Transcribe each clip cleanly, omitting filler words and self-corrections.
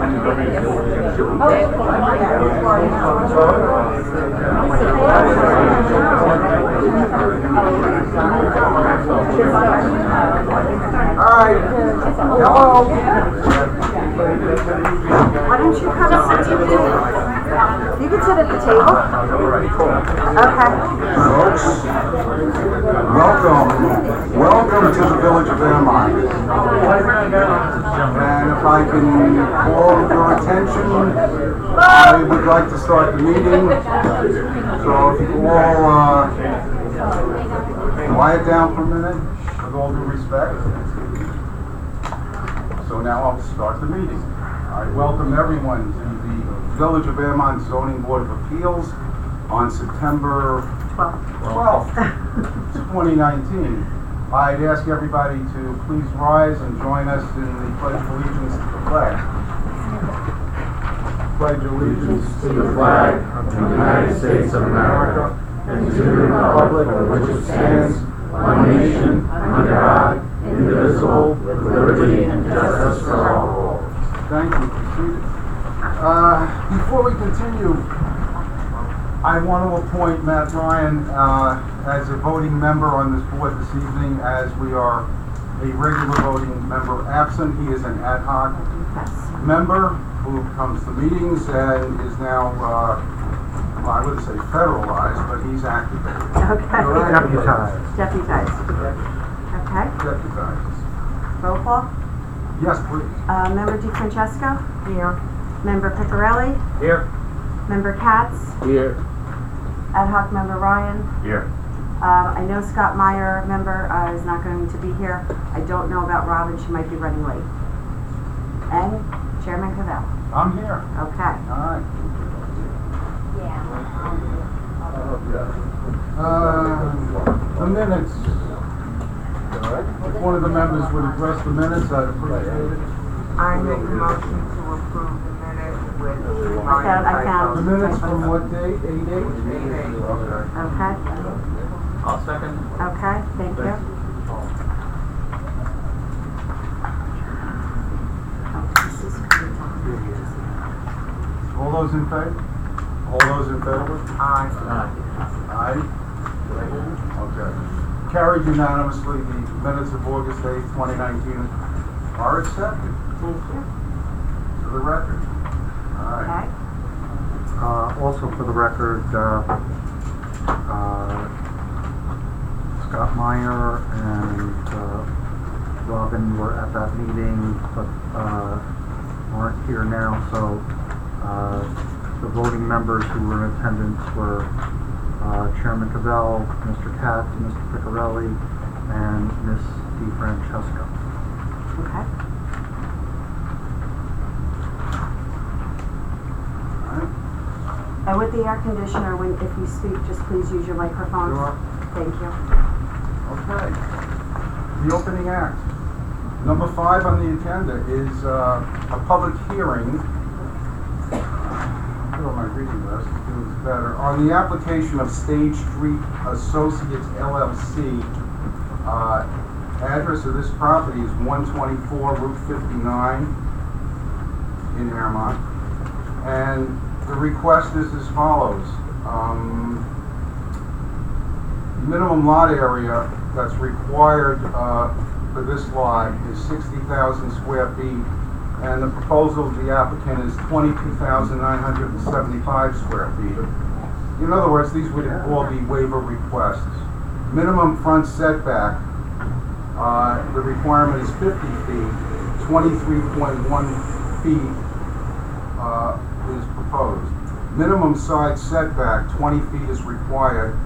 Alright, hello. Why don't you come sit at the table? You can sit at the table. Okay. Folks, welcome to the village of Airmont. And if I can call your attention, I would like to start the meeting. So if you all quiet down for a minute, with all due respect. So now I'll start the meeting. I welcome everyone to the Village of Airmont Zoning Board of Appeals on September 12th, 2019. I'd ask everybody to please rise and join us in the Pledge of Allegiance to the flag. Pledge allegiance to the flag of the United States of America and to the republic for which it stands, one nation, under God, indivisible, with liberty and justice for all. Thank you. Before we continue, I want to appoint Matt Ryan as a voting member on this board this evening, as we are a regular voting member absent. He is an ad hoc member who comes to meetings and is now, well, I wouldn't say federalized, but he's activated. Okay. Deputized. Deputized. Okay. Deputized. Roll call. Yes, please. Member DiFrancesco? Here. Member Piccarelli? Here. Member Katz? Here. Ad hoc member Ryan? Here. I know Scott Meyer, member, is not going to be here. I don't know about Robin. She might be running late. And Chairman Cavell? I'm here. Okay. All right. The minutes. If one of the members would address the minutes, I'd appreciate it. I make a motion to approve the minutes with I found. The minutes from what date? 8/8? 8/8. Okay. Okay. I'll second. Okay. Thank you. All those in favor? All those in favor? Aye. Aye. Okay. Carried unanimously. The minutes of August 8th, 2019 are accepted. Thank you. To the record. All right. Okay. Also for the record, Scott Meyer and Robin were at that meeting, but aren't here now, so the voting members who were in attendance were Chairman Cavell, Mr. Katz, Mr. Piccarelli, and Ms. DiFrancesco. Okay. And with the air conditioner, if you speak, just please use your microphone. Sure. Thank you. Okay. The opening act. Number 5 on the agenda is a public hearing. What am I reading this? It's better. On the application of Stage Street Associates LLC. Address of this property is 124 Route 59 in Airmont. And the request is as follows. Minimum lot area that's required for this lot is 60,000 square feet, and the proposal of the applicant is 22,975 square feet. In other words, these would all be waiver requests. Minimum front setback, the requirement is 50 feet, 23.1 feet is proposed. Minimum side setback, 20 feet is required,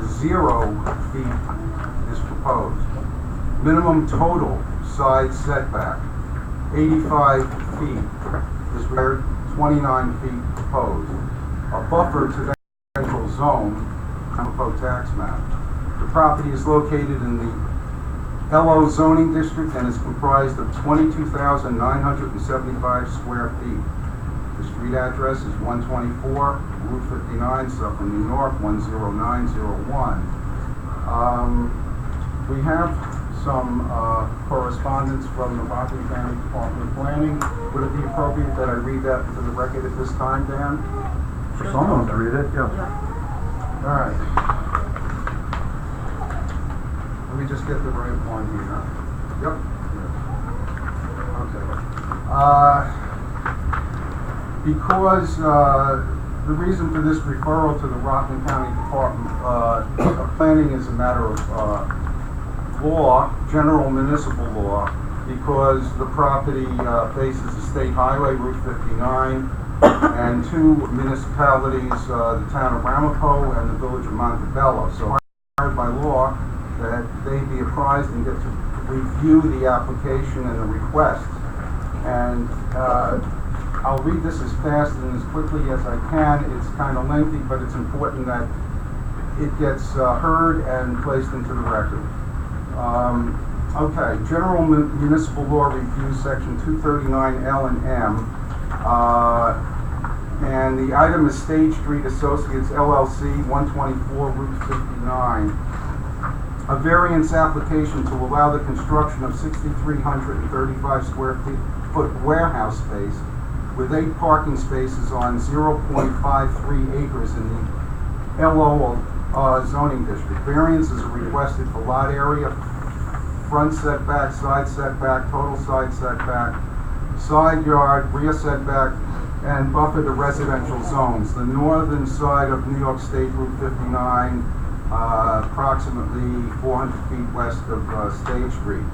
0 feet is proposed. Minimum total side setback, 85 feet is required, 29 feet proposed. A buffer to the central zone, proposed tax map. The property is located in the LO zoning district and is comprised of 22,975 square feet. The street address is 124 Route 59, Suffolk, New York, 10901. We have some correspondence from the Rockland County Department of Planning. Would it be appropriate that I read that into the record at this time, Dan? For someone to read it, yeah. All right. Let me just get the right one here. Yep. Okay. Because the reason for this referral to the Rockland County Department of Planning is a matter of law, general municipal law, because the property faces a state highway, Route 59, and two municipalities, the town of Ramapo and the village of Montebello. So I required by law that they be apprised and get to review the application and the request. And I'll read this as fast and as quickly as I can. It's kind of lengthy, but it's important that it gets heard and placed into the record. Okay, General Municipal Law Review, Section 239L and M. And the item is Stage Street Associates LLC, 124 Route 59. A variance application to allow the construction of 6,335 square foot warehouse space with 8 parking spaces on 0.53 acres in the LO zoning district. Variances are requested for lot area, front setback, side setback, total side setback, side yard, rear setback, and buffer the residential zones. The northern side of New York State Route 59, approximately 400 feet west of State Street.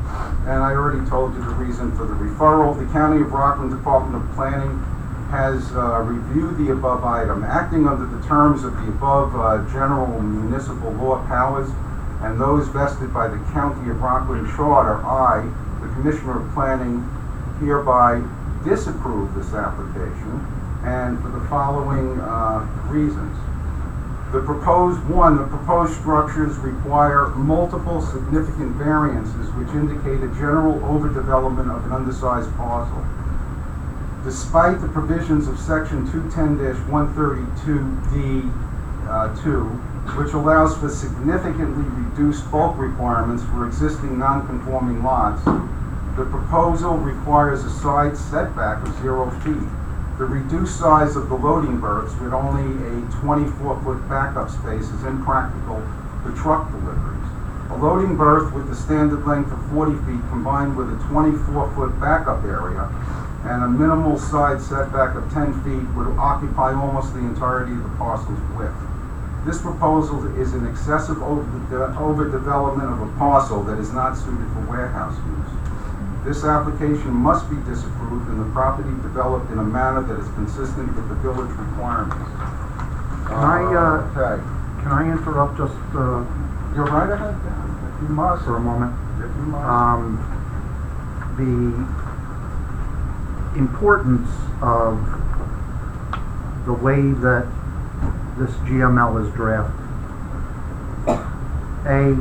And I already told you the reason for the referral. The County of Rockland Department of Planning has reviewed the above item. Acting under the terms of the above general municipal law powers and those vested by the County of Rockland Charter, I, the Commissioner of Planning, hereby disapprove this application, and for the following reasons. The proposed structures require multiple significant variances which indicate a general overdevelopment of an undersized parcel. Despite the provisions of Section 210-132D2, which allows for significantly reduced bulk requirements for existing non-conforming lots, the proposal requires a side setback of 0 feet. The reduced size of the loading berths with only a 24-foot backup space is impractical for truck deliveries. A loading berth with the standard length of 40 feet combined with a 24-foot backup area and a minimal side setback of 10 feet would occupy almost the entirety of the parcel's width. This proposal is an excessive overdevelopment of a parcel that is not suited for warehouse use. This application must be disapproved and the property developed in a manner that is consistent with the village requirements. Okay. Can I interrupt just You're right ahead, if you must. for a moment? If you must. The importance of the way that this GML is drafted. A,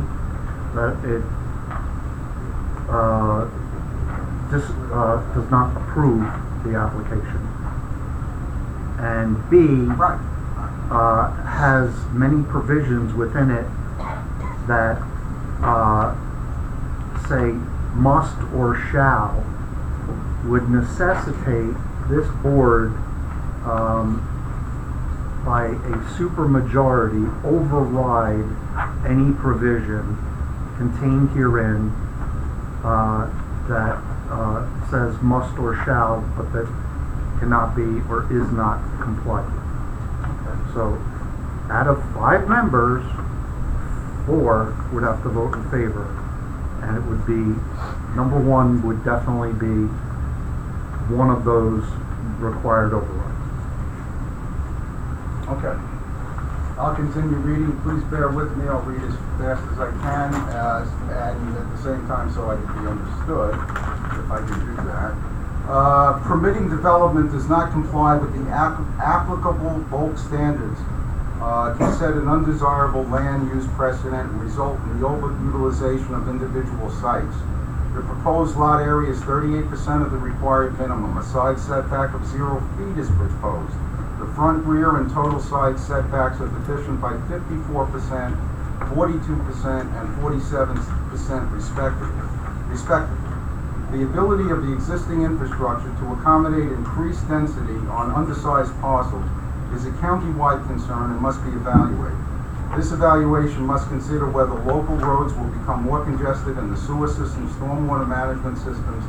that it does not approve the application. And B, Right. has many provisions within it that say must or shall, would necessitate this board by a supermajority override any provision contained herein that says must or shall, but that cannot be or is not complied with. So, out of 5 members, 4 would have to vote in favor, and it would be, number 1 would definitely be one of those required overrides. Okay. I'll continue reading. Please bear with me. I'll read as fast as I can, and at the same time so I can be understood, if I can do that. Permitting development does not comply with the applicable bulk standards. Can set an undesirable land use precedent and result in the overutilization of individual sites. The proposed lot area is 38% of the required minimum. A side setback of 0 feet is proposed. The front, rear, and total side setbacks are deficient by 54% 42% and 47% respectively. The ability of the existing infrastructure to accommodate increased density on undersized parcels is a county-wide concern and must be evaluated. This evaluation must consider whether local roads will become more congested and the sewer system, stormwater management systems,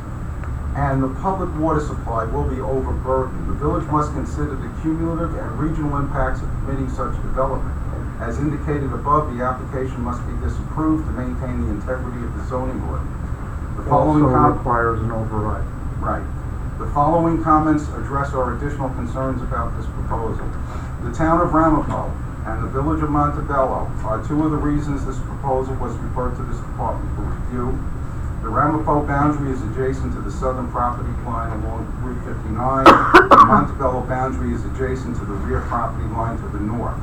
and the public water supply will be overburdened. The village must consider the cumulative and regional impacts of permitting such development. As indicated above, the application must be disapproved to maintain the integrity of the zoning ordinance. The following Also requires an override. Right. The following comments address our additional concerns about this proposal. The town of Ramapo and the village of Montebello are two of the reasons this proposal was referred to this department for review. The Ramapo boundary is adjacent to the southern property line along Route 59. The Montebello boundary is adjacent to the rear property line to the north.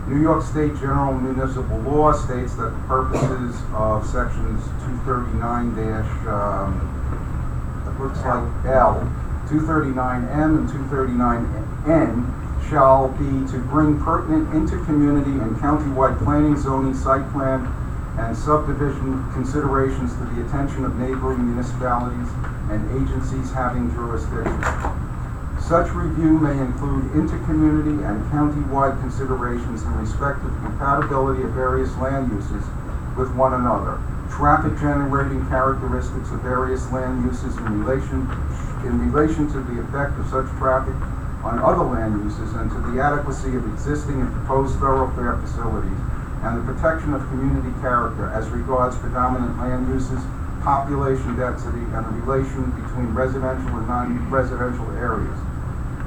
New York State General Municipal Law states that the purposes of sections 239M and 239N shall be to bring pertinent intercommunity and countywide planning, zoning, site plan, and subdivision considerations to the attention of neighboring municipalities and agencies having jurisdiction. Such review may include intercommunity and countywide considerations in respect of compatibility of various land uses with one another, traffic generating characteristics of various land uses in relation to the effect of such traffic on other land uses and to the adequacy of existing and proposed thoroughfare facilities, and the protection of community character as regards predominant land uses, population density, and the relation between residential and non-residential areas.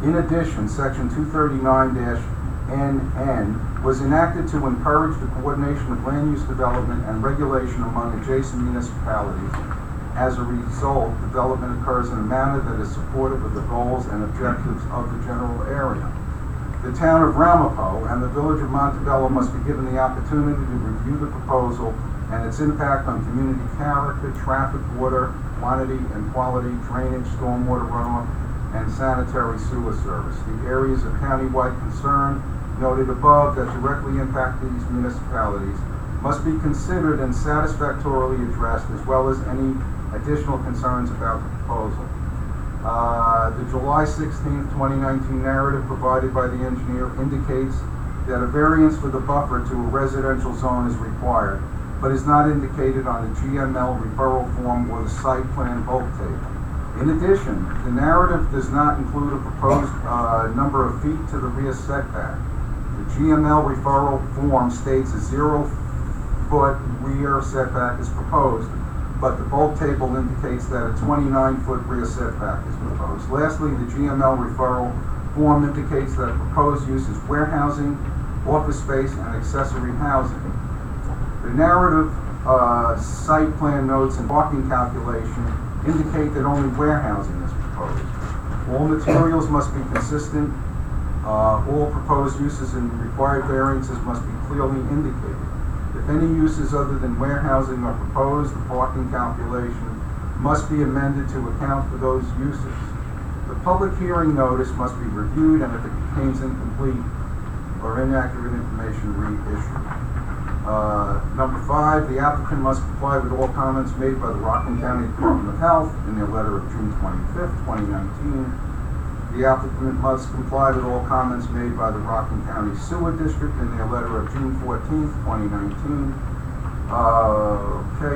In addition, Section 239-NN was enacted to encourage the coordination of land use development and regulation among adjacent municipalities. As a result, development occurs in a manner that is supportive of the goals and objectives of the general area. The town of Ramapo and the village of Montebello must be given the opportunity to review the proposal and its impact on community character, traffic, water, quantity and quality, drainage, stormwater runoff, and sanitary sewer service. The areas of countywide concern noted above that directly impact these municipalities must be considered and satisfactorily addressed, as well as any additional concerns about the proposal. The July 16, 2019 narrative provided by the engineer indicates that a variance for the buffer to a residential zone is required, but is not indicated on the GML referral form or the site plan bulk table. In addition, the narrative does not include a proposed number of feet to the rear setback. The GML referral form states a 0-foot rear setback is proposed, but the bulk table indicates that a 29-foot rear setback is proposed. Lastly, the GML referral form indicates that proposed use is warehousing, office space, and accessory housing. The narrative site plan notes and parking calculation indicate that only warehousing is proposed. All materials must be consistent. All proposed uses and required variances must be clearly indicated. If any uses other than warehousing are proposed, the parking calculation must be amended to account for those uses. The public hearing notice must be reviewed, and if it contains incomplete or inaccurate information, reissued. Number 5, the applicant must comply with all comments made by the Rockland County Department of Health in their letter of June 25th, 2019. The applicant must comply with all comments made by the Rockland County Sewer District in their letter of June 14th, 2019.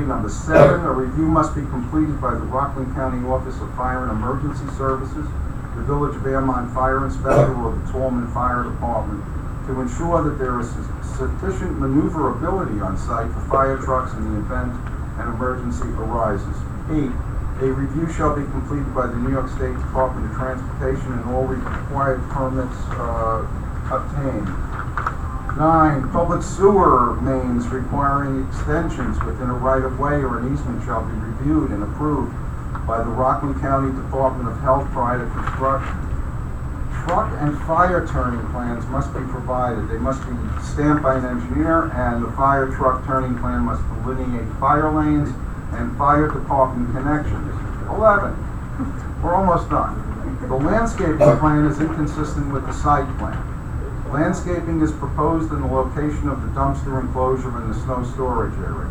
Number 7, a review must be completed by the Rockland County Office of Fire and Emergency Services, the Village of Airmont Fire Inspector, or the Tallman Fire Department to ensure that there is sufficient maneuverability on site for fire trucks in the event an emergency arises. 8, a review shall be completed by the New York State Department of Transportation and all required permits obtained. 9, public sewer mains requiring extensions within a right-of-way or an easement shall be reviewed and approved by the Rockland County Department of Health prior to construction. Truck and fire turning plans must be provided. They must be stamped by an engineer, and the fire truck turning plan must delineate fire lanes and fire department connections. 11, we're almost done. The landscaping plan is inconsistent with the site plan. Landscaping is proposed in the location of the dumpster enclosure in the snow storage area.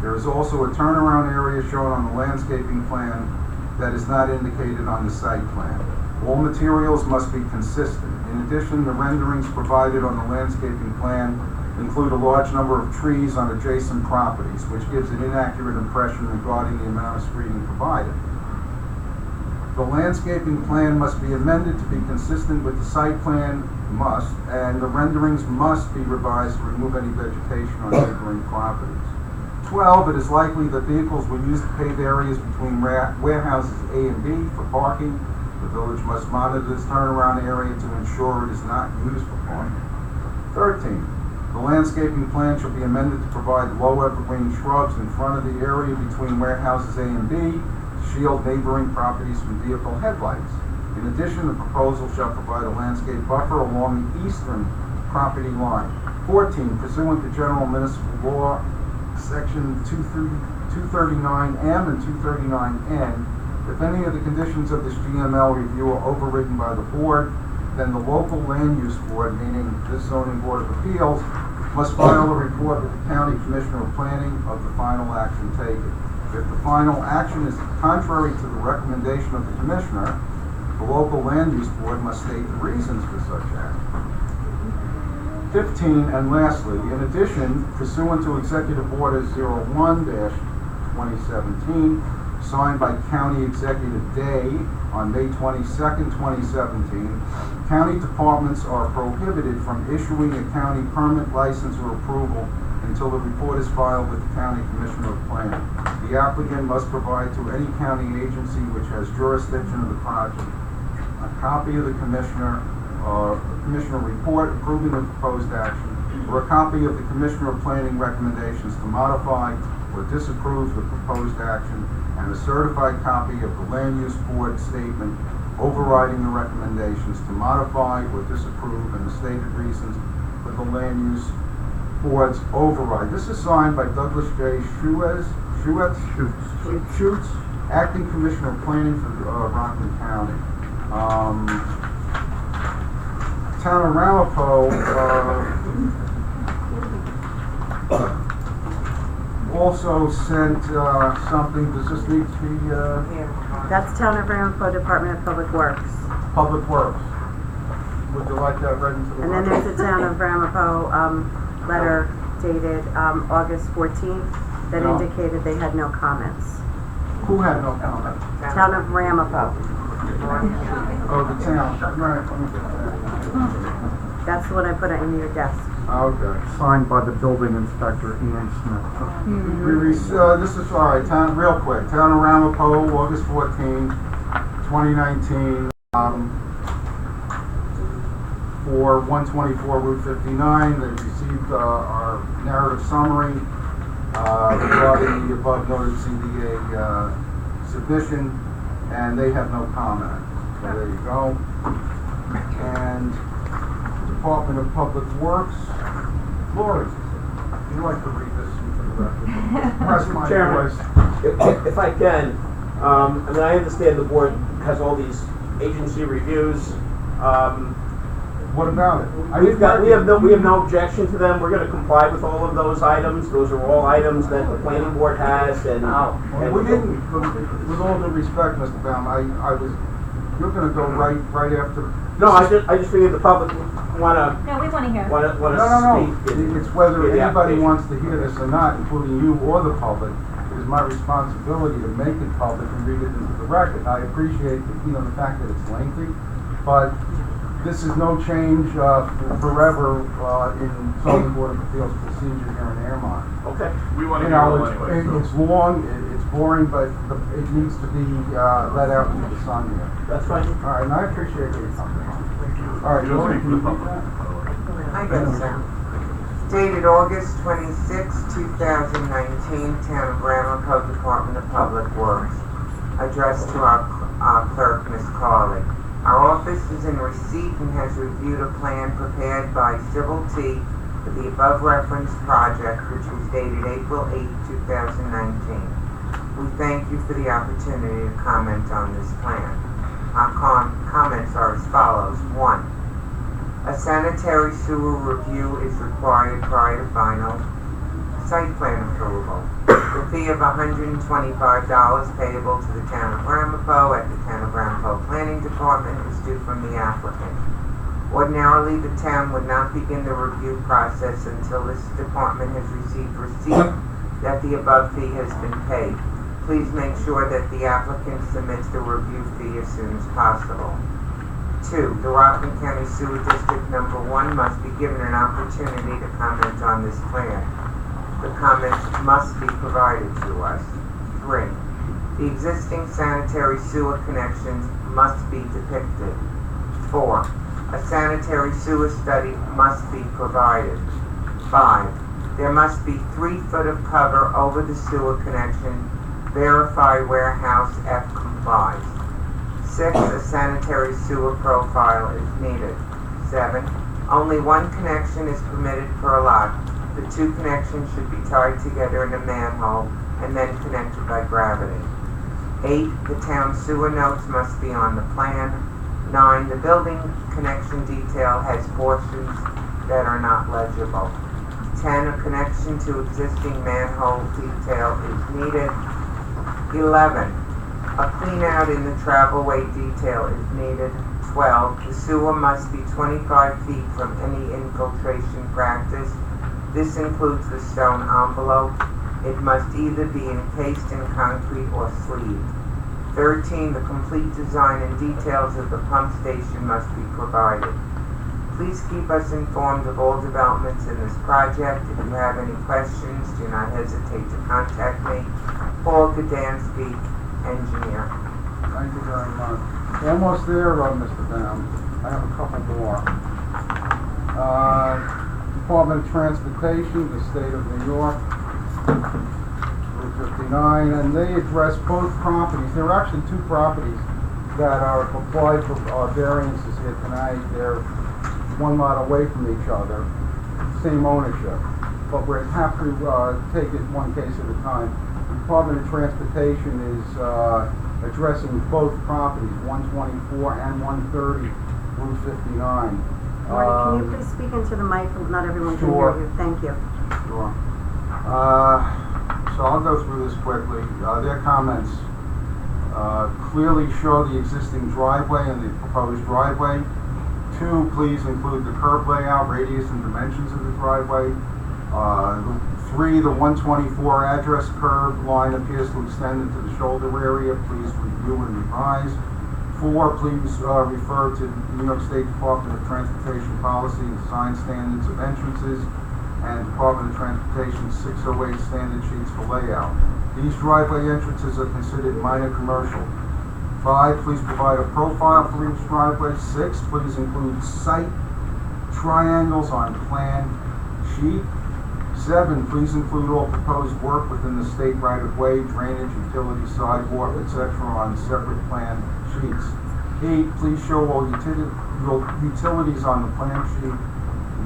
There is also a turnaround area shown on the landscaping plan that is not indicated on the site plan. All materials must be consistent. In addition, the renderings provided on the landscaping plan include a large number of trees on adjacent properties, which gives an inaccurate impression regarding the amount of screening provided. The landscaping plan must be amended to be consistent with the site plan, and the renderings must be revised to remove any vegetation on neighboring properties. 12, it is likely that vehicles will use the paved areas between warehouses A and B for parking. The village must monitor this turnaround area to ensure it is not used for parking. 13, the landscaping plan shall be amended to provide low evergreen shrubs in front of the area between warehouses A and B to shield neighboring properties from vehicle headlights. In addition, the proposal shall provide a landscape buffer along the eastern property line. 14, pursuant to General Municipal Law, Section 239M and 239N, if any of the conditions of this GML review are overridden by the board, then the local land use board, meaning this zoning board of appeals, must file a report with the county commissioner of planning of the final action taken. If the final action is contrary to the recommendation of the commissioner, the local land use board must state the reasons for such action. 15, and lastly, in addition, pursuant to Executive Order 01-2017, signed by County Executive Day on May 22nd, 2017, county departments are prohibited from issuing a county permit, license, or approval until the report is filed with the County Commissioner of Planning. The applicant must provide to any county agency which has jurisdiction of the project a copy of the commissioner report approving the proposed action, or a copy of the Commissioner of Planning recommendations to modify or disapprove the proposed action, and a certified copy of the Land Use Board statement overriding the recommendations to modify or disapprove and the stated reasons for the Land Use Board's override. This is signed by Douglas J. Schutz, Acting Commissioner of Planning for Rockland County. Town of Ramapo also sent something. Does this need to be That's Town of Ramapo Department of Public Works. Public Works? Would you like that read into the And then record? there's a Town of Ramapo letter dated August 14th that No. indicated they had no comments. Who had no comment? Town of Ramapo. Oh, the town. Right. That's the one I put in your desk. Okay. Signed by the building inspector, Ian Smith. This is all right. Town, real quick. Town of Ramapo, August 14, 2019. For 124 Route 59, they received our narrative summary regarding the above noted CDA submission, and they have no comment. So there you go. And Department of Public Works, Lori, would you like to read this into the record? Press my Chairman, voice. if I can, I mean, I understand the board has all these agency reviews. What about it? We have no objection to them. We're going to comply with all of those items. Those are all items that the planning board has, and We didn't, with all due respect, Mr. Baum, you're gonna go right after. No, I just figured the public wanna No, we want to hear. wanna No. speak. It's whether Yeah, the anybody application. wants to hear this or not, including you or the public. It is my responsibility to make it public and read it into the record. I appreciate, the fact that it's lengthy, but this is no change forever in zoning board of appeals procedure here in Airmont. Okay. We want to hear it all anyway. It's long, it's boring, but it needs to be let out into the sun here. That's fine. All right, and I appreciate your company. All right, Lori, can you read that? I guess so. Dated August 26, 2019, Town of Ramapo, Department of Public Works. Addressed to our clerk, Ms. Carley. Our office is in receipt and has reviewed a plan prepared by Civil T for the above referenced project, which was dated April 8, 2019. We thank you for the opportunity to comment on this plan. Our comments are as follows. 1. A sanitary sewer review is required prior to final site plan approval. The fee of $125 payable to the town of Ramapo at the town of Ramapo Planning Department is due from the applicant. Ordinarily, the town would not begin the review process until this department has received receipt that the above fee has been paid. Please make sure that the applicant submits the review fee as soon as possible. 2. The Rockland County Sewer District Number 1 must be given an opportunity to comment on this plan. The comments must be provided to us. 3. The existing sanitary sewer connections must be depicted. 4. A sanitary sewer study must be provided. 5. There must be 3 foot of cover over the sewer connection. Verify warehouse F complies. 6. A sanitary sewer profile is needed. 7. Only one connection is permitted per lot. The 2 connections should be tied together in a manhole and then connected by gravity. 8. The town sewer notes must be on the plan. 9. The building connection detail has portions that are not legible. 10. A connection to existing manhole detail is needed. 11. A clean out in the travelway detail is needed. 12. The sewer must be 25 feet from any infiltration practice. This includes the stone envelope. It must either be encased in concrete or sleeved. 13. The complete design and details of the pump station must be provided. Please keep us informed of all developments in this project. If you have any questions, do not hesitate to contact me. Paul Gdansky, engineer. Thank you very much. We're almost there, Mr. Bam. I have a couple more. Department of Transportation, the State of New York, Route 59, and they address both properties. There are actually 2 properties that are applied for variances here tonight. They're one lot away from each other, same ownership, but we have to take it one case at a time. The Department of Transportation is addressing both properties, 124 and 130, Route 59. Marty, can you please speak into the mic? Not everyone can Sure. hear you. Thank you. Sure. So I'll go through this quickly. Their comments clearly show the existing driveway and the proposed driveway. 2, please include the curb layout, radius, and dimensions of the driveway. 3, the 124 address curb line appears to extend into the shoulder area. Please review and revise. 4, please refer to New York State Department of Transportation policy and design standards of entrances and Department of Transportation 608 standard sheets for layout. These driveway entrances are considered minor commercial. 5, please provide a profile for each driveway. 6, please include site triangles on plan sheet. 7, please include all proposed work within the state right-of-way, drainage, utility, sidewalk, etc. on separate plan sheets. 8, please show all utilities on the plan sheet.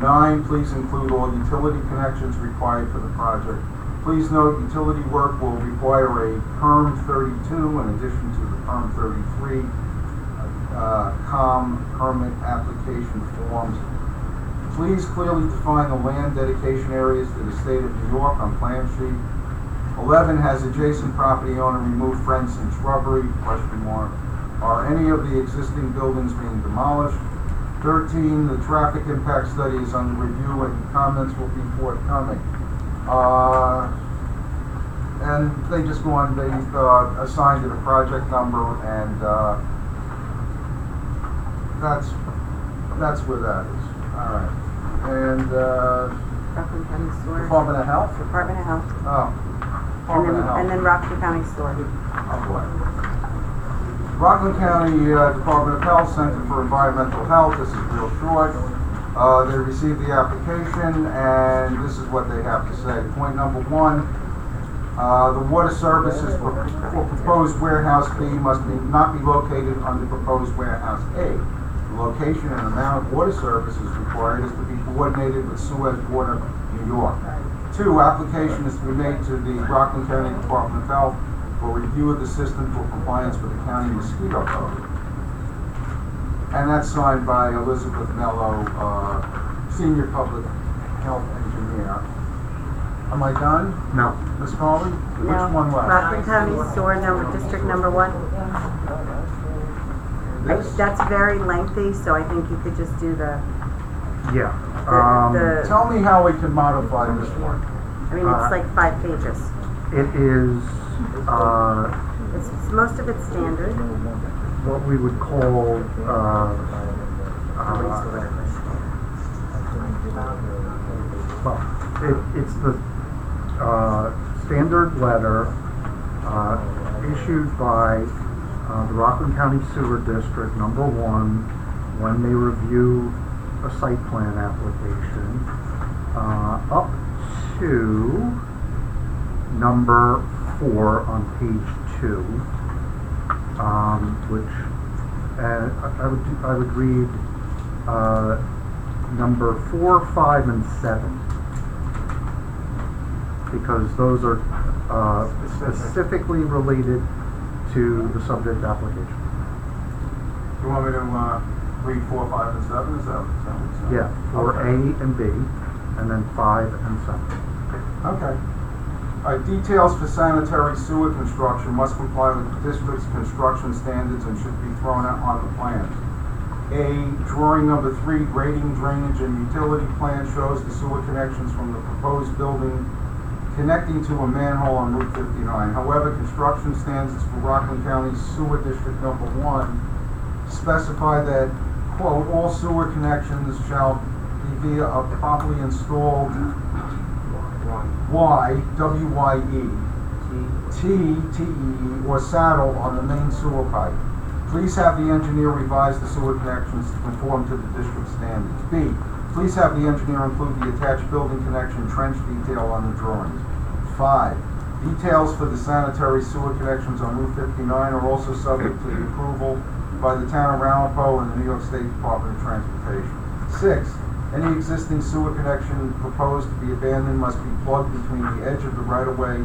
9, please include all utility connections required for the project. Please note utility work will require a PERM 32 in addition to the PERM 33 COM permit application forms. Please clearly define the land dedication areas to the state of New York on plan sheet. 11, has adjacent property owner remove fence and shrubbery, question mark. Are any of the existing buildings being demolished? 13, the traffic impact study is under review and comments will be forthcoming. And they just go on, they assigned it a project number, and that's where that is. All right. And Rockland County Store. Department of Health? Department of Health. Oh. Department of Health. And then Rockland County Store. Oh boy. Rockland County Department of Health, Center for Environmental Health, this is real short. They received the application and this is what they have to say. Point number 1, the water services for proposed warehouse B must not be located under proposed warehouse A. The location and amount of water services required is to be coordinated with Suez Water, New York. 2, application is to be made to the Rockland County Department of Health for review of the system for compliance with the county mosquito code. And that's signed by Elizabeth Mello, Senior Public Health Engineer. Am I done, No. Ms. Carley? No. Which one left? Rockland County Sewer District Number 1. This? That's very lengthy, so I think you could just do the, Yeah. the Tell me how we can modify this one. I mean, it's like 5 pages. It is, It's most of it's standard. what we would call, well, it's the, standard letter, issued by, the Rockland County Sewer District Number 1 when they review a site plan application, up to number 4 on page 2, which, I would read, number 4, 5, and 7, because those are, specifically related to the subject application. You want me to, read 4, 5, and 7? Is that what you're saying? Yeah, for Okay. A and B, and then 5 and 7. Okay. All right, details for sanitary sewer construction must comply with the district's construction standards and should be thrown out on the plans. A, drawing number 3, grading, drainage, and utility plan shows the sewer connections from the proposed building connecting to a manhole on Route 59. However, construction standards for Rockland County Sewer District Number 1 specify that, quote, all sewer connections shall be via a properly installed W-Y-E, T-E-E, or saddle on the main sewer pipe. Please have the engineer revise the sewer connections to conform to the district standards. B, please have the engineer include the attached building connection trench detail on the drawings. 5, details for the sanitary sewer connections on Route 59 are also subject to the approval by the town of Ramapo and the New York State Department of Transportation. 6, any existing sewer connection proposed to be abandoned must be plugged between the edge of the right-of-way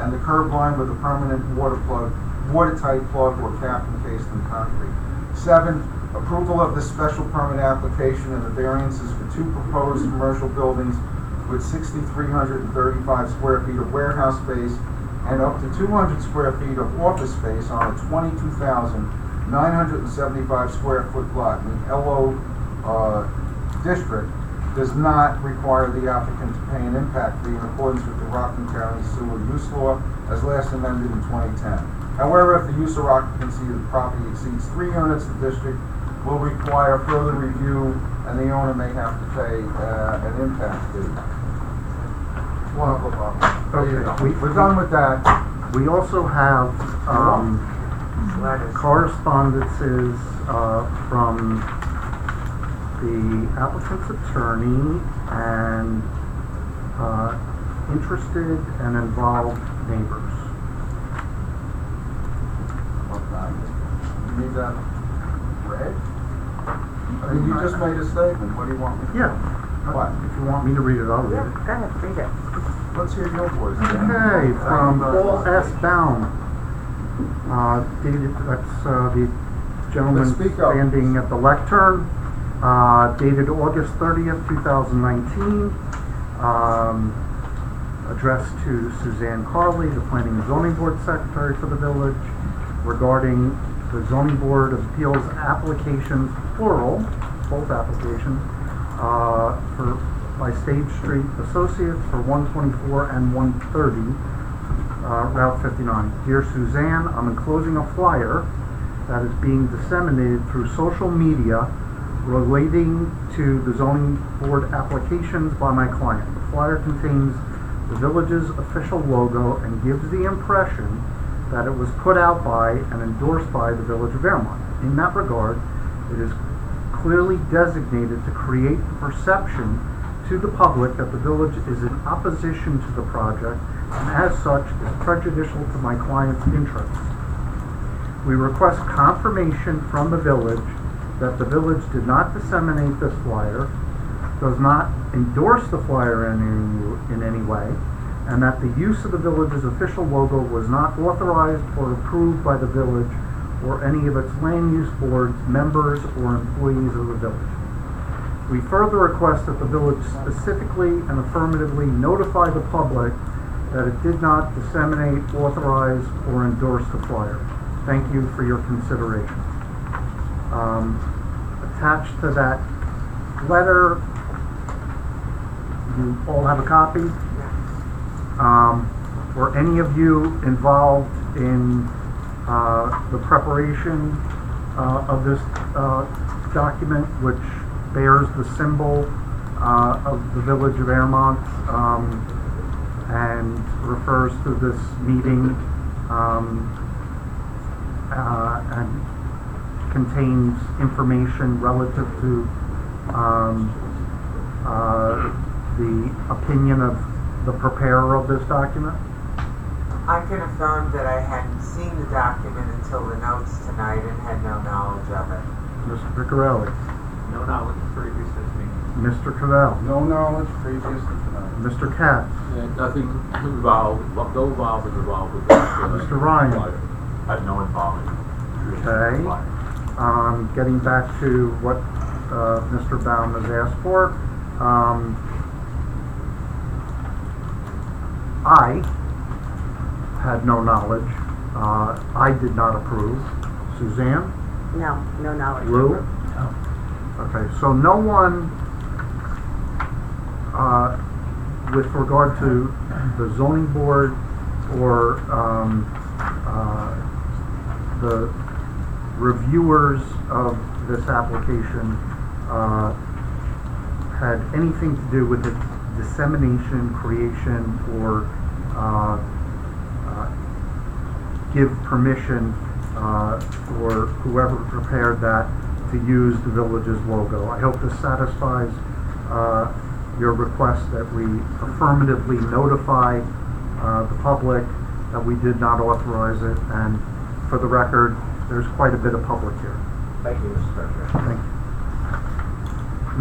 and the curb line with a permanent watertight plug or cap encased in concrete. 7, approval of the special permit application and the variances for 2 proposed commercial buildings with 6,335 square feet of warehouse space and up to 200 square feet of office space on a 22,975 square foot lot in the LO district does not require the applicant to pay an impact fee in accordance with the Rockland County Sewer Use Law as last amended in 2010. However, if the use or occupancy of the property exceeds 3 units, the district will require further review and the owner may have to pay an impact fee. Okay, We're done with that. We also have, correspondences, from the applicant's attorney and, interested and involved neighbors. You need that read? I mean, you just made a statement. What do you want me to do? Yeah. What? If you want me to read it, I'll read Yeah, it. go ahead, read it. Let's hear your voice. Okay, from Paul S. Baum. Dated, that's the gentleman Let's speak up. standing at the lectern. Dated August 30th, 2019. Addressed to Suzanne Carley, the Planning and Zoning Board Secretary for the village, regarding the Zoning Board of Appeals applications, plural, both applications, for by Stage Street Associates for 124 and 130, Route 59. Dear Suzanne, I'm enclosing a flyer that is being disseminated through social media relating to the zoning board applications by my client. The flyer contains the village's official logo and gives the impression that it was put out by and endorsed by the village of Airmont. In that regard, it is clearly designated to create the perception to the public that the village is in opposition to the project and as such is prejudicial to my client's interests. We request confirmation from the village that the village did not disseminate this flyer, does not endorse the flyer in any way, and that the use of the village's official logo was not authorized or approved by the village or any of its land use boards, members, or employees of the village. We further request that the village specifically and affirmatively notify the public that it did not disseminate, authorize, or endorse the flyer. Thank you for your consideration. Attached to that letter, you all have a copy? Were any of you involved in the preparation of this document, which bears the symbol of the village of Airmont and refers to this meeting and contains information relative to the opinion of the preparer of this document? I can affirm that I hadn't seen the document until the notes tonight and had no knowledge of it. Mr. Piccarelli? No knowledge previous to me. Mr. Cavell? No knowledge previous to tonight. Mr. Katz? Nothing involved, no involvement involved with that. Mr. Ryan? Had no involvement. Okay. Getting back to what Mr. Baum has asked for, I had no knowledge. I did not approve. Suzanne? No, no knowledge. Lou? No. Okay, so no one, with regard to the zoning board or the reviewers of this application, had anything to do with its dissemination, creation, or give permission for whoever prepared that to use the village's logo. I hope this satisfies your request that we affirmatively notify the public that we did not authorize it, and for the record, there's quite a bit of public here. Thank you, Mr. President. Thank you.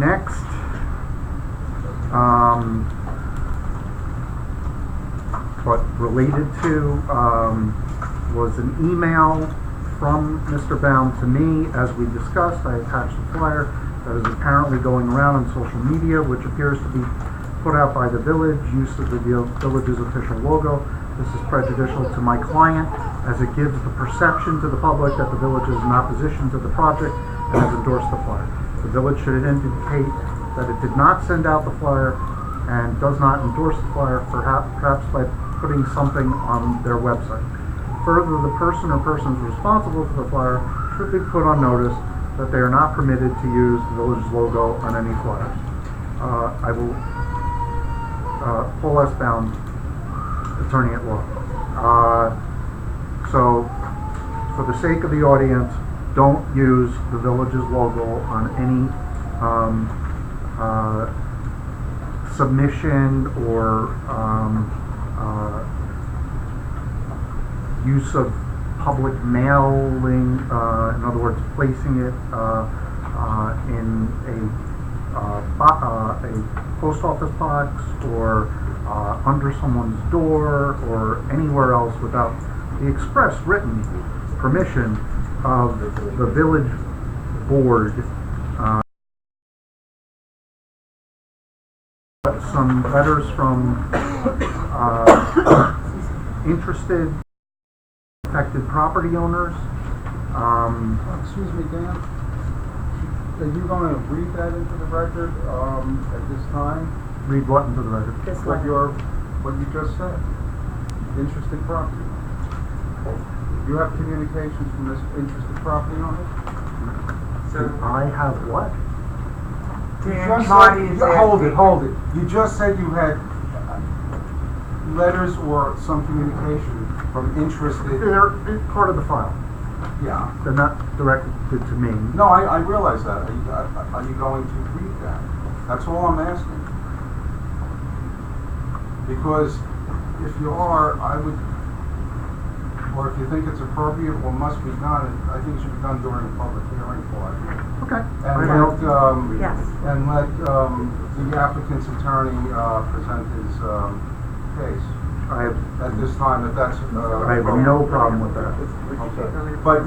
Next, what related to was an email from Mr. Baum to me. As we discussed, I attached a flyer that is apparently going around on social media, which appears to be put out by the village, use of the village's official logo. This is prejudicial to my client, as it gives the perception to the public that the village is in opposition to the project and has endorsed the flyer. The village should indicate that it did not send out the flyer and does not endorse the flyer, perhaps by putting something on their website. Further, the person or persons responsible for the flyer should be put on notice that they are not permitted to use the village's logo on any flyers. I will, Paul S. Baum, attorney at law. So, for the sake of the audience, don't use the village's logo on any submission or use of public mailing, in other words, placing it in a post office box or under someone's door or anywhere else without the express written permission of the village board. Some letters from interested affected property owners. Excuse me, Dan. Are you going to read that into the record at this time? Read what into the record? This What letter. what you just said? Interested property. You have communications from this interested property owner? So, I have what? Dan, Marty is asking. Hold it. You just said you had letters or some communication from interested. They're part of the file. Yeah. They're not directed to me. No, I realize that. Are you going to read that? That's all I'm asking. Because if you are, I would, or if you think it's appropriate or must be done, I think it should be done during a public hearing part. Okay. And Yes. let the applicant's attorney present his case. I have, at this time, if that's, I have no problem with that. Okay. But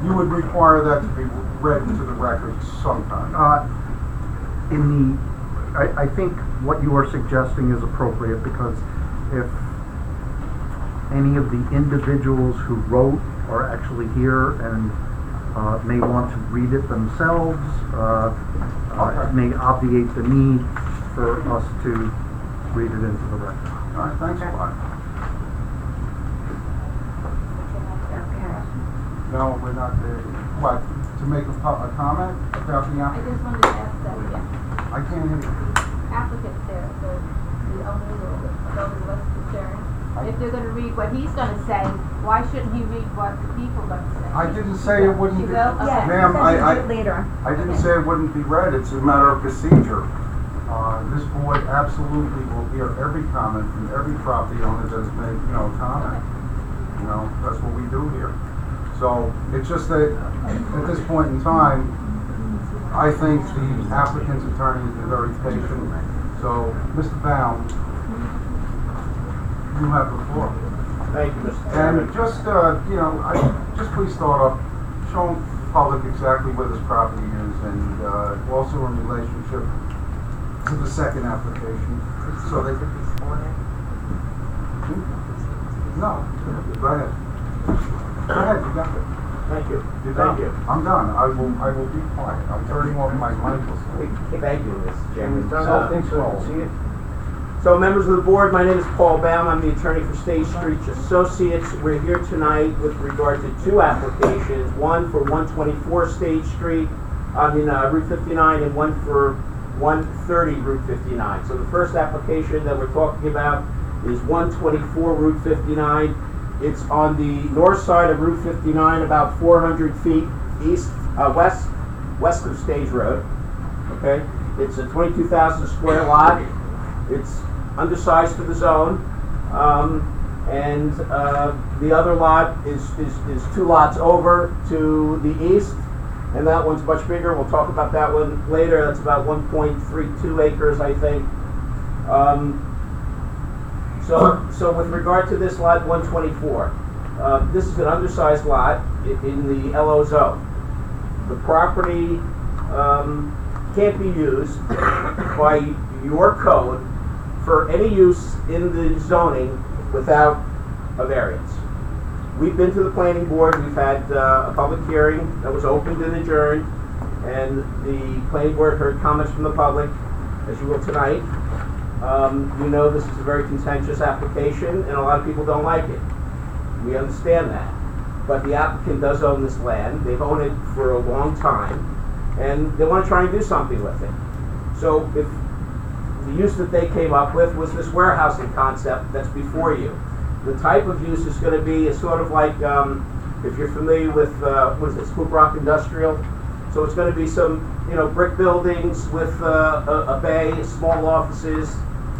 you would require that to be read into the record sometime. I think what you are suggesting is appropriate, because if any of the individuals who wrote are actually here and may want to read it themselves, it may obviate the need for us to read it into the record. All right, thanks a lot. Okay. No, we're not there. What, to make a comment about the I applicant? just wanted to ask that again. I can't hear you. Applicants there, the owners or those of us concerned, if they're gonna read what he's gonna say, why shouldn't he read what the people are gonna say? I didn't say it wouldn't You be. will? Okay. Ma'am, later. I didn't say it wouldn't be read. It's a matter of procedure. This board absolutely will hear every comment from every property owner that's made, comment. That's what we do here. So it's just that at this point in time, I think the applicant's attorney has been very patient. So, Mr. Baum, you have the floor. Thank you, Mr. Chairman. And just, just please start off showing the public exactly where this property is and also in relationship to the second application, so they could be sworn in. No, go ahead. Go ahead, you got it. Thank you. You're Thank done. you. I'm done. I will be quiet. I'm turning off my microphone. Thank you, Mr. Chairman. See it? So, members of the board, my name is Paul Baum. I'm the attorney for State Street Associates. We're here tonight with regard to two applications, one for 124 State Street, Route 59, and one for 130 Route 59. So the first application that we're talking about is 124 Route 59. It's on the north side of Route 59, about 400 feet west of Stage Road. Okay, it's a 22,000 square lot. It's undersized for the zone, and the other lot is 2 lots over to the east, and that one's much bigger. We'll talk about that one later. That's about 1.32 acres, I think. So with regard to this lot 124, this is an undersized lot in the LO zone. The property can't be used by your code for any use in the zoning without a variance. We've been to the planning board. We've had a public hearing that was opened and adjourned, and the planning board heard comments from the public, as you will tonight. We know this is a very contentious application, and a lot of people don't like it. We understand that. But the applicant does own this land. They've owned it for a long time, and they want to try and do something with it. So if the use that they came up with was this warehousing concept that's before you, the type of use is going to be sort of like, if you're familiar with, what is it, Scoop Rock Industrial? So it's going to be some, brick buildings with a bay, small offices,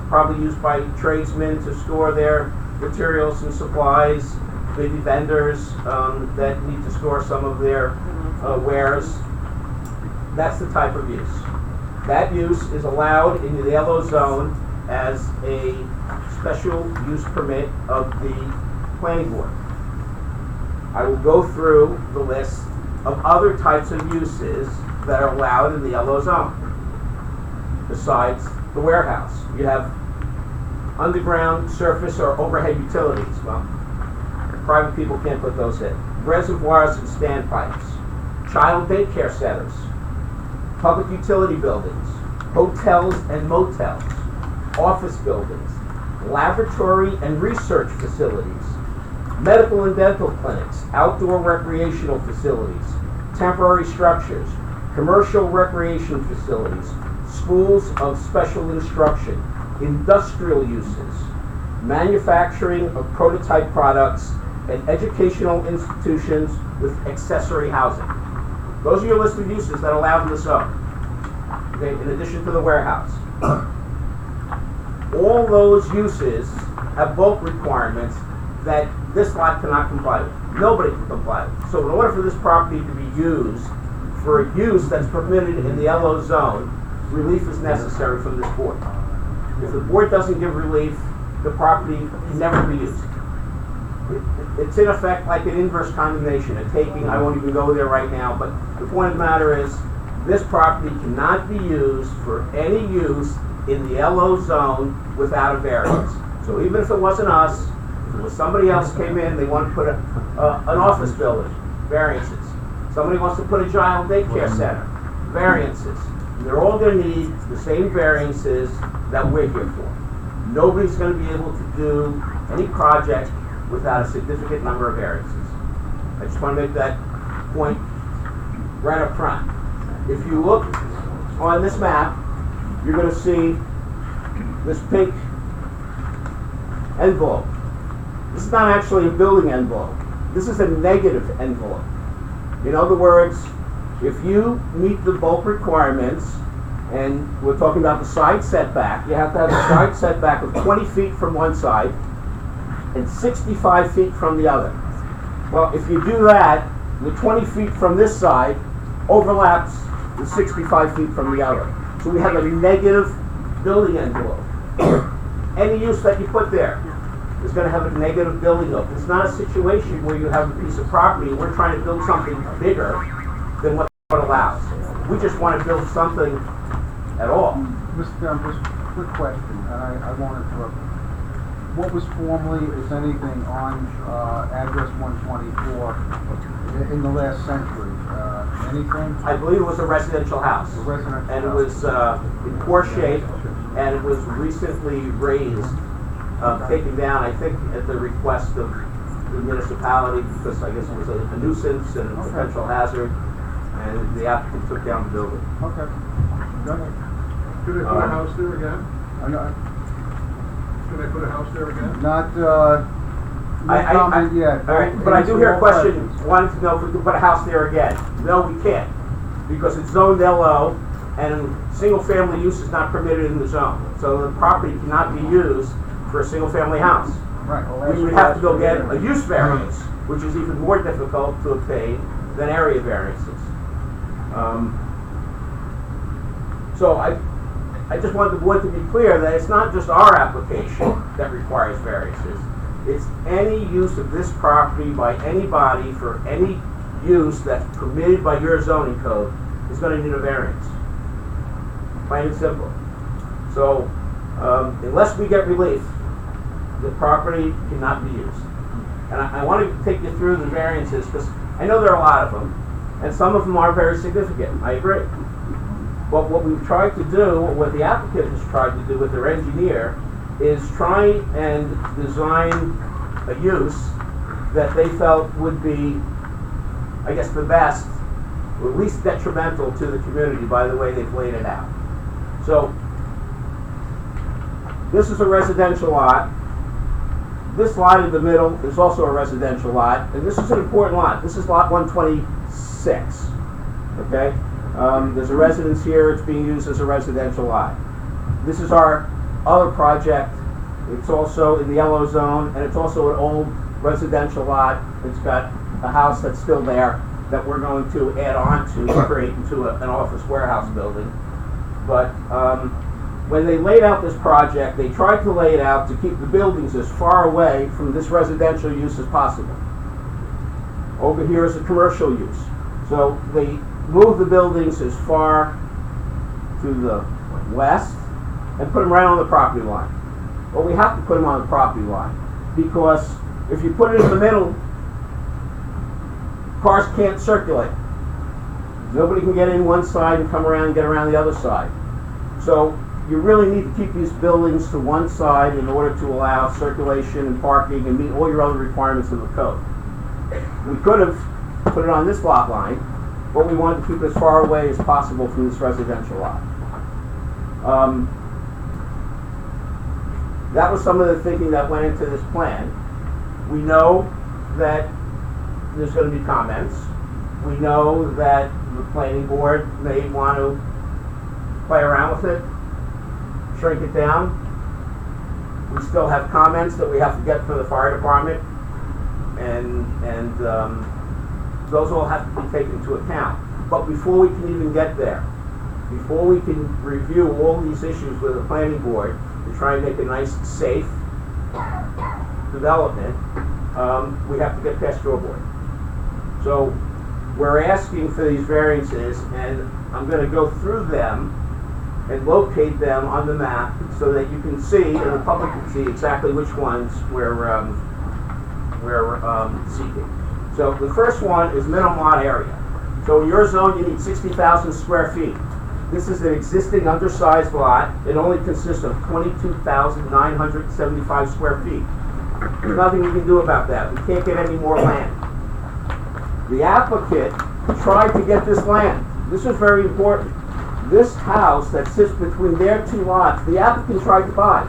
probably used by tradesmen to store their materials and supplies, maybe vendors that need to store some of their wares. That's the type of use. That use is allowed in the LO zone as a special use permit of the planning board. I will go through the list of other types of uses that are allowed in the LO zone. Besides the warehouse, you have underground, surface, or overhead utilities. Well, private people can't put those in. Reservoirs and standpipes, child daycare centers, public utility buildings, hotels and motels, office buildings, laboratory and research facilities, medical and dental clinics, outdoor recreational facilities, temporary structures, commercial recreation facilities, schools of special instruction, industrial uses, manufacturing of prototype products, and educational institutions with accessory housing. Those are your list of uses that are allowed in the zone, okay, in addition to the warehouse. All those uses have bulk requirements that this lot cannot comply with. Nobody can comply with. So in order for this property to be used for a use that's permitted in the LO zone, relief is necessary from this board. If the board doesn't give relief, the property can never be used. It's in effect like an inverse condemnation, a taking. I won't even go there right now, but the point of the matter is, this property cannot be used for any use in the LO zone without a variance. So even if it wasn't us, if it was somebody else came in, they want to put an office building, variances. Somebody wants to put a child daycare center, variances. They're all going to need the same variances that we're here for. Nobody's going to be able to do any project without a significant number of variances. I just want to make that point right up front. If you look on this map, you're going to see this pink envelope. This is not actually a building envelope. This is a negative envelope. In other words, if you meet the bulk requirements, and we're talking about the side setback, you have to have a side setback of 20 feet from one side and 65 feet from the other. Well, if you do that, the 20 feet from this side overlaps the 65 feet from the other. So we have a negative building envelope. Any use that you put there is going to have a negative building envelope. It's not a situation where you have a piece of property and we're trying to build something bigger than what it allows. We just want to build something at all. Mr. Chairman, just a quick question, and I won't interrupt. What was formerly, if anything, on address 124 in the last century? Anything? I believe it was a residential house. A residential and it house. was in poor shape, and it was recently raised, taken down, I think, at the request of the municipality, because I guess it was a nuisance and a potential hazard, and the applicant took down the building. Okay. Go ahead. Could I put a house there again? Could I put a house there again? Not, no comment yet. All right, but I do hear a question, wanting to know if we can put a house there again. No, we can't, because it's zoned LO, and single-family use is not permitted in the zone. So the property cannot be used for a single-family house. Right. We would have to go get a use variance, which is even more difficult to obtain than area variances. So I just want the board to be clear that it's not just our application that requires variances. It's any use of this property by anybody for any use that's permitted by your zoning code is going to need a variance. Plain and simple. So unless we get relief, the property cannot be used. And I want to take you through the variances because I know there are a lot of them, and some of them are very significant. I agree. But what we've tried to do, what the applicant has tried to do with their engineer, is try and design a use that they felt would be, I guess, the best, or least detrimental to the community by the way they've laid it out. So, this is a residential lot. This lot in the middle is also a residential lot, and this is an important lot. This is lot 126, okay? There's a residence here, it's being used as a residential lot. This is our other project. It's also in the yellow zone, and it's also an old residential lot. It's got a house that's still there that we're going to add on to create into an office warehouse building. But when they laid out this project, they tried to lay it out to keep the buildings as far away from this residential use as possible. Over here is a commercial use. So they moved the buildings as far to the west and put them right on the property line. Well, we have to put them on the property line because if you put it in the middle, cars can't circulate. Nobody can get in one side and come around and get around the other side. So you really need to keep these buildings to one side in order to allow circulation and parking and meet all your other requirements of the code. We could have put it on this lot line, but we wanted to keep it as far away as possible from this residential lot. That was some of the thinking that went into this plan. We know that there's going to be comments. We know that the planning board may want to play around with it, shrink it down. We still have comments that we have to get from the fire department, and those all have to be taken into account. But before we can even get there, before we can review all these issues with the planning board to try and make a nice, safe, development, we have to get past your board. So we're asking for these variances, and I'm going to go through them and locate them on the map so that you can see, and the public can see exactly which ones we're seeking. So the first one is minimum lot area. So in your zone, you need 60,000 square feet. This is an existing undersized lot. It only consists of 22,975 square feet. There's nothing you can do about that. We can't get any more land. The applicant tried to get this land. This is very important. This house that sits between their two lots, the applicant tried to buy.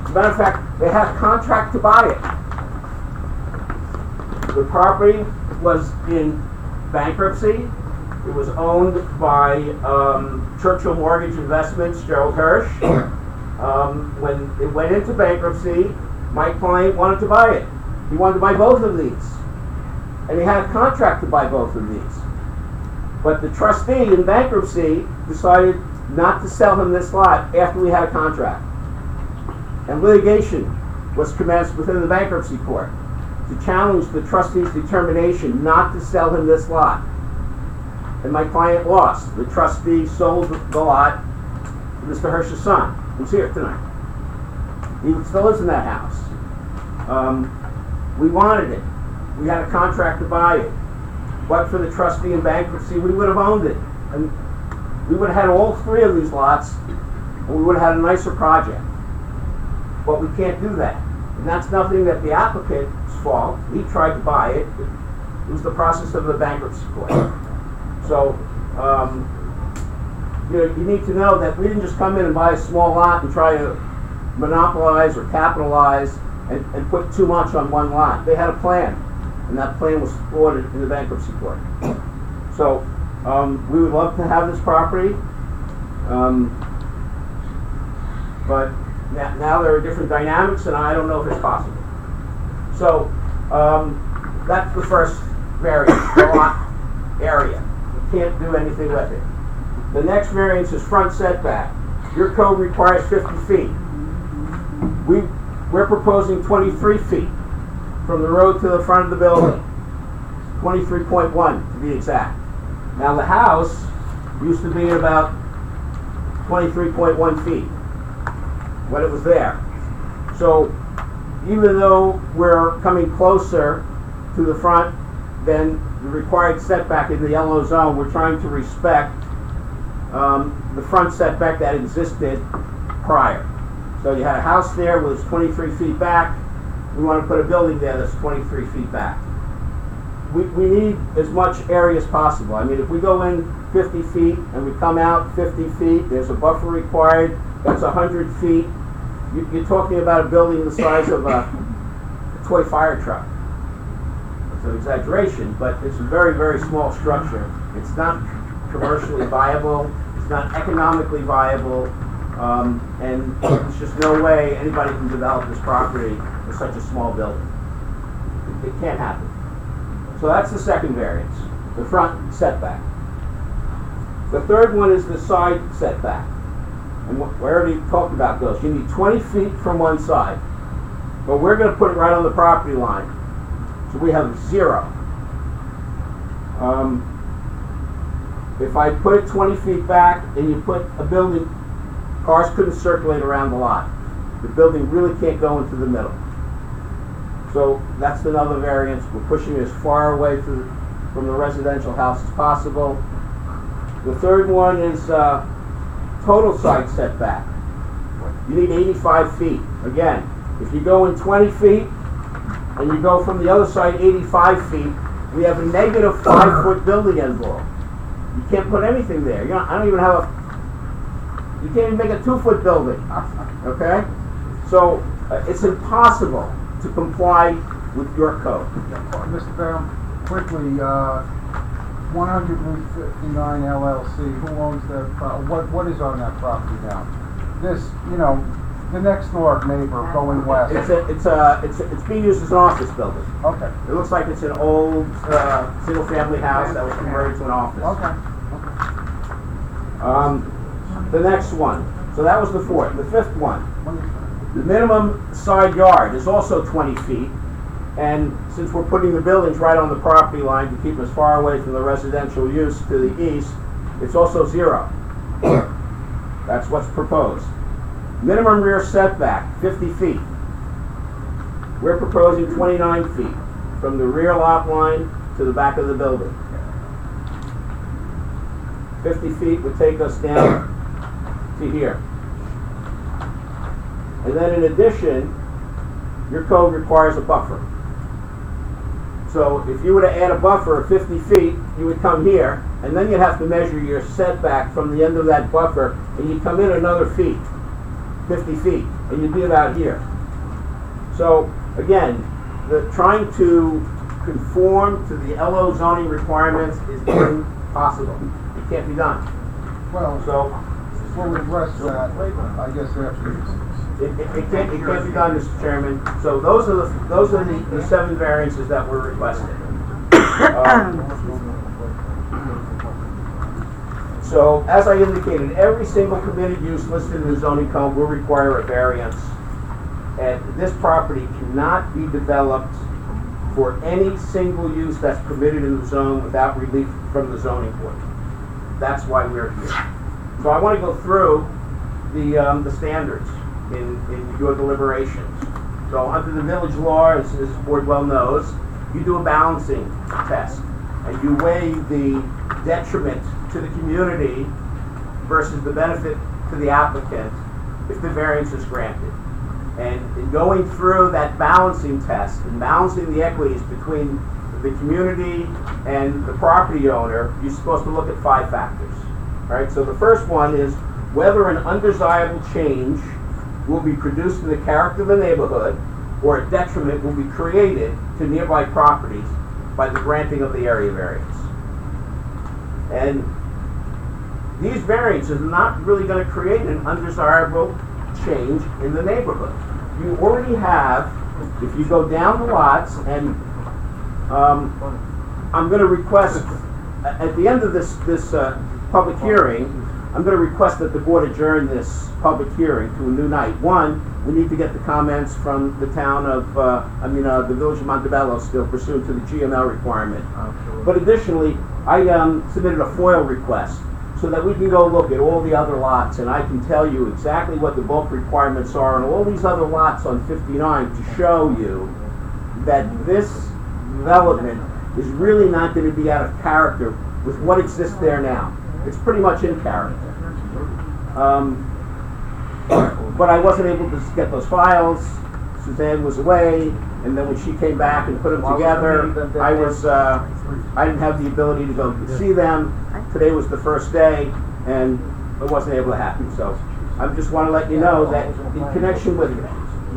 As a matter of fact, they had a contract to buy it. The property was in bankruptcy. It was owned by Churchill Mortgage Investments, Gerald Hirsch. When it went into bankruptcy, my client wanted to buy it. He wanted to buy both of these. And he had a contract to buy both of these. But the trustee in bankruptcy decided not to sell him this lot after we had a contract. And litigation was commenced within the bankruptcy court to challenge the trustee's determination not to sell him this lot. And my client lost. The trustee sold the lot to Mr. Hirsch's son, who's here tonight. He still lives in that house. We wanted it. We had a contract to buy it. But for the trustee in bankruptcy, we would have owned it. And we would have had all three of these lots, and we would have had a nicer project. But we can't do that. And that's nothing that the applicant's fault. He tried to buy it. It was the process of the bankruptcy court. So, you need to know that we didn't just come in and buy a small lot and try to monopolize or capitalize and put too much on one lot. They had a plan, and that plan was ordered in the bankruptcy court. So, we would love to have this property, but now there are different dynamics, and I don't know if it's possible. So, that's the first variance, the lot area. You can't do anything with it. The next variance is front setback. Your code requires 50 feet. We're proposing 23 feet from the road to the front of the building. 23.1 to be exact. Now the house used to be at about 23.1 feet when it was there. So even though we're coming closer to the front than the required setback in the yellow zone, we're trying to respect the front setback that existed prior. So you had a house there that was 23 feet back. We want to put a building there that's 23 feet back. We need as much area as possible. I mean, if we go in 50 feet and we come out 50 feet, there's a buffer required, that's 100 feet. You're talking about a building the size of a toy fire truck. It's an exaggeration, but it's a very, very small structure. It's not commercially viable. It's not economically viable. And there's just no way anybody can develop this property with such a small building. It can't happen. So that's the second variance, the front setback. The third one is the side setback. And we already talked about those. You need 20 feet from one side. But we're going to put it right on the property line. So we have 0. If I put it 20 feet back and you put a building, cars couldn't circulate around the lot. The building really can't go into the middle. So that's another variance. We're pushing it as far away from the residential house as possible. The third one is total side setback. You need 85 feet. Again, if you go in 20 feet and you go from the other side 85 feet, we have a negative 5-foot building envelope. You can't put anything there. I don't even have you can't even make a 2-foot building. Okay? So it's impossible to comply with your code. Mr. Barham, quickly, 100 Route 59 LLC, who owns that, what is on that property now? This, the next door neighbor going west. It's being used as an office building. Okay. It looks like it's an old single-family house that was converted to an office. Okay. The next one. So that was the fourth. The fifth one. The minimum side yard is also 20 feet, and since we're putting the buildings right on the property line to keep them as far away from the residential use to the east, it's also 0. That's what's proposed. Minimum rear setback, 50 feet. We're proposing 29 feet from the rear lot line to the back of the building. 50 feet would take us down to here. And then in addition, your code requires a buffer. So if you were to add a buffer of 50 feet, you would come here, and then you'd have to measure your setback from the end of that buffer, and you'd come in another feet, 50 feet, and you'd be about here. So again, trying to conform to the LO zoning requirements is impossible. It can't be done. Well, So we'll address that, I guess, after. it can't be done, Mr. Chairman. So those are the 7 variances that were requested. So as I indicated, every single permitted use listed in the zoning code will require a variance. And this property cannot be developed for any single use that's permitted in the zone without relief from the zoning board. That's why we're here. So I want to go through the standards in your deliberations. So under the village law, as the board well knows, you do a balancing test, and you weigh the detriment to the community versus the benefit to the applicant if the variance is granted. And in going through that balancing test and balancing the equities between the community and the property owner, you're supposed to look at 5 factors. All right, so the first one is whether an undesirable change will be produced in the character of the neighborhood or a detriment will be created to nearby properties by the granting of the area variance. And these variances are not really going to create an undesirable change in the neighborhood. You already have, if you go down the lots, and I'm going to request, at the end of this public hearing, I'm going to request that the board adjourn this public hearing to a new night. One, we need to get the comments from the town of, the village of Montebello still pursuant to the GML requirement. But additionally, I submitted a FOIL request so that we can go look at all the other lots, and I can tell you exactly what the bulk requirements are on all these other lots on 59 to show you that this development is really not going to be out of character with what exists there now. It's pretty much in character. But I wasn't able to get those files. Suzanne was away, and then when she came back and put them together, I didn't have the ability to go see them. Today was the first day, and it wasn't able to happen. So I just want to let you know that in connection with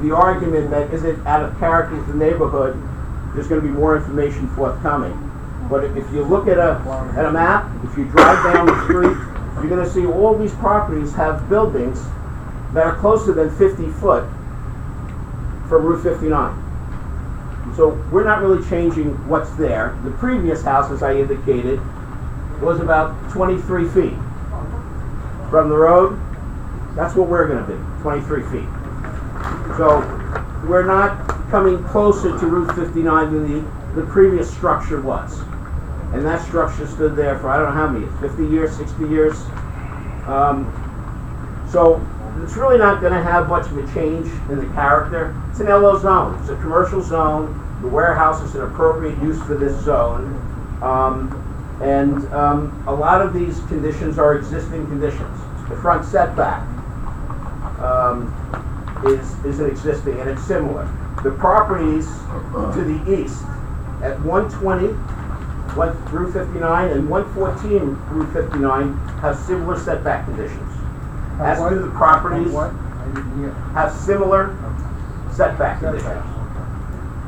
the argument that is it out of character with the neighborhood, there's going to be more information forthcoming. But if you look at a map, if you drive down the street, you're going to see all these properties have buildings that are closer than 50 foot from Route 59. So we're not really changing what's there. The previous house, as I indicated, was about 23 feet from the road. That's what we're going to be, 23 feet. So we're not coming closer to Route 59 than the previous structure was. And that structure stood there for I don't know how many, 50 years, 60 years. So it's really not going to have much of a change in the character. It's an LO zone. It's a commercial zone. The warehouse is an appropriate use for this zone. A lot of these conditions are existing conditions. The front setback is an existing, and it's similar. The properties to the east at 120 Route 59 and 114 Route 59 have similar setback conditions. As do the properties have similar setback conditions.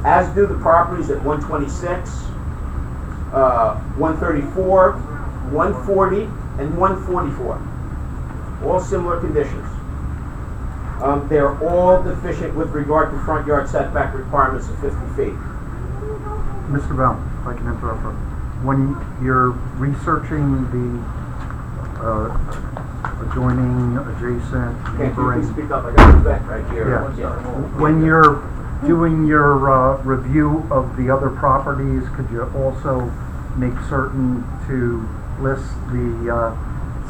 As do the properties at 126, 134, 140, and 144. All similar conditions. They're all deficient with regard to front yard setback requirements of 50 feet. Mr. Bell, if I can interrupt for when you're researching the adjoining, adjacent, Can't you neighboring. please speak up? I got the vet right here. Yeah. When you're doing your review of the other properties, could you also make certain to list the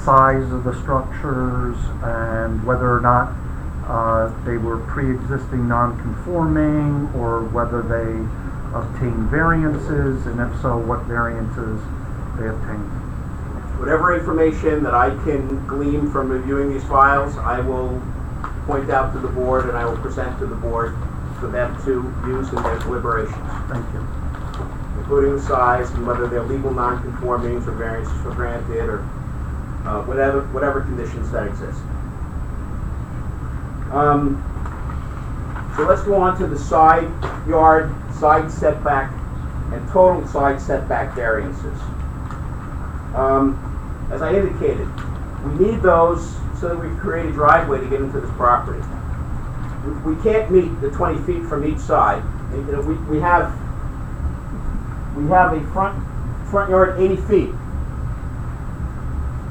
size of the structures and whether or not they were pre-existing non-conforming, or whether they obtained variances, and if so, what variances they obtained? Whatever information that I can glean from reviewing these files, I will point out to the board and I will present to the board for them to use in their deliberations, Thank you. including the size and whether they're legal non-conformings or variances were granted, or whatever conditions that exist. So let's go on to the side yard, side setback, and total side setback variances. As I indicated, we need those so that we can create a driveway to get into this property. We can't meet the 20 feet from each side. You know, we have a front yard 80 feet.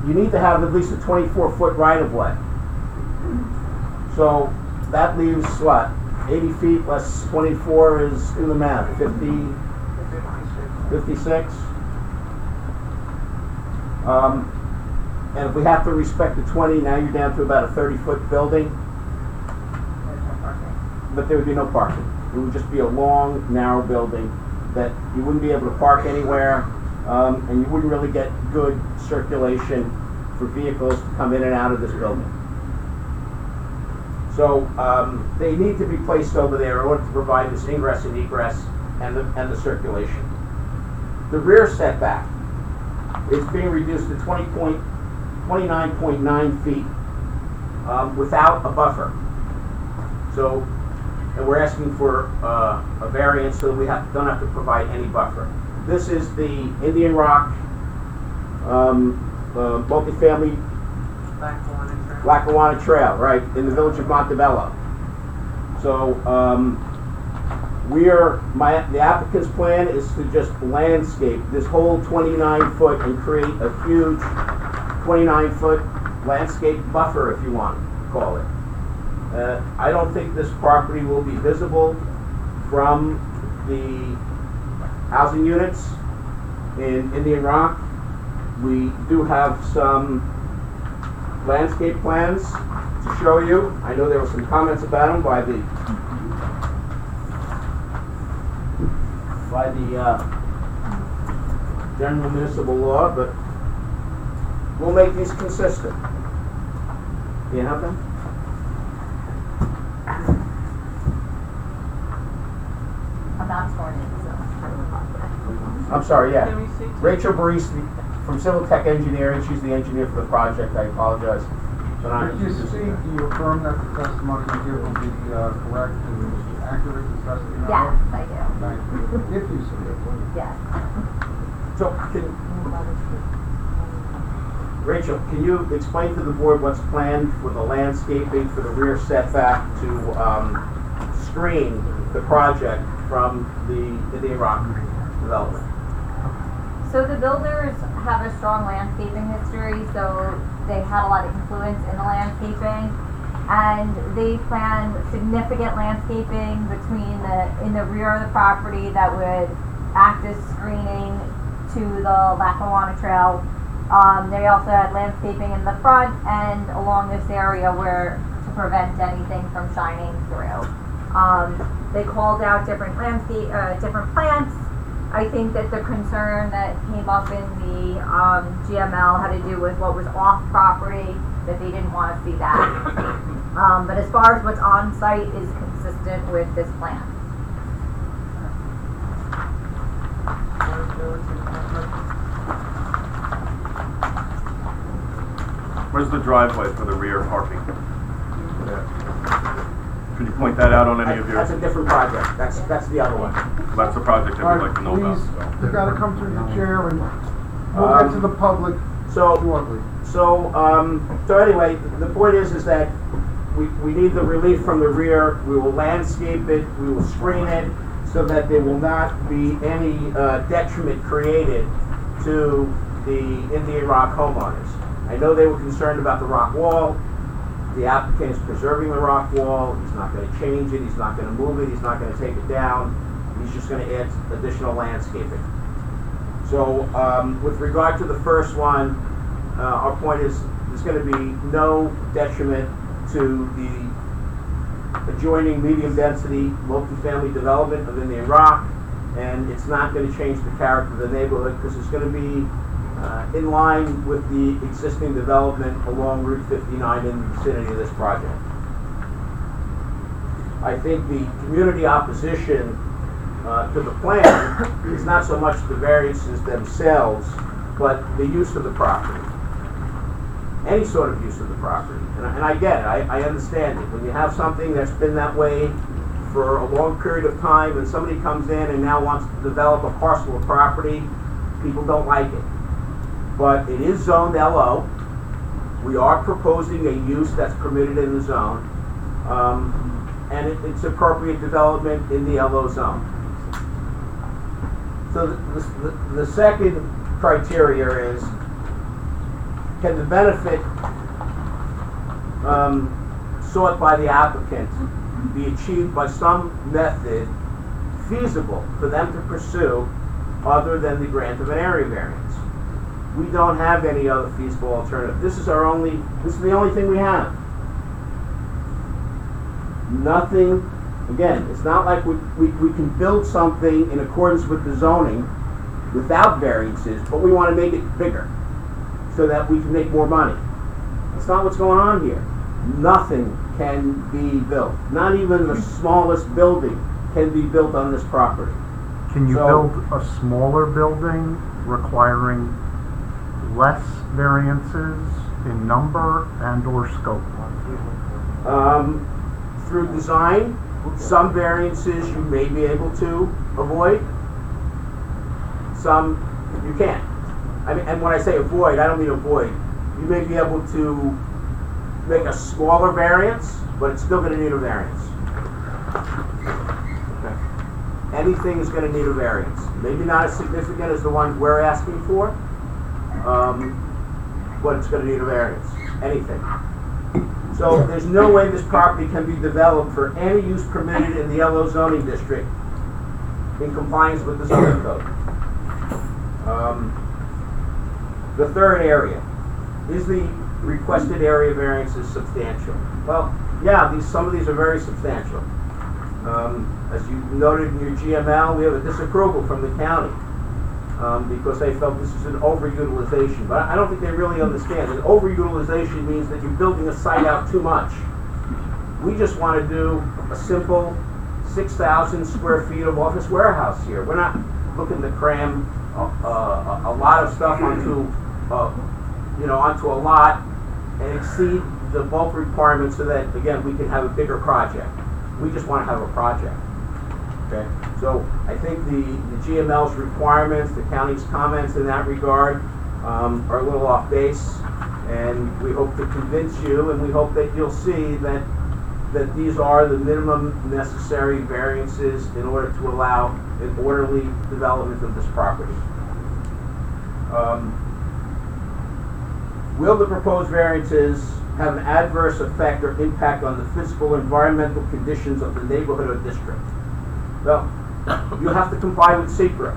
You need to have at least a 24-foot right-of-way. So that leaves what? 80 feet less 24 is, do the math, 50, 56. And if we have to respect the 20, now you're down to about a 30-foot building. But there would be no parking. It would just be a long, narrow building that you wouldn't be able to park anywhere, and you wouldn't really get good circulation for vehicles to come in and out of this building. So they need to be placed over there in order to provide this ingress and egress and the circulation. The rear setback is being reduced to 29.9 feet without a buffer. So, and we're asking for a variance so that we don't have to provide any buffer. This is the Indian Rock multifamily Lackawanna Trail, right, in the village of Montebello. So the applicant's plan is to just landscape this whole 29-foot and create a huge 29-foot landscape buffer, if you want to call it. I don't think this property will be visible from the housing units in Indian Rock. We do have some landscape plans to show you. I know there were some comments about them by the general municipal law, but we'll make these consistent. Do you have them? I'm not sworn in, so. I'm sorry, yeah. Can we see? Rachel Baris from Civil Tech Engineering, she's the engineer for the project. I apologize. But If you speak, do you affirm that the testimony you give will be correct and accurate as best you know? Yes, I do. Thank you. If you submit one. Yes. So, Rachel, can you explain to the board what's planned for the landscaping for the rear setback to screen the project from the Indian Rock development? So the builders have a strong landscaping history, so they had a lot of influence in the landscaping, and they plan significant landscaping in the rear of the property that would act as screening to the Lackawanna Trail. They also had landscaping in the front and along this area to prevent anything from shining through. They called out different plants. I think that the concern that came up in the GML had to do with what was off property, that they didn't want to see that. But as far as what's on site is consistent with this plan. Where's the driveway for the rear parking? Could you point that out on any of your? That's a different project. That's the other one. That's the project that we'd like to know about. Please, you gotta come through the chair and we'll get to the public shortly. So anyway, the point is that we need the relief from the rear. We will landscape it. We will screen it so that there will not be any detriment created to the Indian Rock homeowners. I know they were concerned about the rock wall. The applicant is preserving the rock wall. He's not going to change it. He's not going to move it. He's not going to take it down. He's just going to add additional landscaping. So with regard to the first one, our point is there's going to be no detriment to the adjoining medium-density multifamily development of Indian Rock, and it's not going to change the character of the neighborhood because it's going to be in line with the existing development along Route 59 in the vicinity of this project. I think the community opposition to the plan is not so much the variances themselves, but the use of the property. Any sort of use of the property. And I get it, I understand it. When you have something that's been that way for a long period of time and somebody comes in and now wants to develop a parcel of property, people don't like it. But it is zoned LO. We are proposing a use that's permitted in the zone. And it's appropriate development in the LO zone. So the second criteria is, can the benefit sought by the applicant be achieved by some method feasible for them to pursue other than the grant of an area variance? We don't have any other feasible alternative. This is the only thing we have. Nothing, again, it's not like we can build something in accordance with the zoning without variances, but we want to make it bigger so that we can make more money. That's not what's going on here. Nothing can be built. Not even the smallest building can be built on this property. Can you build a smaller building requiring less variances in number and or scope? Through design, some variances you may be able to avoid. Some you can't. I mean, and when I say avoid, I don't mean avoid. You may be able to make a smaller variance, but it's still going to need a variance. Okay. Anything is going to need a variance. Maybe not as significant as the ones we're asking for, but it's going to need a variance. Anything. So there's no way this property can be developed for any use permitted in the LO zoning district in compliance with the zoning code. The third area, is the requested area variances substantial? Well, yeah, some of these are very substantial. As you noted in your GML, we have a disapproval from the county because they felt this is an overutilization. But I don't think they really understand that overutilization means that you're building a site out too much. We just want to do a simple 6,000 square feet of office warehouse here. We're not looking to cram a lot of stuff onto a lot and exceed the bulk requirements so that, again, we can have a bigger project. We just want to have a project. Okay? So I think the GML's requirements, the county's comments in that regard are a little off base, and we hope to convince you, and we hope that you'll see that these are the minimum necessary variances in order to allow an orderly development of this property. Will the proposed variances have an adverse effect or impact on the physical environmental conditions of the neighborhood or district? Well, you have to comply with SECRA.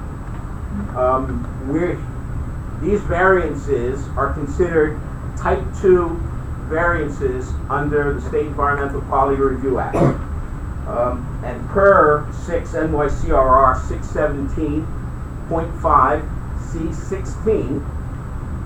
These variances are considered type 2 variances under the State Environmental Quality Review Act. And per 6 NYCRR 617.5 C16,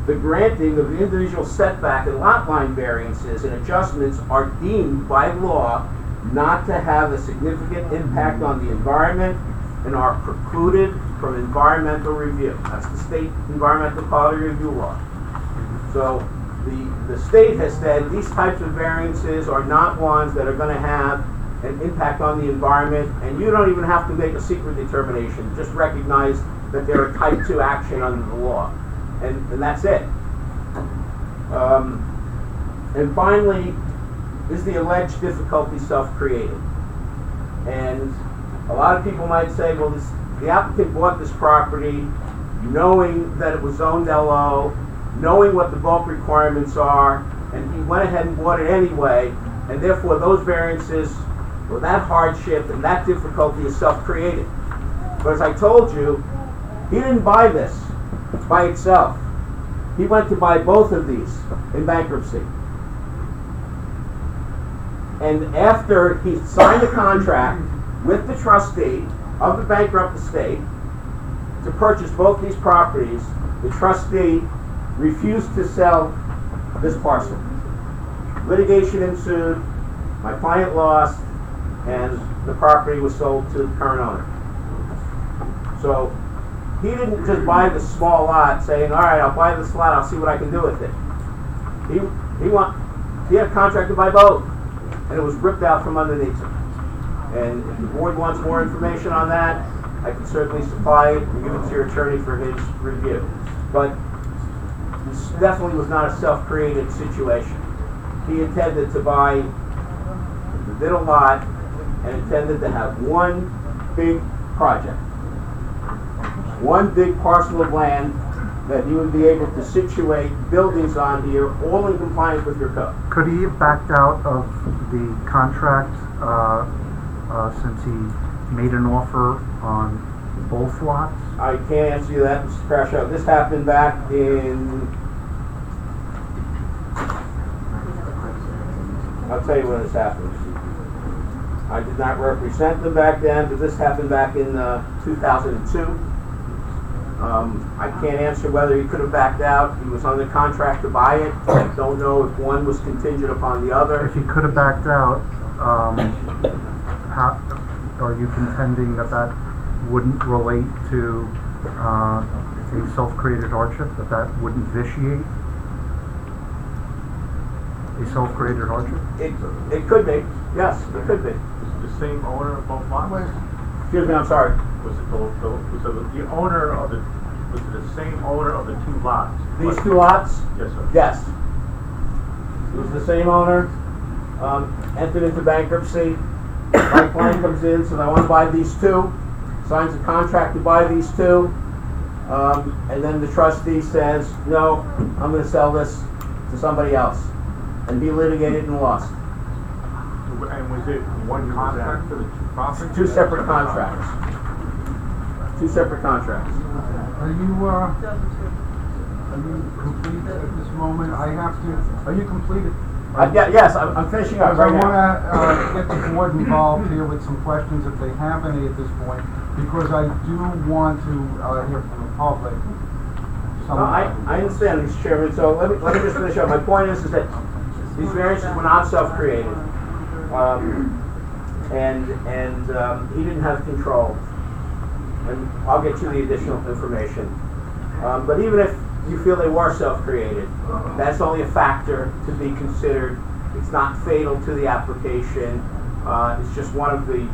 the granting of individual setback and lot line variances and adjustments are deemed by law not to have a significant impact on the environment and are precluded from environmental review. That's the State Environmental Quality Review Law. So the state has said these types of variances are not ones that are going to have an impact on the environment, and you don't even have to make a secret determination. Just recognize that they're a type 2 action under the law. And that's it. And finally, is the alleged difficulty self-created? And a lot of people might say, well, the applicant bought this property knowing that it was zoned LO, knowing what the bulk requirements are, and he went ahead and bought it anyway, and therefore those variances or that hardship and that difficulty is self-created. But as I told you, he didn't buy this by itself. He went to buy both of these in bankruptcy. And after he signed a contract with the trustee of the bankrupt estate to purchase both these properties, the trustee refused to sell this parcel. Litigation ensued, my client lost, and the property was sold to the current owner. So he didn't just buy the small lot saying, all right, I'll buy this lot, I'll see what I can do with it. He had a contract to buy both, and it was ripped out from underneath him. And if the board wants more information on that, I can certainly supply it and give it to your attorney for his review. But this definitely was not a self-created situation. He intended to buy the middle lot and intended to have one big project, one big parcel of land that he would be able to situate buildings on here, all in compliance with your code. Could he have backed out of the contract since he made an offer on both lots? I can't answer you that, Mr. Crashow. This happened back in, I'll tell you when this happened. I did not represent them back then, but this happened back in 2002. I can't answer whether he could have backed out. He was under contract to buy it. I don't know if one was contingent upon the other. If he could have backed out, how, are you contending that that wouldn't relate to a self-created hardship, that wouldn't vitiate a self-created hardship? It could be. Yes, it could be. Is it the same owner of both lots? Excuse me, I'm sorry. Was it the owner of was it the same owner of the two lots? These two lots? Yes, sir. Yes. It was the same owner, entered into bankruptcy. My client comes in, says I want to buy these two, signs a contract to buy these two, and then the trustee says, no, I'm going to sell this to somebody else, and be litigated and lost. And was it one contract for the two properties? Two separate contracts. Two separate contracts. Are you complete at this moment? Are you completed? Yes, I'm finishing up Because right I now. want to get the board involved here with some questions if they have any at this point, because I do want to hear from the public. I understand, Mr. Chairman, so let me just finish up. My point is that these variances were not self-created. And he didn't have control. And I'll get you the additional information. But even if you feel they were self-created, that's only a factor to be considered. It's not fatal to the application. It's just one of the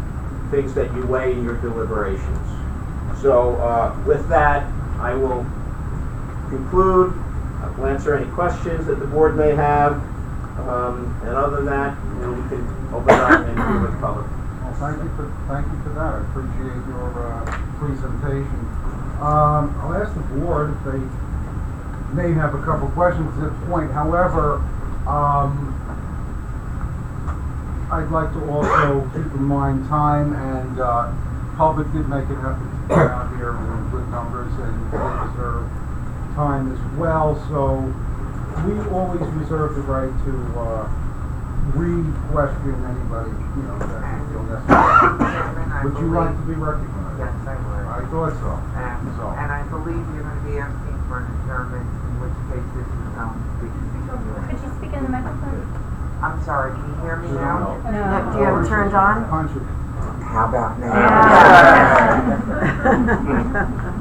things that you weigh in your deliberations. So with that, I will conclude. I will answer any questions that the board may have. And other than that, we can open it up and deal with the public. Well, thank you for that. I appreciate your presentation. I'll ask the board if they may have a couple questions at this point. However, I'd like to also keep in mind time, and public did make an effort to get out here with good numbers, and they deserve time as well. So we always reserve the right to re-question anybody, that we feel necessary. Would you like to be recognized? Yes, I would. I thought so. And I believe you're going to be asking for an adjournment, in which case this is Could you speak in the microphone? I'm sorry, can you hear me now? No, do you have it turned on? Punch it. How about now?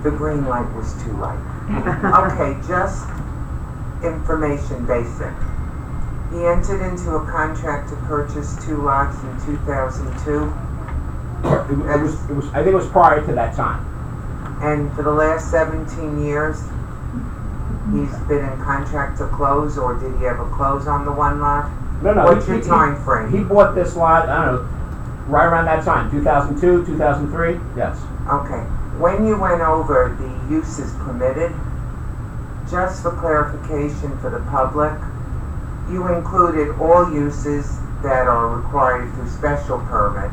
The green light was too light. Okay, just information basic. He entered into a contract to purchase two lots in 2002. I think it was prior to that time. And for the last 17 years, he's been in contract to close, or did he ever close on the one lot? No. What's your time frame? He bought this lot, I don't know, right around that time, 2002, 2003, yes. Okay. When you went over the uses permitted, just for clarification for the public, you included all uses that are required through special permit,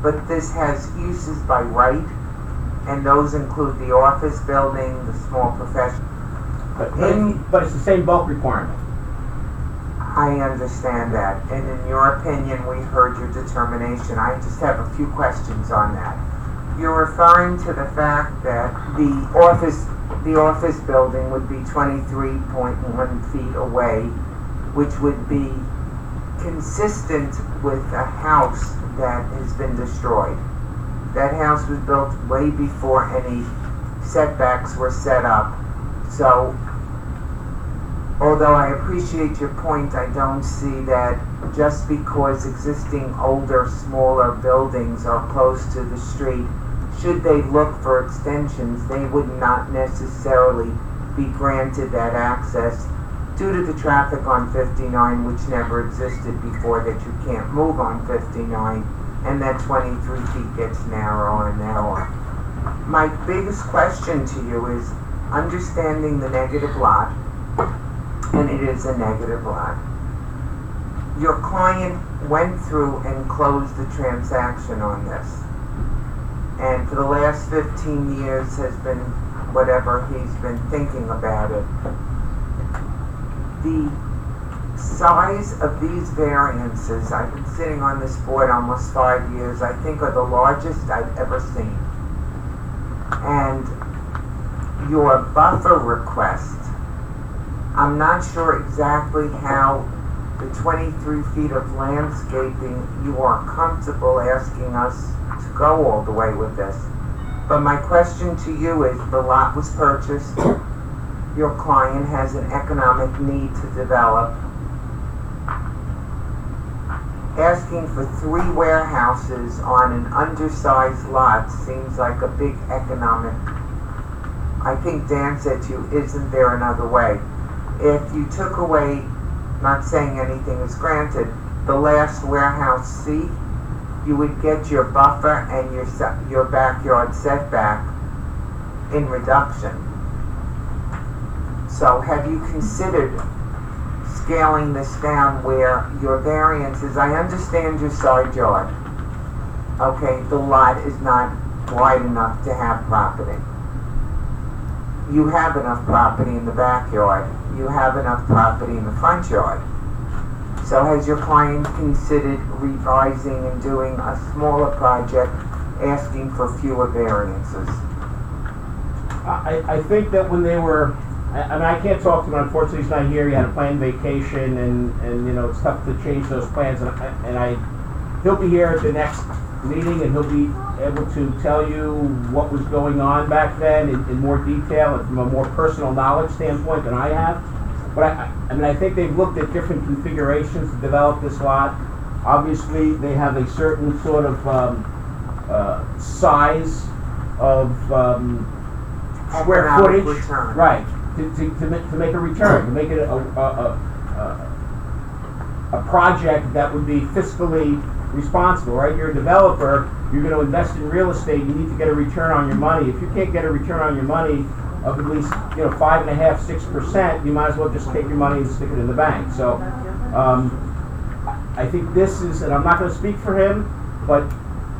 but this has uses by right, and those include the office building, the small professional. But it's the same bulk requirement. I understand that, and in your opinion, we heard your determination. I just have a few questions on that. You're referring to the fact that the office building would be 23.1 feet away, which would be consistent with a house that has been destroyed. That house was built way before any setbacks were set up. So, although I appreciate your point, I don't see that just because existing older, smaller buildings are close to the street, should they look for extensions, they would not necessarily be granted that access due to the traffic on 59, which never existed before, that you can't move on 59, and that 23 feet gets narrower and narrower. My biggest question to you is understanding the negative lot, and it is a negative lot. Your client went through and closed the transaction on this, and for the last 15 years has been whatever he's been thinking about it. The size of these variances, I've been sitting on this board almost 5 years, I think are the largest I've ever seen. And your buffer request, I'm not sure exactly how the 23 feet of landscaping you are comfortable asking us to go all the way with this. But my question to you is, the lot was purchased, your client has an economic need to develop. Asking for 3 warehouses on an undersized lot seems like a big economic. I think Dan said to you, isn't there another way? If you took away, not saying anything is granted, the last warehouse C, you would get your buffer and your backyard setback in reduction. So have you considered scaling this down where your variances, I understand your side yard. Okay, the lot is not wide enough to have property. You have enough property in the backyard. You have enough property in the front yard. So has your client considered revising and doing a smaller project, asking for fewer variances? I think that when they were, I mean, I can't talk to him, unfortunately he's not here, he had a planned vacation, and you know, it's tough to change those plans, he'll be here at the next meeting, and he'll be able to tell you what was going on back then in more detail and from a more personal knowledge standpoint than I have. But I mean, I think they've looked at different configurations to develop this lot. Obviously, they have a certain sort of size of square Economic footage, return. right? To make a return, to make it a project that would be fiscally responsible, right? You're a developer, you're going to invest in real estate, you need to get a return on your money. If you can't get a return on your money of at least 5.5%, 6%, you might as well just take your money and stick it in the bank. So I think this is, and I'm not going to speak for him, but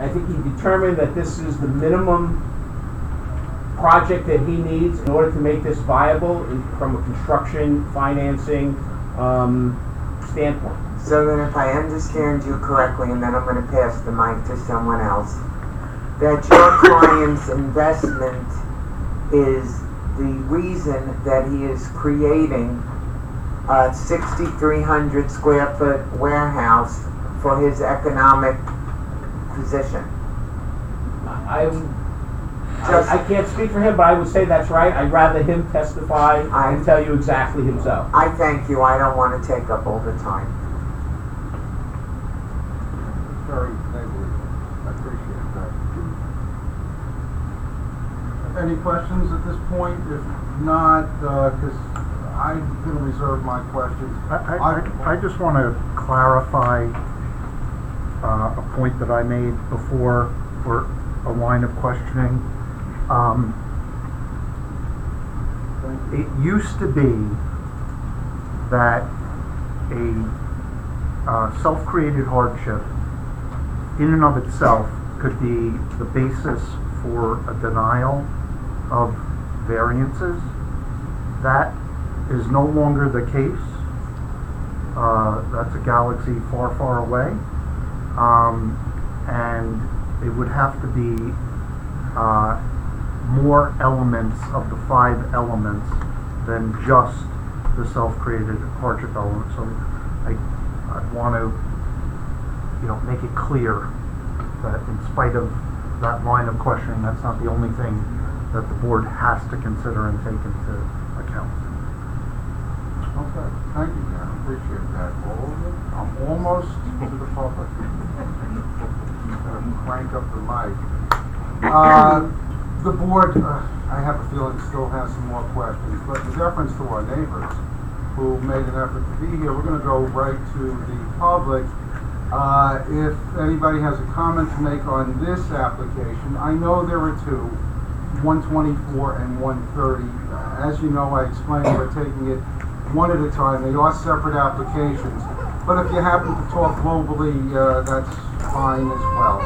I think he determined that this is the minimum project that he needs in order to make this viable from a construction, financing standpoint. So then if I understand you correctly, and then I'm going to pass the mic to someone else, that your client's investment is the reason that he is creating a 6,300 square foot warehouse for his economic position. I can't speak for him, but I would say that's right. I'd rather him testify and tell you exactly himself. I thank you. I don't want to take up all the time. Very negligible. I appreciate that. Any questions at this point? If not, because I'm going to reserve my questions. I just want to clarify a point that I made before, or a line of questioning. It used to be that a self-created hardship in and of itself could be the basis for a denial of variances. That is no longer the case. That's a galaxy far, far away. And it would have to be more elements of the 5 elements than just the self-created hardship element. So I want to, make it clear that in spite of that line of questioning, that's not the only thing that the board has to consider and take into account. Okay, thank you, Dan, appreciate that. I'm almost to the public. Gonna crank up the mic. The board, I have a feeling, still has some more questions, but in deference to our neighbors who made an effort to be here, we're gonna go right to the public. If anybody has a comment to make on this application, I know there are 2, 124 and 130. As you know, I explained we're taking it one at a time. They are separate applications, but if you happen to talk globally, that's fine as well.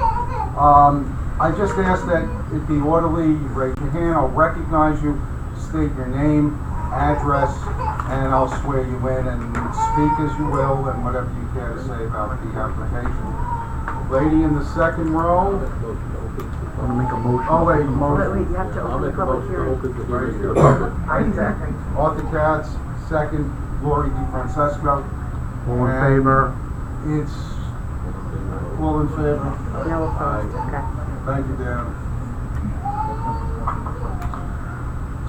I just ask that it be orderly. You raise your hand, I'll recognize you, state your name, address, and I'll swear you in, and speak as you will and whatever you care to say about the application. Lady in the second row. Want to make a motion? Oh, wait, motion. Wait, you have to open the public hearing. Arthur Katz, second. Lori DiFrancesco. All in And favor? It's all in favor. No opposed, okay. Thank you, Dan.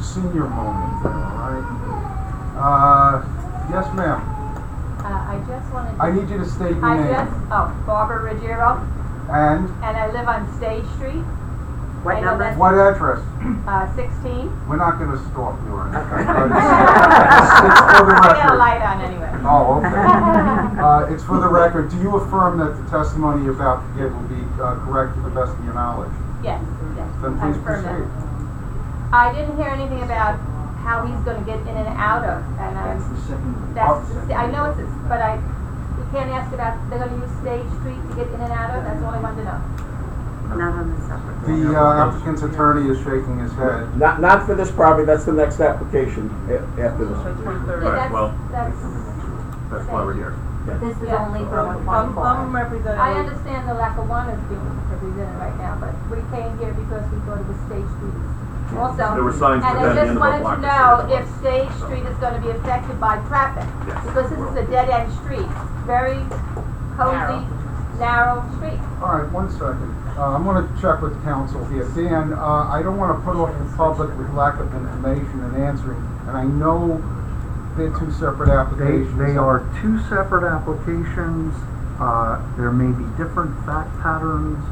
Senior moment there, all right? Yes, ma'am. I just wanted to... I need you to state your name. Barbara Ruggiero, And and I live on Stage Street, What I know number? that's- what address? 16. We're not gonna stalk you or anything. Okay. But it's for the I got a record. light on anyway. Oh, okay. It's for the record. Do you affirm that the testimony you're about to give will be correct to the best of your knowledge? Yes, yes. Then I please affirm that. proceed. I didn't hear anything about how he's going to get in and out of, and I know it's, but you can't ask about, they're going to use Stage Street to get in and out of, that's all I wanted to know. Not on the separate. The applicant's attorney is shaking his head. Not for this property, that's the next application after this. Yeah, That's why we're here. This is Yeah. only for I'm 124. representing. I understand the Lackawanna's being represented right now, but we came here because we thought it was Stage Street also. There were signs And put I at the just end of our wanted block to that know said it if Stage Street is gonna be affected by traffic. Yes. Because this is a dead-end street, very cozy, narrow street. All right, 1 second. I'm going to check with counsel here. Dan, I don't want to put off the public with lack of information and answering, and I know they're 2 separate applications. They are 2 separate applications. There may be different fact patterns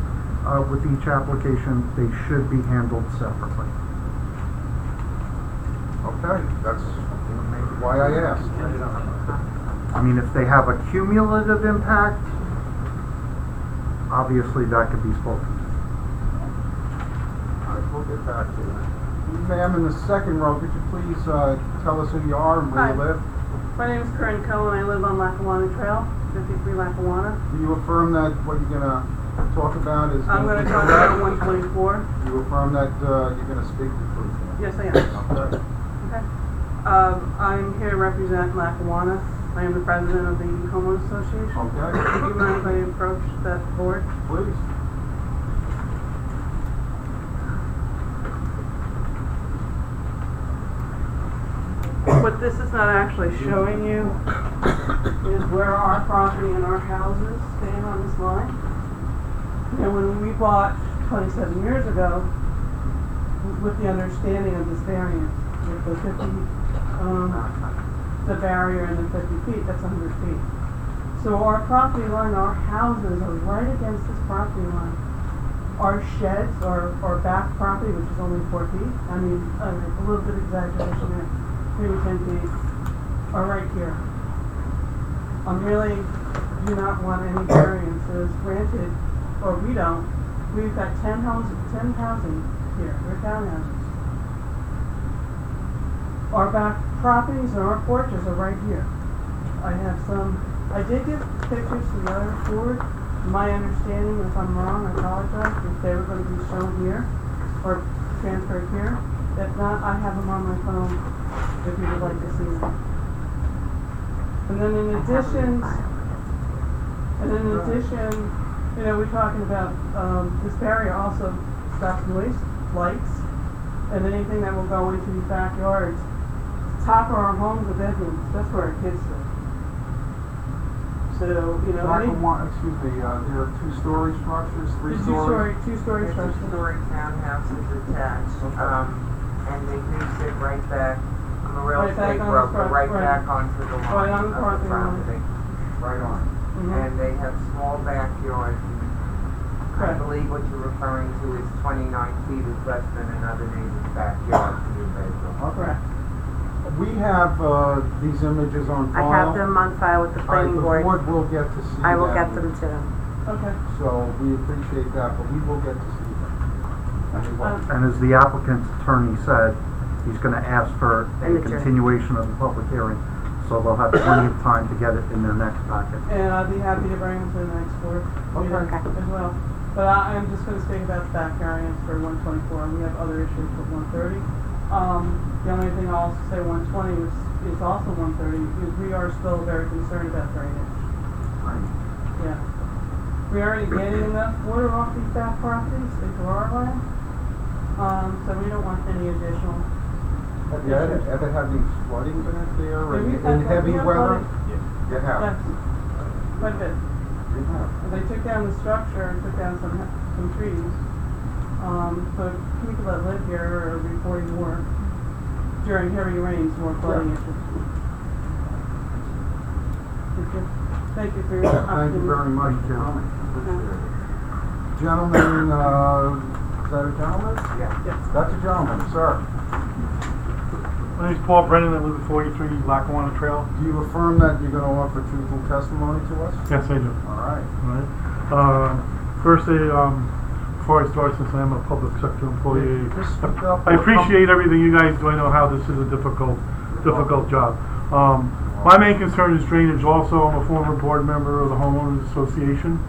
with each application. They should be handled separately. Okay, that's why I asked. I mean, if they have a cumulative impact, obviously that could be spoken to. All right, we'll get back to that. Ma'am, in the second row, could you please tell us who you are and where you Hi. live? My name is Corinne Cohen. I live on Lackawanna Trail, 53 Lackawanna. Do you affirm that what you're going to talk about is I'm going to be talk correct? about 124. Do you affirm that you're going to speak the truth? Yes, I am. Okay. Okay. I'm here to represent Lackawanna. I am the president of the homeowners association. Okay, Do you mind if I approach that board? please. What this is not actually showing you is where our property and our houses stand on this line. And when we bought 27 years ago, with the understanding of this variance, with the 50, the barrier and the 50 feet, that's 100 feet. So our property line, our houses are right against this property line. Our sheds, our back property, which is only 4 feet, I mean, a little bit exaggeration there, maybe 10 feet, are right here. Really do not want any variances granted, or we don't. We've got 10 housing here, they're townhouses. Our back properties and our porches are right here. I have some, I did give pictures to the other board. My understanding, if I'm wrong, I apologize, if they were gonna be shown here or transferred here. If not, I have them on my phone if you would like to see them. And then in addition, you know, we're talking about, this barrier also stops noise, lights, and anything that will go into these backyards. Top of our homes are bedrooms, that's where our kids live. So, you know, Excuse me, there are two-story structures, three-story? two-story There's structures. two-story townhouses attached, and they do sit right back, I'm a real Right back estate on the broker, front, right right. back onto the Right line on the of the property line. property. Right on. Mhm. And they have small backyards. I Correct. believe what you're referring to is 29 feet is less than another neighbor's backyard for your bedroom. Correct. We have, these images on I file. have them on file with the All right, planning the board. board will get to see them. I will get them to them. Okay. So we appreciate that, but we will get to see them. And we will. And as the applicant's attorney said, he's gonna ask for a In the jury. continuation of the public hearing, so they'll have plenty of time to get it in their next packet. And I'd be happy to bring them to the next board meeting Okay. as well. But I'm just gonna speak about the back variance for 124, and we have other issues with 130. The only thing I'll say 120 is also 130, is we are still very concerned about drainage. Yeah. We're already getting enough water off these back properties into our land, so we don't want any additional. Have you ever had any flooding in it there, or Yeah, we've in had- heavy we have weather? flooding. You have? Yes, quite a bit. You have. They took down the structure and took down some trees. So people that live here are reporting more during heavy rains, more flooding issues. Thank you for your Thank opportunity. you very much, gentlemen. Appreciate it. Gentlemen, is that a gentleman? Yeah. That's a gentleman, sir. My name's Paul Brennan, I live at 43 Lackawanna Trail. Do you affirm that you're gonna offer truthful testimony to us? Yes, I do. All right. Alright. Firstly, before I start, since I am a public sector employee, Just speak up. I appreciate everything you guys do. I know how this is a difficult job. My main concern is drainage also. I'm a former board member of the homeowners association,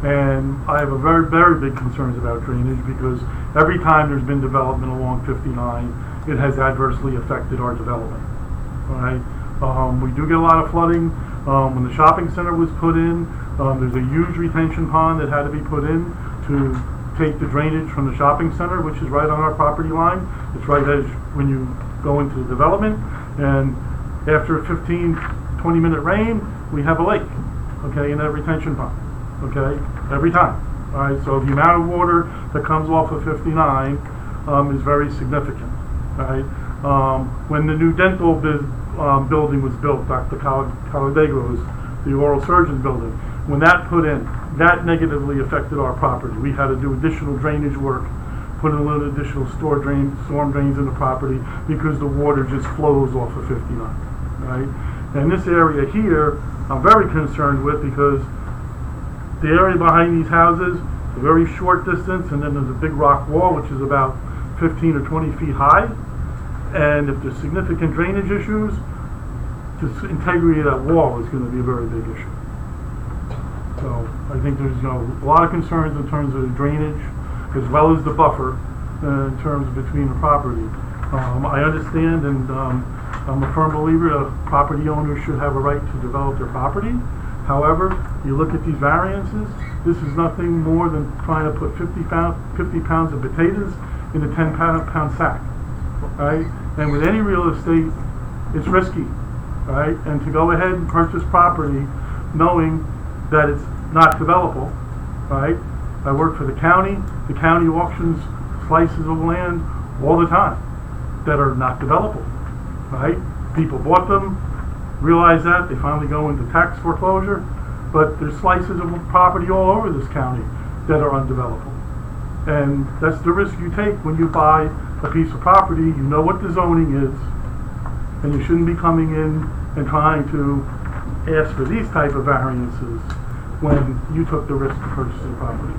and I have a very, very big concerns about drainage because every time there's been development along 59, it has adversely affected our development. Right? We do get a lot of flooding. When the shopping center was put in, there's a huge retention pond that had to be put in to take the drainage from the shopping center, which is right on our property line. It's right as when you go into the development, and after a 15-20 minute rain, we have a lake, okay, in that retention pond, okay, every time. All right, so the amount of water that comes off of 59 is very significant. All right, when the new dental building was built, Dr. Caladegro's, the oral surgeon building, when that put in, that negatively affected our property. We had to do additional drainage work, put in a little additional storm drains in the property because the water just flows off of 59, right? And this area here, I'm very concerned with because the area behind these houses, a very short distance, and then there's a big rock wall which is about 15 or 20 feet high. And if there's significant drainage issues, the integrity of that wall is going to be a very big issue. So I think there's a lot of concerns in terms of the drainage as well as the buffer in terms between the property. I understand, and I'm a firm believer that property owners should have a right to develop their property. However, you look at these variances, this is nothing more than trying to put 50 pounds of potatoes in a 10-pound sack, right? And with any real estate, it's risky, right? And to go ahead and purchase property knowing that it's not developable, right? I work for the county auctions slices of land all the time that are not developable, right? People bought them, realize that, they finally go into tax foreclosure, but there's slices of property all over this county that are undevelopable. And that's the risk you take when you buy a piece of property. You know what the zoning is, and you shouldn't be coming in and trying to ask for these type of variances when you took the risk to purchase the property.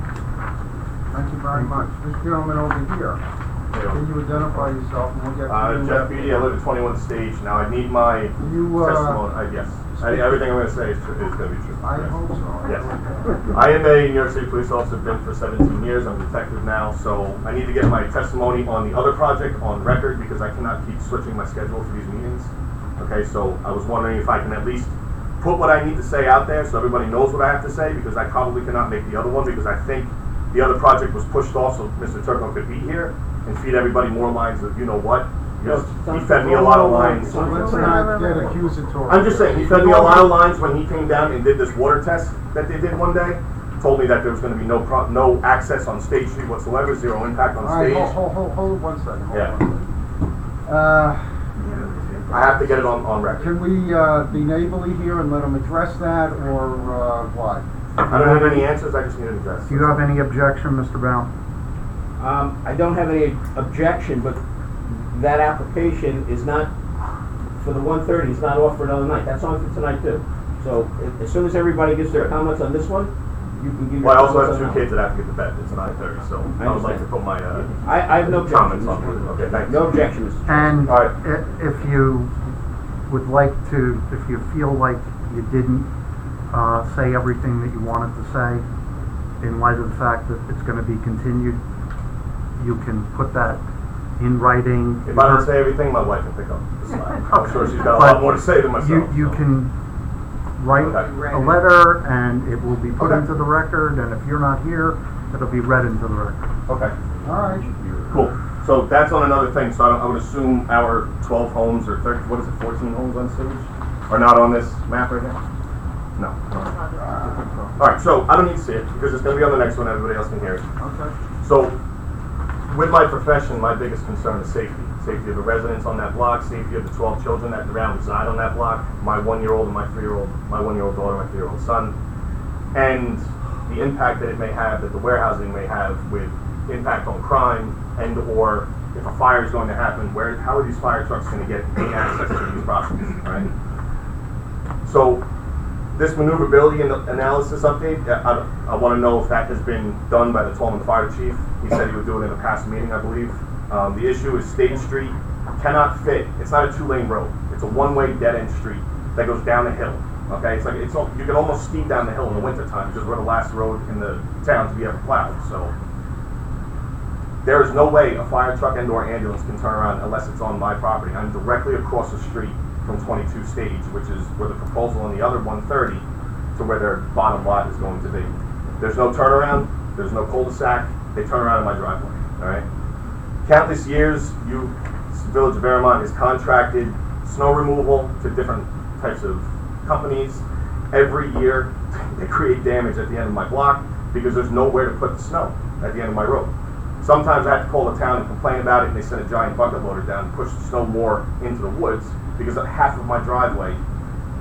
Thank you very much. This gentleman over here. Can you identify yourself and we'll get to you? Jeff Beatty, I live at 21 Stage. Now, I need my You, testimony. Yes. Everything I'm going to say is going to be true. I hope so. Yes. I am a New York City police officer, been for 17 years. I'm a detective now, so I need to get my testimony on the other project on record because I cannot keep switching my schedule for these meetings. Okay, so I was wondering if I can at least put what I need to say out there so everybody knows what I have to say, because I probably cannot make the other one because I think the other project was pushed off so Mr. Turco could be here and feed everybody more lines of, you know what? He fed me a lot of lines. So let's not get accusatory. I'm just saying, he fed me a lot of lines when he came down and did this water test that they did one day. Told me that there was going to be no access on State Street whatsoever, zero impact on stage. All right, hold 1 second. Yeah. I have to get it on record. Can we be neighborly here and let them address that, or what? I don't have any answers, I just need an address. Do you have any objection, Mr. Brown? I don't have any objection, but that application is not, for the 1:30, it's not off for another night. That's on for tonight too. So as soon as everybody gives their comments on this one, you can give your Well, I also comments have on two that kids that have to get to bed. It's 9:30, so I would like to put my I have no comments objection, on Mr. it. Chairman. Okay, thanks. No objection, Mr. Chairman. And All right. if you would like to, if you feel like you didn't say everything that you wanted to say, in light of the fact that it's going to be continued, you can put that in writing. If I don't say everything, my wife can pick up the slack. I'm sure she's got a lot more to say than myself. You so. can write Okay. a letter and it will be put Okay. into the record, and if you're not here, it'll be read into the record. Okay. All right. Cool. So that's on another thing. So I would assume our 12 homes or 30, what is it, 14 homes on stage are not on this map right now? No. All right. So I don't need to see it because it's going to be on the next one. Everybody else can hear it. Okay. So with my profession, my biggest concern is safety. Safety of the residents on that block, safety of the 12 children that around reside on that block, my 1-year-old and my 3-year-old, my 1-year-old daughter, my 3-year-old son, and the impact that it may have, that the warehousing may have with impact on crime, and or if a fire is going to happen, how are these fire trucks going to gain access to these properties, right? So this maneuverability analysis update, I want to know if that has been done by the Tallman Fire Chief. He said he would do it in a past meeting, I believe. The issue is State Street cannot fit. It's not a 2-lane road. It's a 1-way dead-end street that goes down a hill. Okay, you can almost ski down the hill in the wintertime because we're the last road in the town to be ever plowed. So there is no way a fire truck and/or ambulance can turn around unless it's on my property. I'm directly across the street from 22 Stage, which is where the proposal on the other 130 to where their bottom lot is going to be. There's no turnaround. There's no cul-de-sac. They turn around in my driveway. All right. Countless years, Village of Airmont has contracted snow removal to different types of companies. Every year, they create damage at the end of my block because there's nowhere to put the snow at the end of my road. Sometimes I have to call the town and complain about it, and they send a giant bucket loader down and push the snow more into the woods because half of my driveway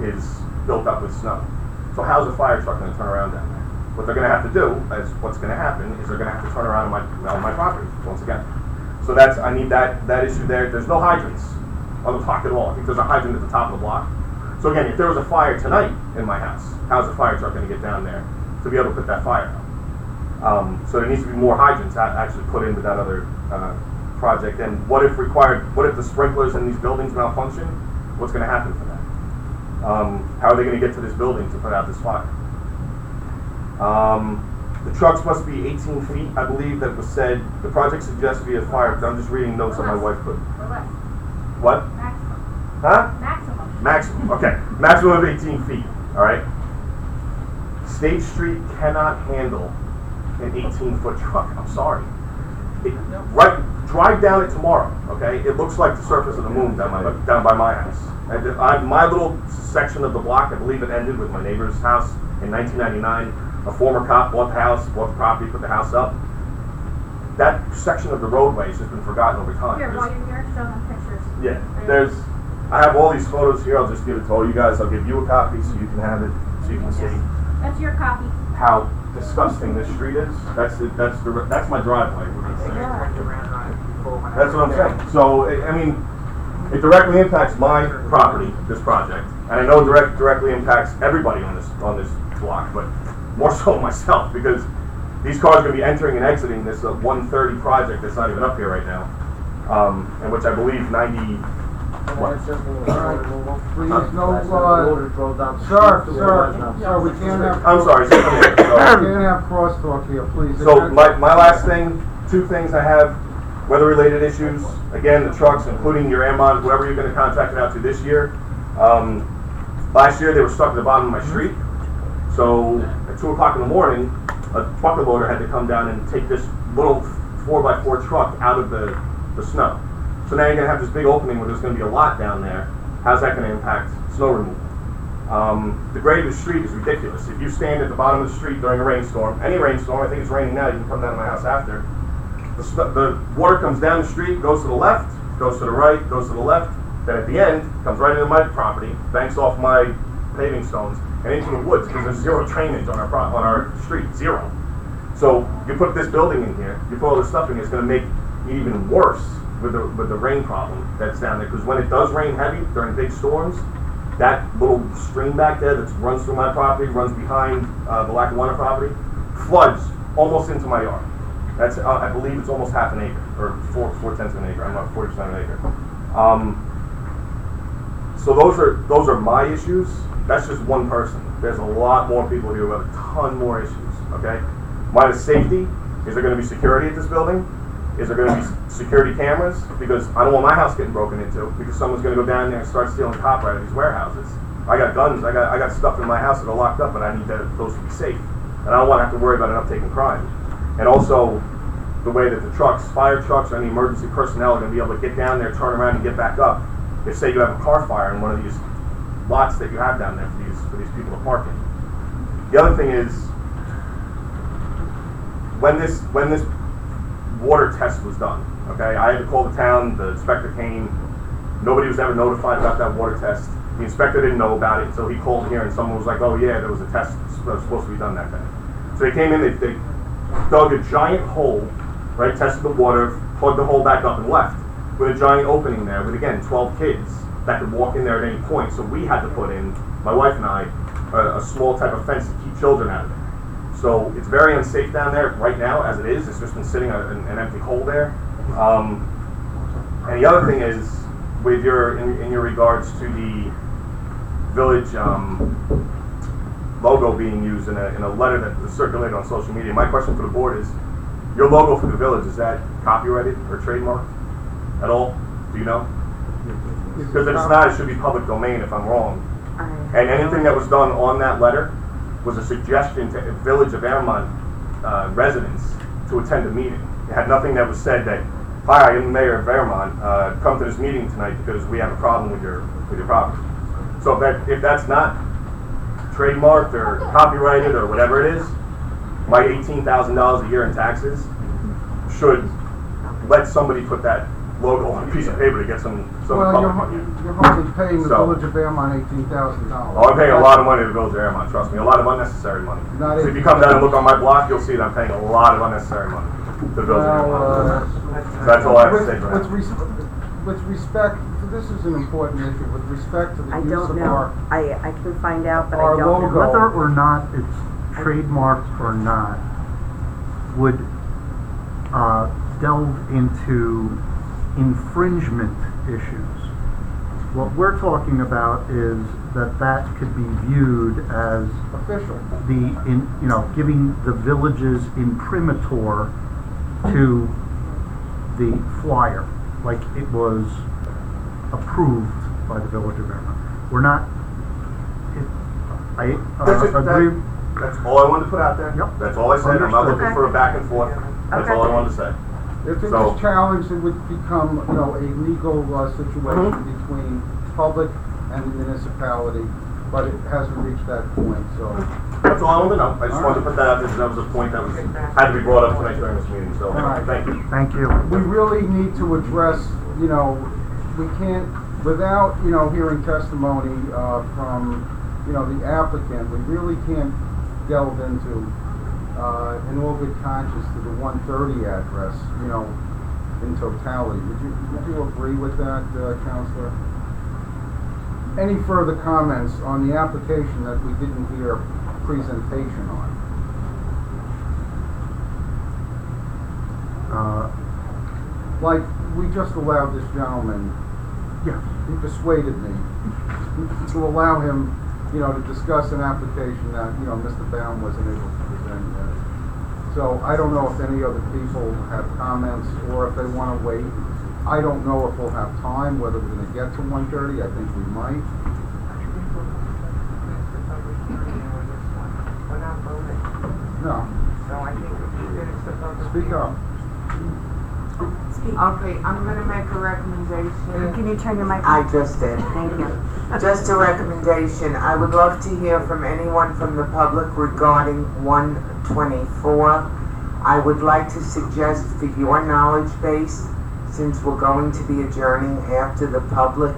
is built up with snow. So how's a fire truck going to turn around down there? What they're going to have to do, what's going to happen, is they're going to have to turn around on my property once again. So I need that issue there. There's no hydrants on the block at all. I think there's a hydrant at the top of the block. So again, if there was a fire tonight in my house, how's a fire truck going to get down there to be able to put that fire out? So there needs to be more hydrants actually put into that other project. And what if the sprinklers in these buildings malfunction? What's going to happen for that? How are they going to get to this building to put out this fire? The trucks must be 18 feet, I believe that was said. The project suggests via fire, but I'm just reading notes that my wife put. Or less. What? Maximum. Huh? Maximum. Maximum, okay. Maximum of 18 feet, all right? State Street cannot handle an 18-foot truck. I'm sorry. Drive down it tomorrow, okay? It looks like the surface of the moon down by my house. My little section of the block, I believe it ended with my neighbor's house in 1999. A former cop bought the house, bought the property, put the house up. That section of the roadway has just been forgotten over time. Here, while you're here, show them pictures. Yeah, I have all these photos here. I'll just give it to all you guys. I'll give you a copy so you can have it, so you can see That's your copy. how disgusting this street is. That's my driveway. That's what I'm saying. So I mean, it directly impacts my property, this project, and I know it directly impacts everybody on this block, but more so myself because these cars are going to be entering and exiting this 130 project that's not even up here right now, and which I believe 90. What? Please, no, sir, we can't have. I'm sorry. We can't have crosstalk here, please. So my last thing, two things I have, weather-related issues. Again, the trucks, including your Airmont, whoever you're going to contract it out to this year. Last year they were stuck at the bottom of my street. So at 2 o'clock in the morning, a bucket loader had to come down and take this little 4x4 truck out of the snow. So now you're going to have this big opening where there's going to be a lot down there. How's that going to impact snow removal? The grade of the street is ridiculous. If you stand at the bottom of the street during a rainstorm, any rainstorm, I think it's raining now, you can come down to my house after. The water comes down the street, goes to the left, goes to the right, goes to the left, then at the end, comes right into my property, banks off my paving stones, and into the woods, because there's zero drainage on our street, zero. So you put this building in here, you put all this stuff in here, it's going to make it even worse with the rain problem that's down there, because when it does rain heavy during big storms, that little stream back there that runs through my property, runs behind the Lackawanna property, floods almost into my yard. That's I believe it's almost half an acre, or 4/10 of an acre. I'm not 40% of an acre. So those are my issues. That's just one person. There's a lot more people here who have a ton more issues. Okay, mine is safety. Is there going to be security at this building? Is there going to be security cameras? Because I don't want my house getting broken into, because someone's going to go down there and start stealing copper out of these warehouses. I got guns, I got stuff in my house that are locked up, and I need those to be safe. And I don't want to have to worry about an uptake in crime. And also, the way that the trucks, fire trucks, or any emergency personnel are going to be able to get down there, turn around, and get back up. If, say, you have a car fire in one of these lots that you have down there for these people to park in. The other thing is, when this water test was done, okay, I had to call the town, the inspector came, nobody was ever notified about that water test. The inspector didn't know about it until he called here and someone was like, oh yeah, there was a test that was supposed to be done that day. So they came in, they dug a giant hole, right, tested the water, plugged the hole back up and left, with a giant opening there with, again, 12 kids that could walk in there at any point. So we had to put in, my wife and I, a small type of fence to keep children out of it. So it's very unsafe down there right now, as it is. It's just been sitting an empty hole there. And the other thing is, with in your regards to the village logo being used in a letter that was circulated on social media, my question for the board is, your logo for the village, is that copyrighted or trademarked at all? Do you know? Because if it's not, it should be public domain if I'm wrong. And anything that was done on that letter was a suggestion to Village of Airmont residents to attend a meeting. It had nothing that was said that, hi, I am the mayor of Airmont, come to this meeting tonight because we have a problem with your property. So if that's not trademarked or copyrighted or whatever it is, my $18,000 a year in taxes should let somebody put that logo on a piece of paper to get some public money. You're hardly paying the Village of Airmont $18,000. Oh, I'm paying a lot of money to the Village of Airmont, trust me, a lot of unnecessary money. So if you come down and look on my block, you'll see that I'm paying a lot of unnecessary money to the Village of Airmont. So that's all I have to say for that. With respect, this is an important issue, with respect to the I use don't of know. I can find out, but I our don't know. logo. Whether or not it's trademarked or not would delve into infringement issues. What we're talking about is that could be viewed as official. Giving the village's imprimatur to the flyer, like it was approved by the Village of Airmont. We're not. I agree. That's all I wanted to put out there. Yep. That's all I said. I'm not Understood. looking for a back and forth. That's all I wanted to say. If it So- was challenged, it would become, a legal situation between public and the municipality, but it hasn't reached that point, so. That's all I wanted to know. I just wanted to put that out there because that was a point that had to be brought up tonight during this meeting. So, Alright. thank you. Thank you. We really need to address, we can't, without, hearing testimony from, the applicant, we really can't delve into, in all good conscience, to the 130 address, in totality. Would you agree with that, Counselor? Any further comments on the application that we didn't hear presentation on? Like, we just allowed this gentleman, Yes. he persuaded me to allow him, to discuss an application that, Mr. Baum wasn't able to present yet. So I don't know if any other people have comments or if they want to wait. I don't know if we'll have time, whether we're going to get to 1:30. I think we might. We're not voting, No, so I think we should finish the public. speak up. Speak. Okay, I'm gonna make a recommendation. Can you turn your mic I on? just did. Thank you. Just a recommendation, I would love to hear from anyone from the public regarding 124. I would like to suggest for your knowledge base, since we're going to be adjourning after the public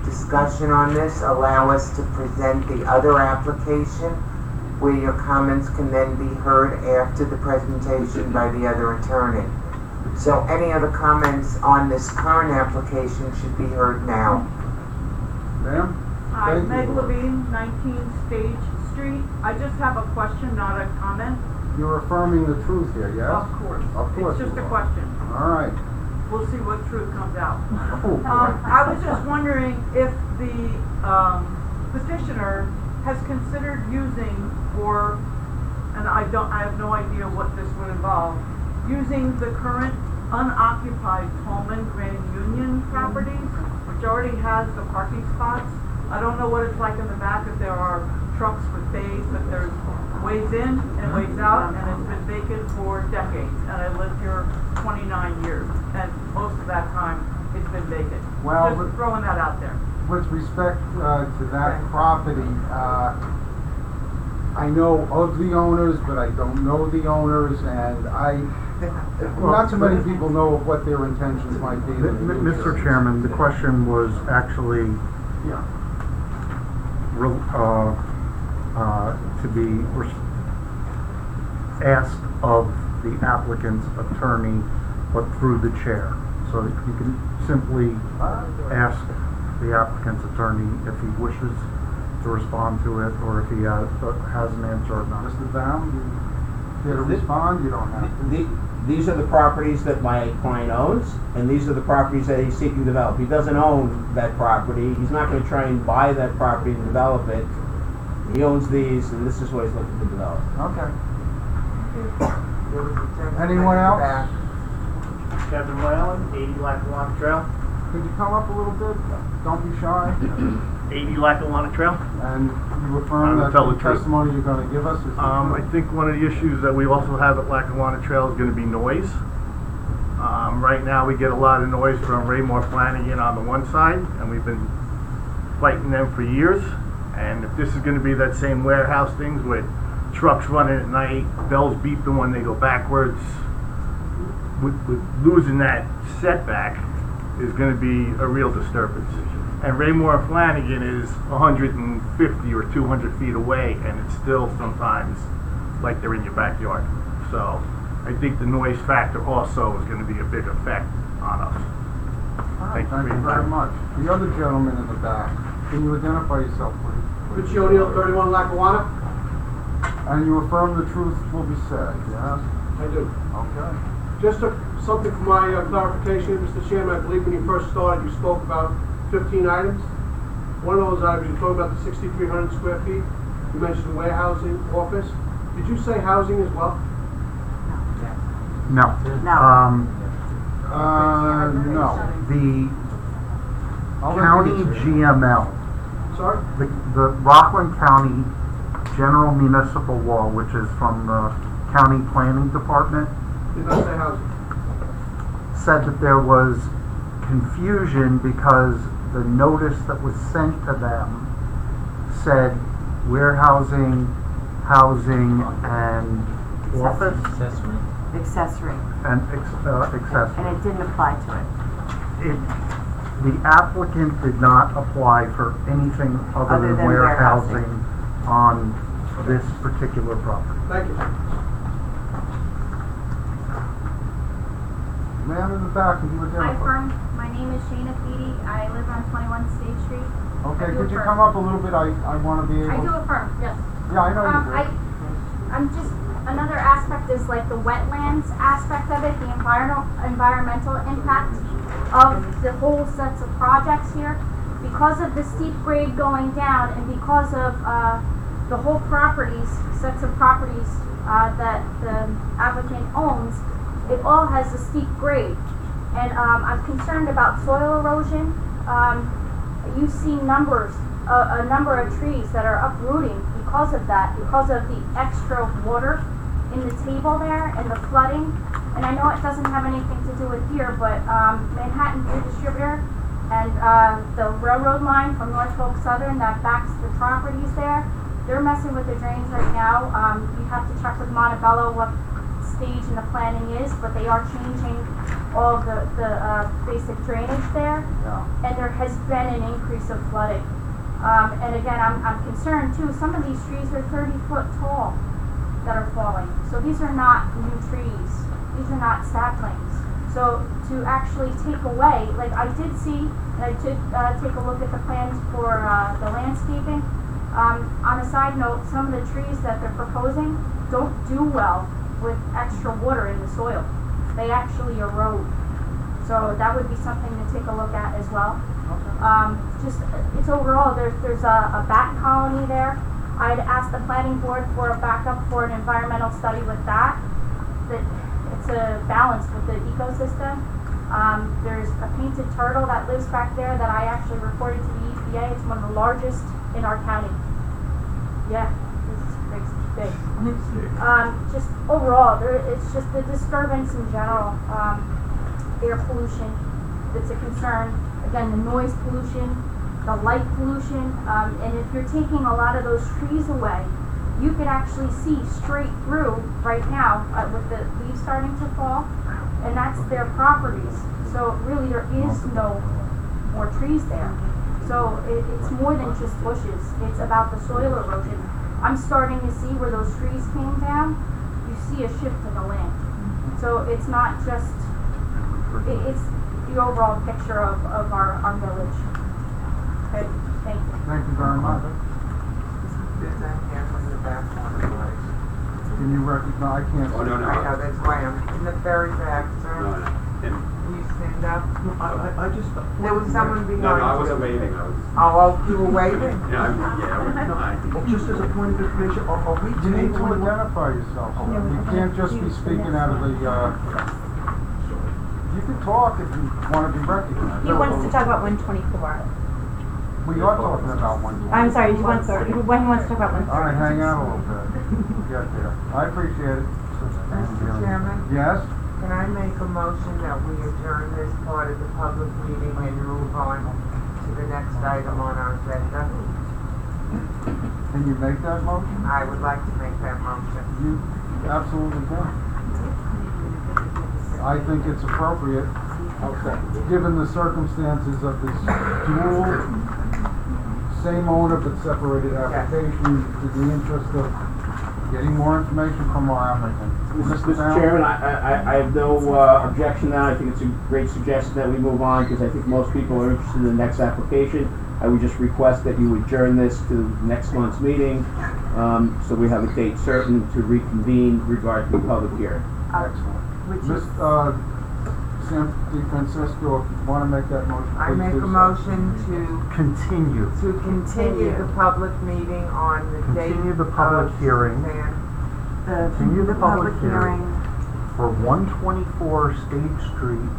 discussion on this, allow us to present the other application where your comments can then be heard after the presentation by the other attorney. So any other comments on this current application should be heard now. Ma'am? Hi, Thank Meg you. Levine, 19 Stage Street. I just have a question, not a comment. You're affirming the truth here, yes? Of course. Of course It's just you a are. question. All right. We'll see what truth comes out. Oh, boy. I was just wondering if the petitioner has considered using, and I have no idea what this would involve, using the current unoccupied Tolman Grand Union properties, which already has the parking spots. I don't know what it's like in the back, if there are trucks with bays, but there's ways in and ways out, and it's been vacant for decades. And I lived here 29 years, and most of that time, it's been vacant. Well, Just throwing that out there. With respect to that property, I know of the owners, but I don't know the owners, and not too many people know of what their intentions might be. Mr. Chairman, the question was actually Yeah. to be asked of the applicant's attorney, but through the chair. So you can simply ask the applicant's attorney if he wishes to respond to it, or if he has an answer or not. Mr. Baum, you care to respond? You don't have to. These are the properties that my client owns, and these are the properties that he's seeking to develop. He doesn't own that property. He's not going to try and buy that property and develop it. He owns these, and this is what he's looking to develop. Okay. There was a gentleman Anyone in the else? back. Kevin Whalen, 80 Lackawanna Trail. Could you come up a little bit? Don't be shy. 80 Lackawanna Trail. And you I affirm will that tell the the truth. testimony you're going to give us is the I truth? think one of the issues that we also have at Lackawanna Trail is gonna be noise. Right now, we get a lot of noise from Raymore Flanagan on the one side, and we've been fighting them for years. And if this is gonna be that same warehouse things with trucks running at night, bells beeping when they go backwards, with losing that setback is gonna be a real disturbance. And Raymore and Flanagan is 150 or 200 feet away, and it's still sometimes like they're in your backyard. So I think the noise factor also is gonna be a big effect on us. Thank you Thank you very much. The other gentleman in the back, can you identify yourself, please? Richie O'Neill, 31 Lackawanna. And you affirm the truth will be said, yes? I do. Okay. Just something for my clarification, Mr. Chairman. I believe when you first started, you spoke about 15 items. One of those items, you talked about the 6,300 square feet. You mentioned warehousing, office. Did you say housing as well? No. No. No. The I'll let county you- GML, Sorry? the Rockland County General Municipal Law, which is from the County Planning Department, Did not say housing. said that there was confusion because the notice that was sent to them said warehousing, housing, and office, Accessory. and accessory. And it didn't apply to it. The applicant did not apply for anything other Other than than warehousing on this particular property. Thank you. Man in the back, can you Hi, identify? firm. My name is Shayna Feedy. I live on 21 State Street. Okay, I do could you affirm. come up a little bit? I want to be able. I do affirm, yes. Yeah, I know you do. I'm just, another aspect is like the wetlands aspect of it, the environmental impact of the whole sets of projects here. Because of the steep grade going down and because of the whole sets of properties that the applicant owns, it all has a steep grade. And I'm concerned about soil erosion. You see a number of trees that are uprooting because of that, because of the extra water in the table there and the flooding. And I know it doesn't have anything to do with here, but Manhattan Beer Distributor and the railroad line from Norfolk Southern that backs the properties there, they're messing with the drains right now. You have to check with Montebello what stage in the planning is, but they are changing all of the basic drainage there. Yeah. And there has been an increase of flooding. And again, I'm concerned too, some of these trees are 30 foot tall that are falling. So these are not new trees. These are not saplings. So to actually take away, like I did see, and I did take a look at the plans for the landscaping. On a side note, some of the trees that they're proposing don't do well with extra water in the soil. They actually erode. So that would be something to take a look at as well. It's overall, there's a bat colony there. I'd asked the planning board for a backup for an environmental study with that it's a balance with the ecosystem. There's a painted turtle that lives back there that I actually reported to the EPA. It's one of the largest in our county. Yeah, it's big. Just overall, it's just the disturbance in general. Air pollution, it's a concern. Again, the noise pollution, the light pollution, and if you're taking a lot of those trees away, you could actually see straight through right now with the leaves starting to fall, and that's their properties. So really there is no more trees there. So it's more than just bushes. It's about the soil erosion. I'm starting to see where those trees came down, you see a shift in the land. So it's not just, it's the overall picture of our village. Okay, thank you. Thank you very much. There's that hand in the back corner, guys. Can you recognize, I can't. Oh, no, no. I know, that's why I'm in the very back, sir. No, no. Will you stand up? I just. There was someone behind you. No, I wasn't waving, I was. Oh, you were waving? Just as a point of information, are we You need to tabling? identify yourself. You can't just be speaking out of the, you can talk if you want to be recognized. He wants to talk about 124. We are talking about one. I'm sorry, when he wants to talk about 124. All right, hang out a little bit. Get there. I appreciate it. Mr. Chairman? Yes? Can I make a motion that we adjourn this part of the public meeting and move on to the next item on our agenda? Can you make that motion? I would like to make that motion. You absolutely can. I think it's appropriate, given the circumstances of this dual, same owner but separated application, to the interest of getting more information from our applicant. Mr. Chairman, I have no objection to that. I think it's a great suggestion that we move on because I think most people are interested in the next application. I would just request that you adjourn this to next month's meeting so we have a date certain to reconvene regarding the public hearing. Excellent. Ms. Sam DeFrancisco, if you want to make that motion, please I make do a so. motion to Continue. continue the public meeting on the date Continue the public of hearing. Suzanne. Continue the public hearing for 124 State Street.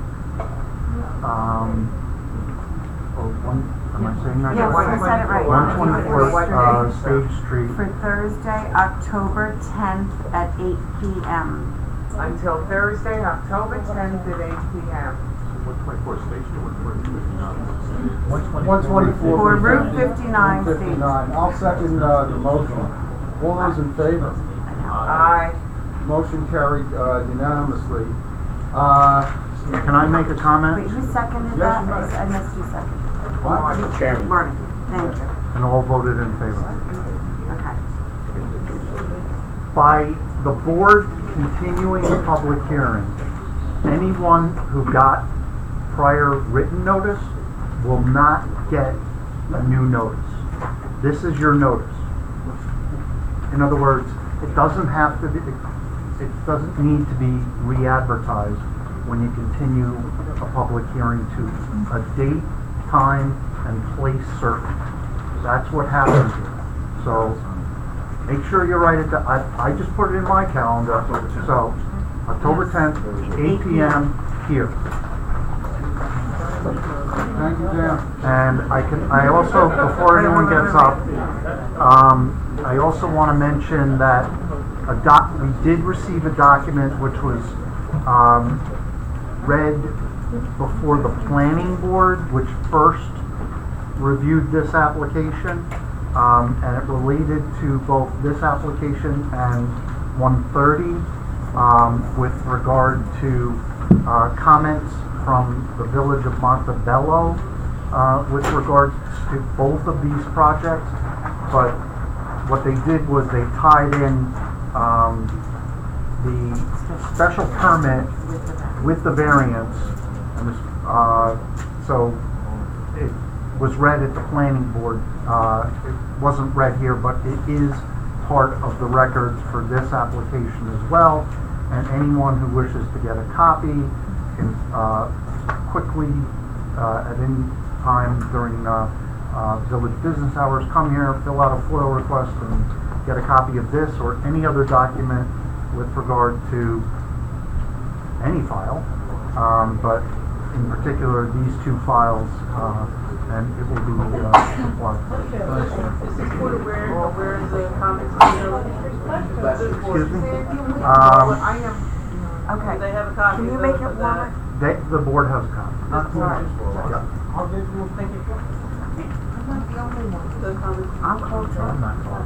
Am I saying that? Yes, right? I said it right. 124 State Street. For Thursday, October 10th at 8 p.m. Until Thursday, October 10th at 8 p.m. 124. For Route 59 State. 59. I'll second the motion. All those in favor? Aye. Motion carried unanimously. Can I make a comment? Wait, who seconded Yes, that? you may. I missed who seconded. What? Chairman. Marty, thank you. And all voted in favor. Okay. By the board continuing the public hearing, anyone who got prior written notice will not get a new notice. This is your notice. In other words, it doesn't have to be, it doesn't need to be re-advertised when you continue a public hearing to a date, time, and place certain. That's what happens here. So, make sure you write it down. I just put it in my calendar, so, October 10th, 8 p.m. here. Thank you, Dan. And I also, before anyone gets up, I also want to mention that we did receive a document which was read before the planning board, which first reviewed this application, and it related to both this application and 130 with regard to comments from the village of Montebello with regards to both of these projects. But what they did was they tied in the special permit with the variance, and so it was read at the planning board. It wasn't read here, but it is part of the records for this application as well. And anyone who wishes to get a copy can quickly, at any time during village business hours, come here, fill out a FOIL request, and get a copy of this or any other document with regard to any file, but in particular these two files, and it will be supplied. Is this board aware of where the comments Excuse me? Okay. Do they have a copy Can you of make the- it of that? warmer? The board has a copy. Sorry. I'll give you, thank you. The comments. I'm cold too. I'm not called.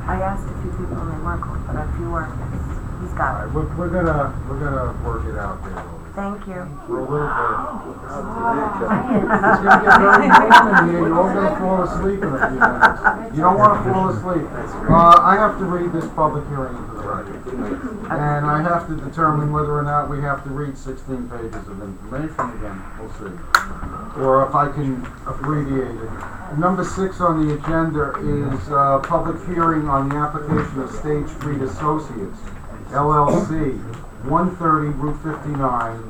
I asked a few people and they weren't cold, but a few were. He's got it. We're gonna work it out there. Thank you. For a little bit. It's gonna get very warm in here, you're all gonna fall asleep in a few minutes. You don't wanna fall asleep. I have to read this public hearing into the record. And I have to determine whether or not we have to read 16 pages of information again, we'll see. Or if I can abbreviate it. Number 6 on the agenda is public hearing on the application of State Street Associates, LLC, 130 Route 59,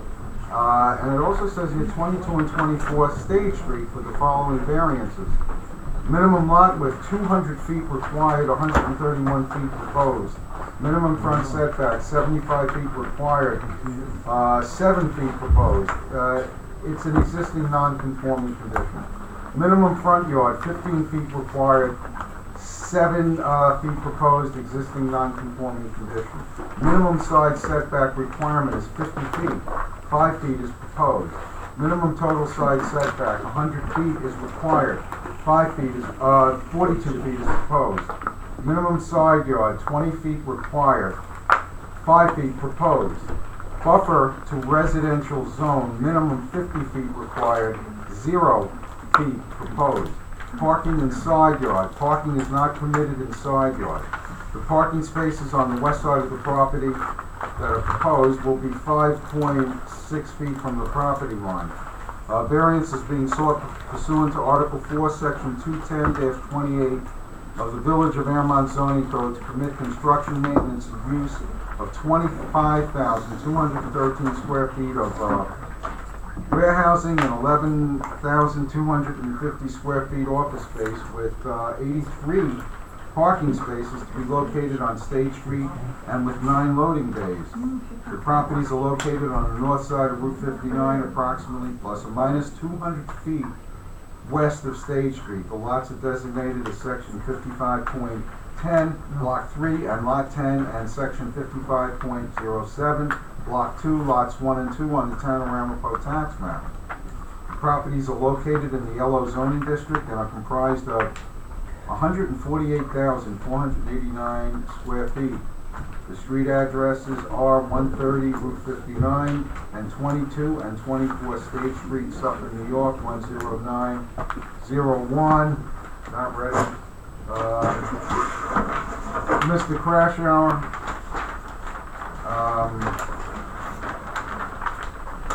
and it also says here 22 and 24 State Street for the following variances. Minimum lot width 200 feet required, 131 feet proposed. Minimum front setback 75 feet required, 7 feet proposed. It's an existing non-conforming condition. Minimum front yard 15 feet required, 7 feet proposed, existing non-conforming condition. Minimum side setback requirement is 50 feet, 5 feet is proposed. Minimum total side setback 100 feet is required, 5 feet is 42 feet is proposed. Minimum side yard 20 feet required, 5 feet proposed. Buffer to residential zone minimum 50 feet required, 0 feet proposed. Parking in side yard. Parking is not permitted in side yard. The parking spaces on the west side of the property that are proposed will be 5.6 feet from the property line. Variance is being sought pursuant to Article 4, Section 210-28 of the Village of Airmont zoning code to permit construction, maintenance, and use of 25,213 square feet of warehousing and 11,250 square feet office space with 83 parking spaces to be located on State Street and with 9 loading bays. The properties are located on the north side of Route 59, approximately plus or minus 200 feet west of State Street. The lots are designated as Section 55.10, Block 3, and Lot 10, and Section 55.07, Block 2, Lots 1 and 2 on the Town of Ramapo tax map. The properties are located in the Yellow zoning district and are comprised of 148,489 square feet. The street addresses are 130 Route 59 and 22 and 24 State Street, Suffolk, New York, 10901. Not ready. Mr. Crashour,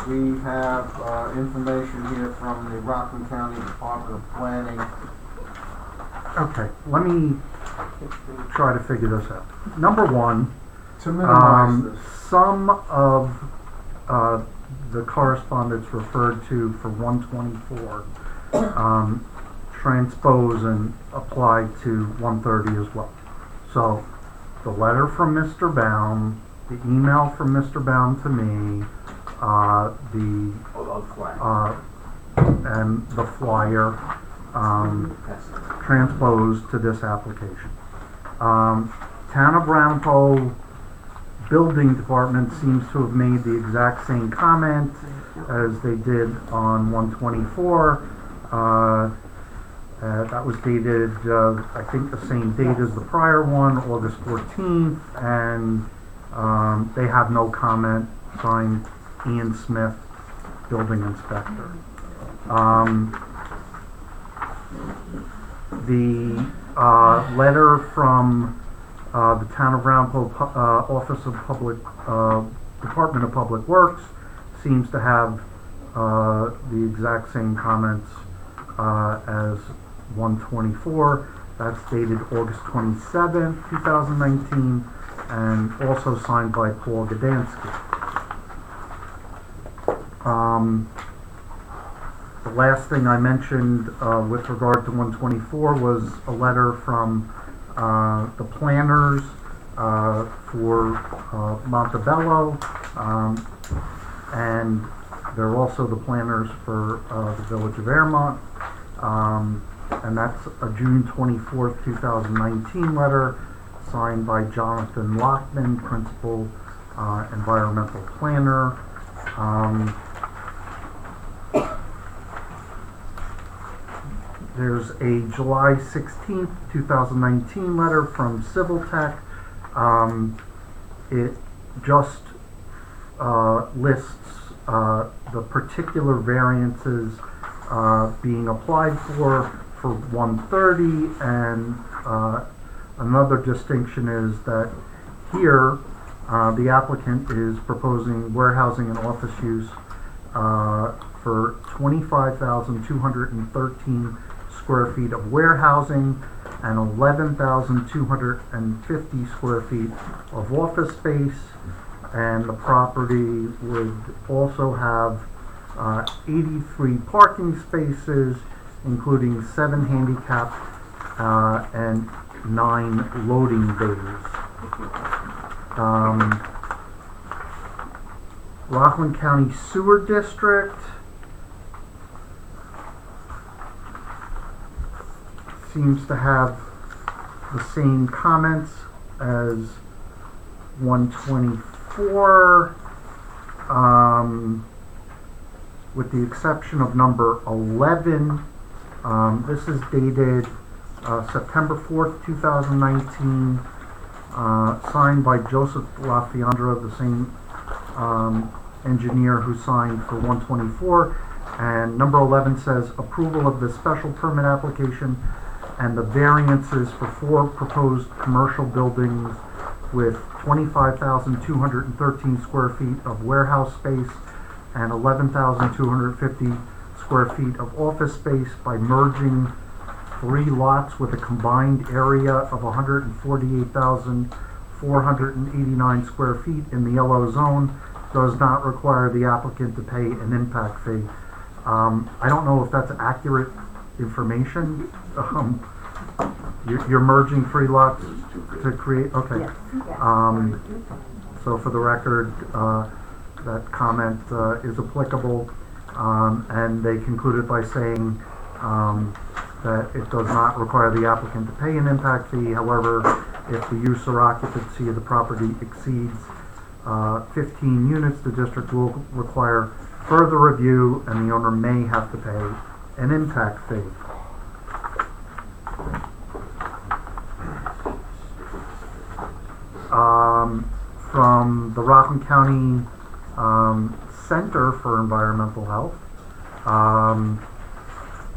we have information here from the Rockland County Department of Planning. Okay, let me try to figure this out. Number one, To minimize this. Some of the correspondence referred to for 124 transpose and apply to 130 as well. So the letter from Mr. Baum, the email from Mr. Baum to me, and the flyer transposed to this application. Town of Brownpool Building Department seems to have made the exact same comment as they did on 124. That was dated, I think the same date as the prior one, August 14th, and they have no comment, signed Ian Smith, Building Inspector. The letter from the Town of Brownpool Office of Public Department of Public Works seems to have the exact same comments as 124. That's dated August 27th, 2019, and also signed by Paul Gdansky. The last thing I mentioned with regard to 124 was a letter from the planners for Montebello, and they're also the planners for the village of Airmont, and that's a June 24th, 2019 letter signed by Jonathan Lockman, Principal Environmental Planner. There's a July 16th, 2019 letter from Civil Tech. It just lists the particular variances being applied for 130, and another distinction is that here the applicant is proposing warehousing and office use for 25,213 square feet of warehousing and 11,250 square feet of office space, and the property would also have 83 parking spaces, including 7 handicap and 9 loading bays. Rockland County Sewer District seems to have the same comments as 124, with the exception of number 11. This is dated September 4th, 2019, signed by Joseph LaFiandra, the same engineer who signed for 124. And number 11 says approval of the special permit application and the variances for 4 proposed commercial buildings with 25,213 square feet of warehouse space and 11,250 square feet of office space by merging 3 lots with a combined area of 148,489 square feet in the yellow zone does not require the applicant to pay an impact fee. I don't know if that's accurate information. You're merging 3 lots to create, okay. Yes, yes. So for the record, that comment is applicable, and they concluded by saying that it does not require the applicant to pay an impact fee. However, if the use or occupancy of the property exceeds 15 units, the district will require further review and the owner may have to pay an impact fee. From the Rockland County Center for Environmental Health,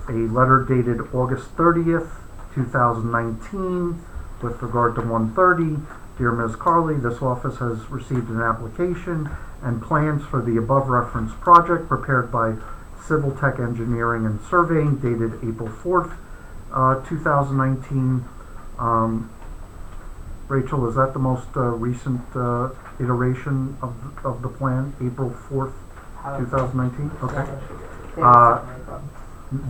a letter dated August 30th, 2019 with regard to 130. Dear Ms. Carley, this office has received an application and plans for the above referenced project prepared by Civil Tech Engineering and Surveying dated April 4th, 2019. Rachel, is that the most recent iteration of the plan, April 4th, 2019? Okay.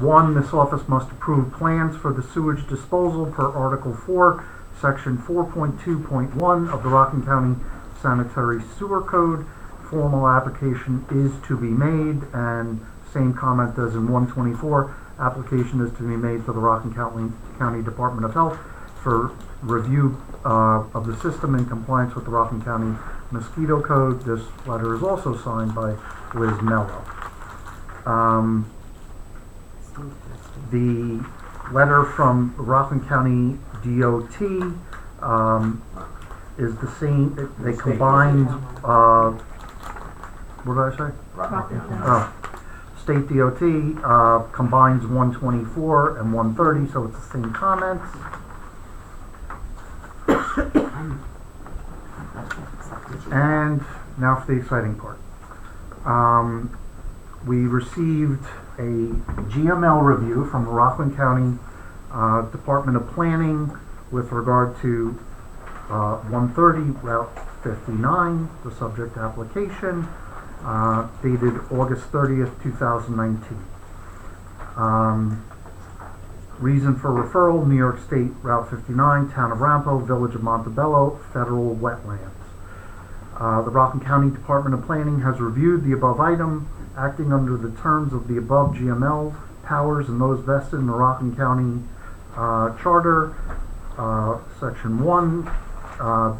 One, this office must approve plans for the sewage disposal per Article 4, Section 4.2.1 of the Rockland County Sanitary Sewer Code. Formal application is to be made, and same comment as in 124, application is to be made to the Rockland County Department of Health for review of the system in compliance with the Rockland County Mosquito Code. This letter is also signed by Liz Mello. The letter from Rockland County DOT is the same. They combined, what did I say? State DOT combines 124 and 130, so it's the same comments. And now for the exciting part. We received a GML review from the Rockland County Department of Planning with regard to 130 Route 59, the subject application, dated August 30th, 2019. Reason for referral, New York State Route 59, Town of Rampo, Village of Montebello, Federal Wetlands. The Rockland County Department of Planning has reviewed the above item, acting under the terms of the above GML powers and those vested in the Rockland County Charter, Section 1.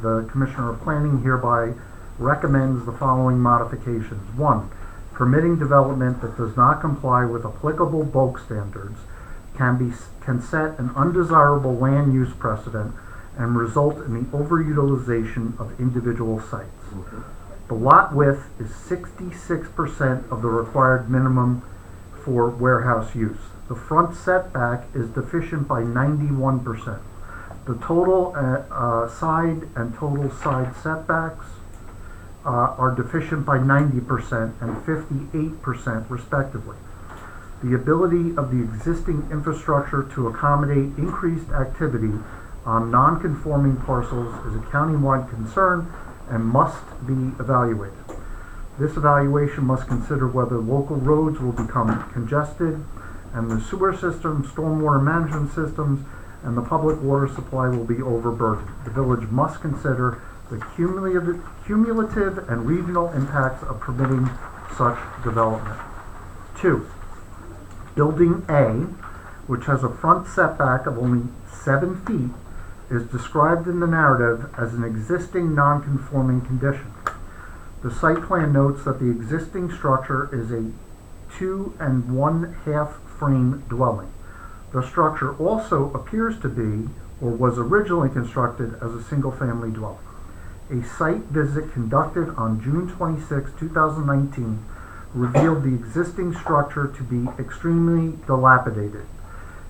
The Commissioner of Planning hereby recommends the following modifications. 1. Permitting development that does not comply with applicable bulk standards can set an undesirable land use precedent and result in the overutilization of individual sites. The lot width is 66% of the required minimum for warehouse use. The front setback is deficient by 91%. The total side and total side setbacks are deficient by 90% and 58% respectively. The ability of the existing infrastructure to accommodate increased activity on non-conforming parcels is a countywide concern and must be evaluated. This evaluation must consider whether local roads will become congested and the sewer system, stormwater management systems, and the public water supply will be overburdened. The village must consider the cumulative and regional impacts of permitting such development. 2. Building A, which has a front setback of only 7 feet, is described in the narrative as an existing non-conforming condition. The site plan notes that the existing structure is a 2 1/2 frame dwelling. The structure also appears to be, or was originally constructed as a single-family dwelling. A site visit conducted on June 26, 2019 revealed the existing structure to be extremely dilapidated.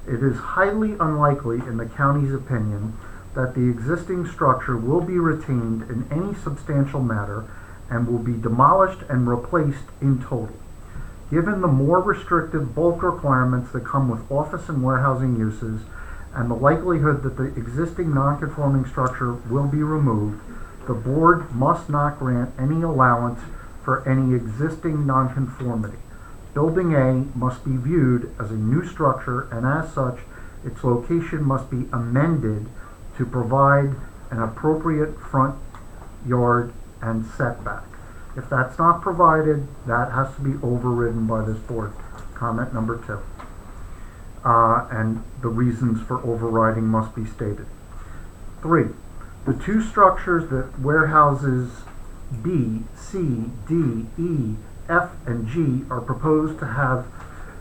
It is highly unlikely, in the county's opinion, that the existing structure will be retained in any substantial manner and will be demolished and replaced in total. Given the more restrictive bulk requirements that come with office and warehousing uses, and the likelihood that the existing non-conforming structure will be removed, the board must not grant any allowance for any existing nonconformity. Building A must be viewed as a new structure, and as such, its location must be amended to provide an appropriate front yard and setback. If that's not provided, that has to be overridden by this board. Comment number 2. And the reasons for overriding must be stated. 3. The 2 structures that warehouses B, C, D, E, F, and G are proposed to have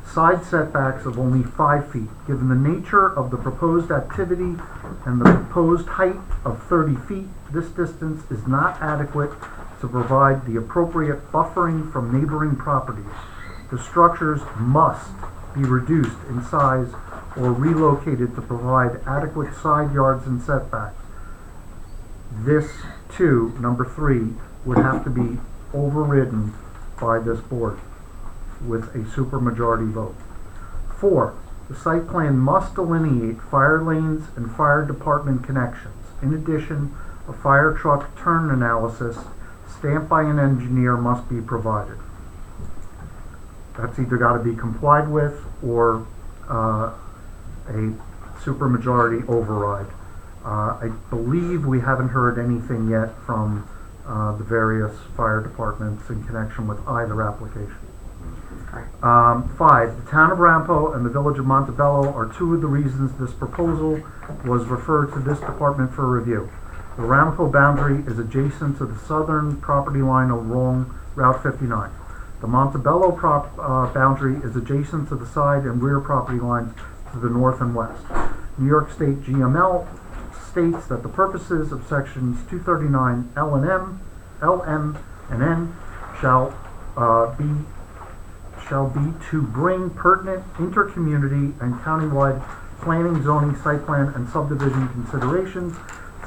side setbacks of only 5 feet. Given the nature of the proposed activity and the proposed height of 30 feet, this distance is not adequate to provide the appropriate buffering from neighboring properties. The structures must be reduced in size or relocated to provide adequate side yards and setbacks. This, too, number 3, would have to be overridden by this board with a supermajority vote. 4. The site plan must delineate fire lanes and fire department connections. In addition, a fire truck turn analysis stamped by an engineer must be provided. That's either got to be complied with or a supermajority override. I believe we haven't heard anything yet from the various fire departments in connection with either application. 5, the town of Rampo and the village of Montebello are two of the reasons this proposal was referred to this department for review. The Rampo boundary is adjacent to the southern property line along Route 59. The Montebello boundary is adjacent to the side and rear property lines to the north and west. New York State GML states that the purposes of sections 239 L M, and N shall be to bring pertinent intercommunity and countywide planning, zoning, site plan, and subdivision considerations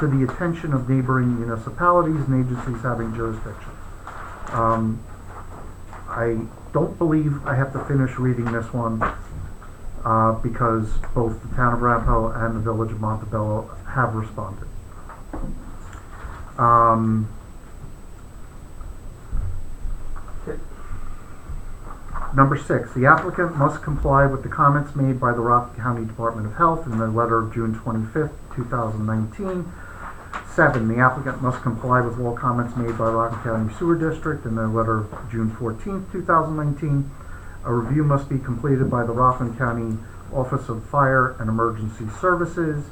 to the attention of neighboring municipalities and agencies having jurisdiction. I don't believe I have to finish reading this one because both the town of Rampo and the village of Montebello have responded. Number 6, the applicant must comply with the comments made by the Rockland County Department of Health in their letter of June 25th, 2019. 7, the applicant must comply with all comments made by Rockland County Sewer District in their letter of June 14th, 2019. A review must be completed by the Rockland County Office of Fire and Emergency Services,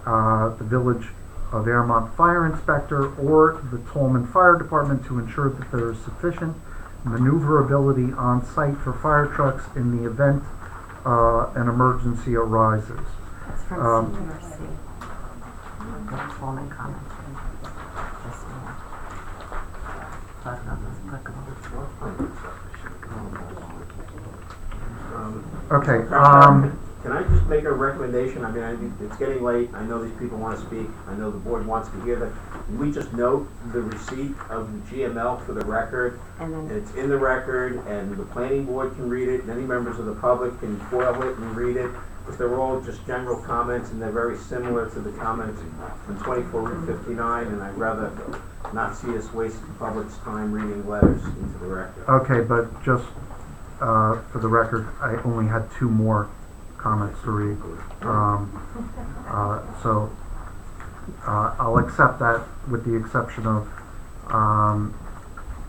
the Village of Airmont Fire Inspector, or the Tolman Fire Department to ensure that there is sufficient maneuverability on site for fire trucks in the event an emergency arises. It's from CPRC. That's all my comments. Just a minute. Talk about this Okay, Can I just make a recommendation? I mean, it's getting late. I know these people want to speak. I know the board wants to hear that. We just note the receipt of the GML for the record. and then It's in the record, and the planning board can read it, and any members of the public can foil it and read it. Because they're all just general comments, and they're very similar to the comments in 24 Route 59, and I'd rather not see us waste the public's time reading letters into the record. okay, but just for the record, I only had 2 more comments to read. So I'll accept that with the exception of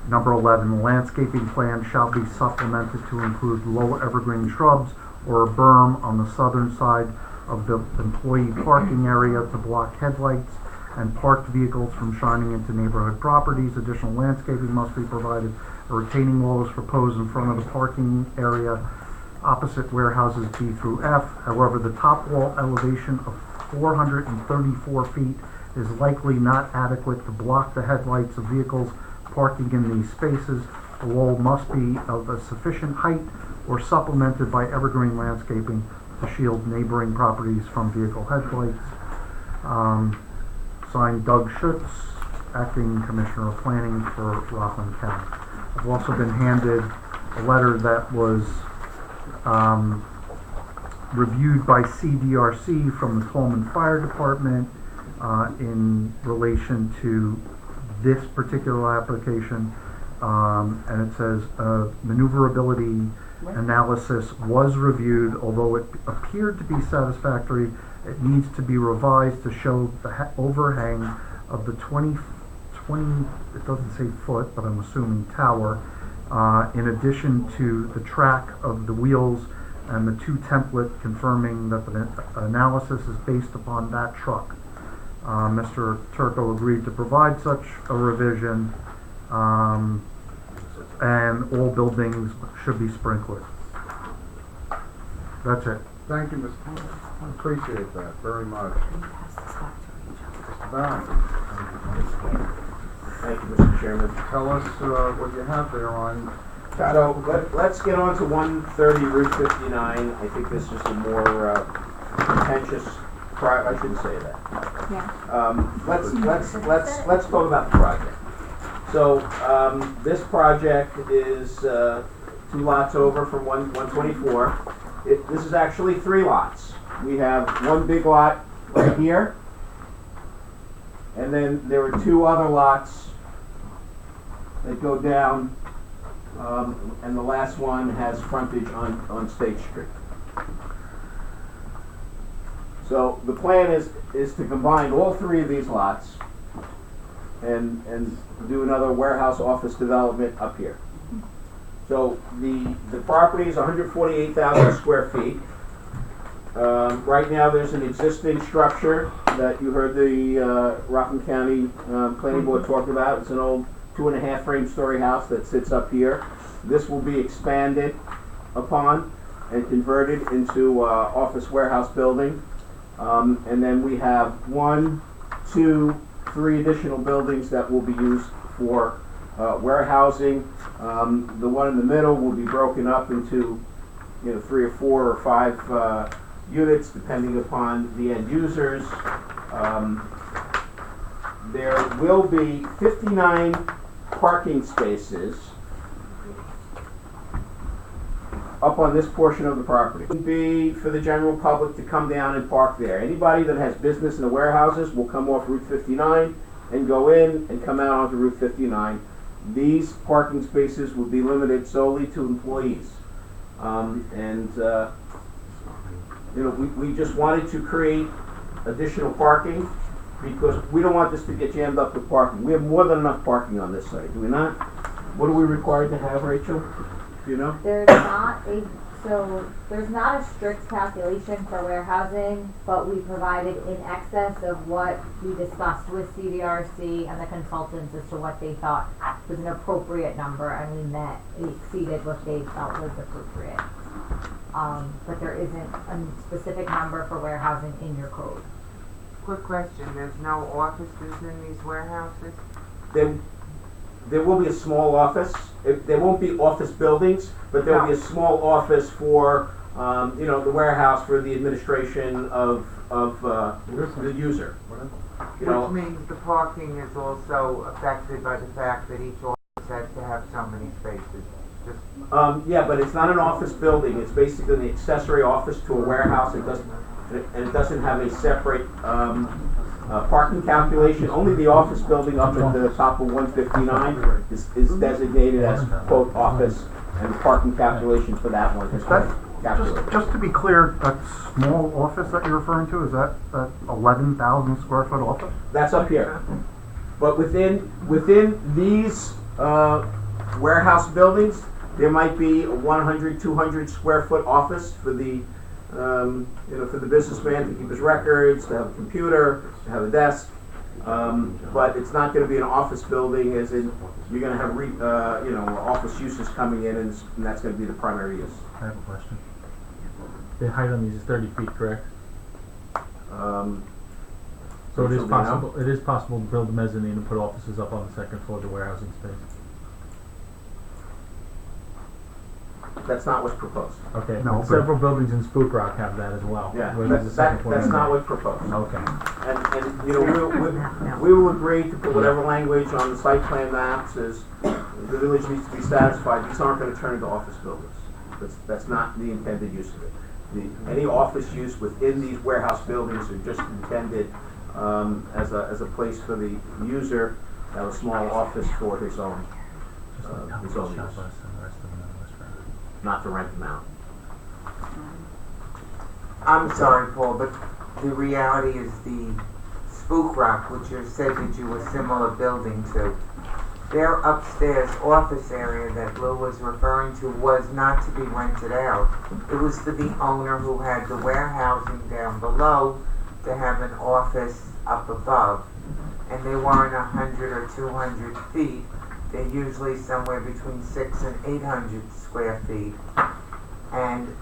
number 11. The landscaping plan shall be supplemented to include low evergreen shrubs or a berm on the southern side of the employee parking area to block headlights and parked vehicles from shining into neighborhood properties. Additional landscaping must be provided. A retaining wall is proposed in front of the parking area opposite warehouses B through F. However, the top wall elevation of 434 feet is likely not adequate to block the headlights of vehicles parking in these spaces. The wall must be of a sufficient height or supplemented by evergreen landscaping to shield neighboring properties from vehicle headlights. Signed, Doug Schutz, Acting Commissioner of Planning for Rockland County. I've also been handed a letter that was reviewed by CDRC from the Tolman Fire Department in relation to this particular application, and it says maneuverability analysis was reviewed. Although it appeared to be satisfactory, it needs to be revised to show the overhang of the 20, it doesn't say foot, but I'm assuming tower, in addition to the track of the wheels and the 2 template confirming that the analysis is based upon that truck. Mr. Turco agreed to provide such a revision, and all buildings should be sprinkled. That's it. Thank you, Mr. I appreciate that very much. pass this back to Rachel. Mr. Barron, Thank you, Mr. Chairman. tell us what you have there on. So let's get on to 130 Route 59. I think this is a more contentious. I shouldn't say that. Yeah. Let's talk about the project. So this project is 2 lots over from 124. This is actually 3 lots. We have one big lot right here, And then there are two other lots that go down, and the last one has frontage on State Street. So the plan is to combine all three of these lots and do another warehouse office development up here. So the property is 148,000 square feet. Right now there's an existing structure that you heard the Rockland County Planning Board talk about. It's an old 2.5 frame story house that sits up here. This will be expanded upon and converted into office warehouse building. And then we have 1, 2, 3 additional buildings that will be used for warehousing. The one in the middle will be broken up into 3 or 4 or 5 units depending upon the end users. There will be 59 parking spaces up on this portion of the property. It would be for the general public to come down and park there. Anybody that has business in the warehouses will come off Route 59 and go in and come out onto Route 59. These parking spaces will be limited solely to employees. We just wanted to create additional parking because we don't want this to get jammed up with parking. We have more than enough parking on this site, do we not? What are we required to have, Rachel? Do you know? There's not a strict calculation for warehousing, but we provided in excess of what we discussed with CDRC and the consultants as to what they thought was an appropriate number, and we met, it exceeded what they felt was appropriate. But there isn't a specific number for warehousing in your code. Quick question, there's no offices in these warehouses? There will be a small office. There won't be office buildings, but there will be a small office for, the warehouse for the administration of the user. Which means the parking is also affected by the fact that each office has to have so many spaces. Yeah, but it's not an office building. It's basically an accessory office to a warehouse. It doesn't have a separate parking calculation. Only the office building up at the top of 159 is designated as quote office, and the parking calculation for that one is calculated. Just to be clear, that small office that you're referring to, is that 11,000 square foot office? That's up here. But within these warehouse buildings, there might be a 100, 200 square foot office for the for the businessman to keep his records, to have a computer, to have a desk. But it's not going to be an office building, as in you're going to have office uses coming in, and that's going to be the primary use. I have a question. The height on these is 30 feet, correct? So it is possible. It is possible to build a mezzanine and put offices up on the second floor to warehousing space. That's not what's proposed. Okay. No, several buildings in Spook Rock have that as well. Yeah, That's not what's proposed. Okay. And we will agree to put whatever language on the site plan maps as the village needs to be satisfied. These aren't going to turn into office buildings. That's not the intended use of it. Any office use within these warehouse buildings are just intended as a place for the user to have a small office for his own use. Not to rent them out. I'm sorry, Paul, but the reality is the Spook Rock, which you said that you were similar building to, their upstairs office area that Lou was referring to was not to be rented out. It was for the owner who had the warehousing down below to have an office up above. And they weren't 100 or 200 feet. They're usually somewhere between 600 and 800 square feet. And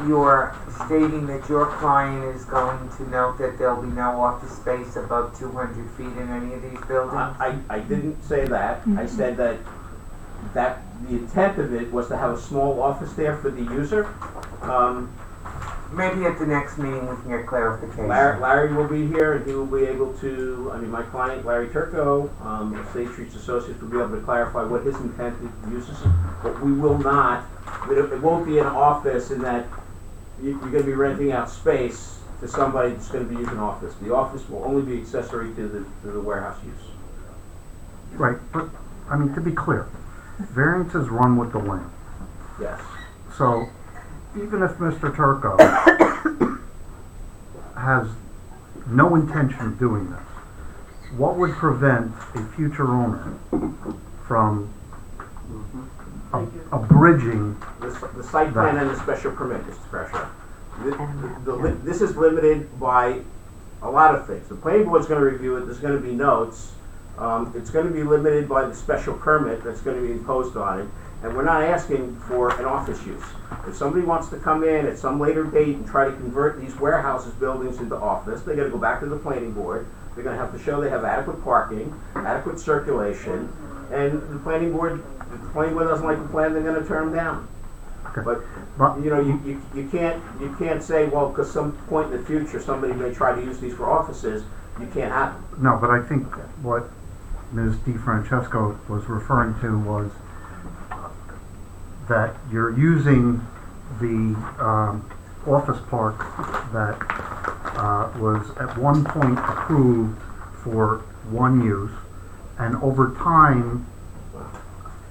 you're stating that your client is going to note that there'll be no office space above 200 feet in any of these buildings? I didn't say that. I said that the intent of it was to have a small office there for the user. Maybe at the next meeting we can get clarification. Larry will be here, and he will be able to, my client, Larry Turco, State Streets Associates, will be able to clarify what his intended uses is. But we will not, it won't be an office in that you're going to be renting out space to somebody that's gonna be using office. The office will only be accessory to the warehouse use. Right, but, I mean, to be clear, variances run with the land. Yes. So, even if Mr. Turco has no intention of doing this, what would prevent a future owner from abridging? The site plan and the special permit, Mr. Pressure. This is limited by a lot of things. The planning board's gonna review it, there's gonna be notes. It's gonna be limited by the special permit that's gonna be imposed on it. And we're not asking for an office use. If somebody wants to come in at some later date and try to convert these warehouses buildings into office, they gotta go back to the planning board. They're gonna have to show they have adequate parking, adequate circulation, and the planning board, if the planning board doesn't like the plan, they're gonna turn them down. But, you know, you can't say, well, because some point in the future, somebody may try to use these for offices, you can't have them. No, but I think what Ms. DiFrancesco was referring to was that you're using the office park that was at one point approved for one use, and over time,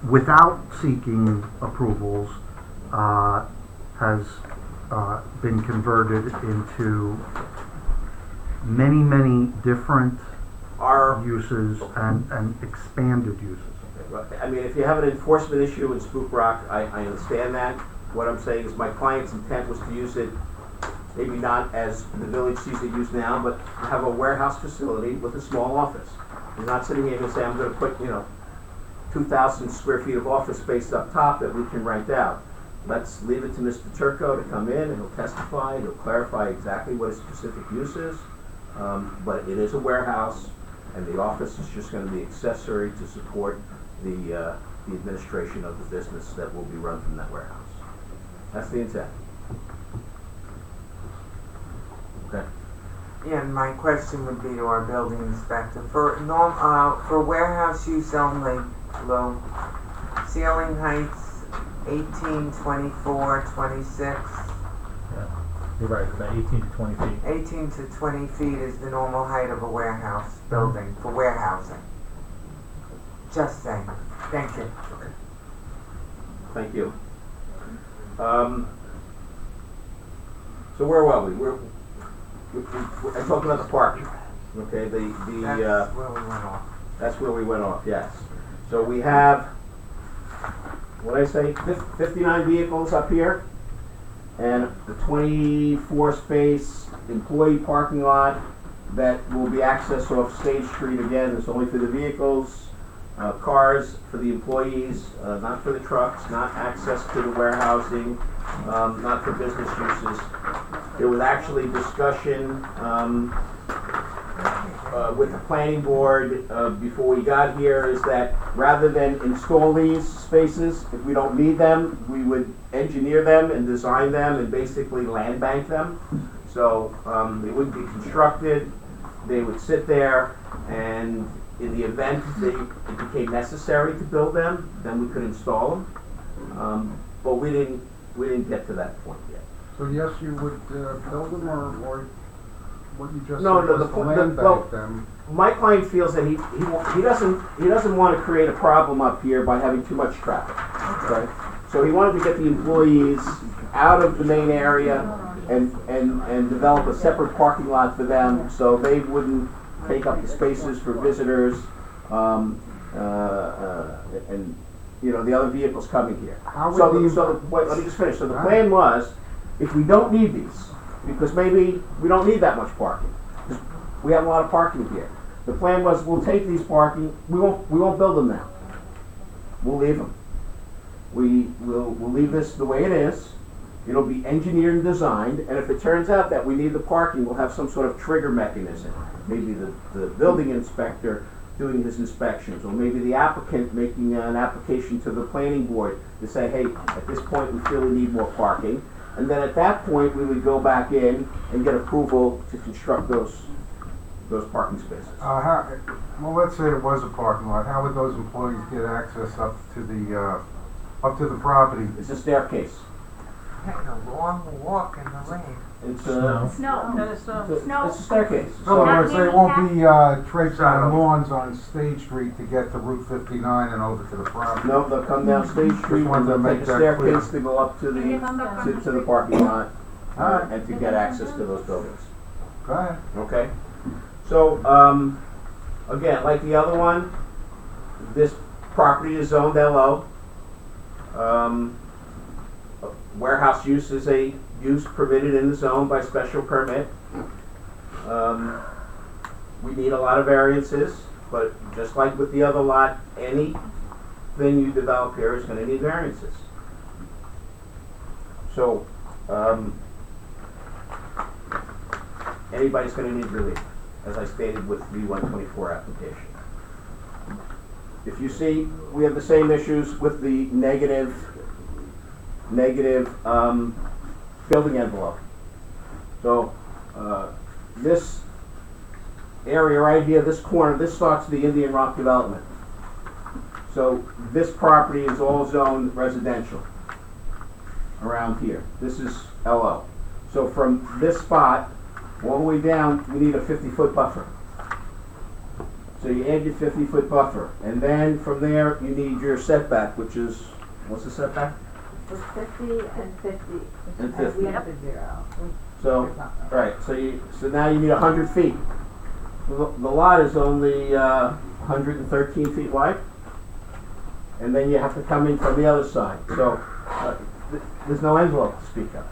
without seeking approvals, has been converted into many different uses and expanded uses. I mean, if you have an enforcement issue in Spook Rock, I understand that. What I'm saying is my client's intent was to use it, maybe not as the village sees it used now, but to have a warehouse facility with a small office. He's not sitting here and say, I'm gonna put, 2,000 square feet of office space up top that we can rent out. Let's leave it to Mr. Turco to come in and he'll testify, he'll clarify exactly what his specific use is. But it is a warehouse, and the office is just gonna be accessory to support the administration of the business that will be run from that warehouse. That's the intent. Okay. Yeah, and my question would be to our building inspector, for warehouse use only, low ceiling heights, 18, 24, 26. You're right, about 18 to 20 feet. 18 to 20 feet is the normal height of a warehouse building for warehousing. Just saying. Thank you. Thank you. So where were we? I talked about the parking. Okay, That's where we went off. That's where we went off, yes. So we have, what did I say, 59 vehicles up here, and the 24 space employee parking lot that will be accessed off Stage Street. Again, it's only for the vehicles, cars for the employees, not for the trucks, not access to the warehousing, not for business uses. There was actually discussion with the planning board before we got here, is that rather than install these spaces, if we don't need them, we would engineer them and design them and basically land bank them. So they wouldn't be constructed, they would sit there, and in the event that it became necessary to build them, then we could install them. But we didn't get to that point yet. So yes, you would build them, or what you just No, said no, was the- to land well, bank them? My client feels that he doesn't want to create a problem up here by having too much traffic. Okay? So he wanted to get the employees out of the main area and develop a separate parking lot for them, so they wouldn't take up the spaces for visitors, and the other vehicles coming here. Wait, let me just finish. So the plan was, if we don't need these, because maybe we don't need that much parking, we have a lot of parking here. The plan was, we'll take these parking, we won't build them now. We'll leave them. We'll leave this the way it is. It'll be engineered and designed, and if it turns out that we need the parking, we'll have some sort of trigger mechanism. Maybe the building inspector doing his inspections, or maybe the applicant making an application to the planning board to say, hey, at this point we feel we need more parking. And then at that point, we would go back in and get approval to construct those parking spaces. Well, let's say it was a parking lot. How would those employees get access up to the property? It's a staircase. Taking a long walk in the rain. It's No. Snow. it's a staircase. In other words, they won't be, traipsing on Shadows. lawns on State Street to get to Route 59 and over to the property. No, they'll come down State Street wanted and to they'll make take a that clear. staircase to go up to the parking lot, and to get access to those buildings. Go ahead. Okay? So, again, like the other one, this property is zoned LO. Warehouse use is a use permitted in the zone by special permit. We need a lot of variances, but just like with the other lot, anything you develop here is gonna need variances. So, anybody's gonna need relief, as I stated with the 124 application. If you see, we have the same issues with the negative building envelope. So, this area right here, this corner, this starts the Indian Rock development. So, this property is all zoned residential around here. This is LO. So from this spot, all the way down, we need a 50-foot buffer. So you add your 50-foot buffer, and then from there, you need your setback, which is, what's the setback? It's 50 and 50. And 50. We have a 0. So, right, so now you need 100 feet. The lot is only 113 feet wide, and then you have to come in from the other side. So there's no envelope to speak of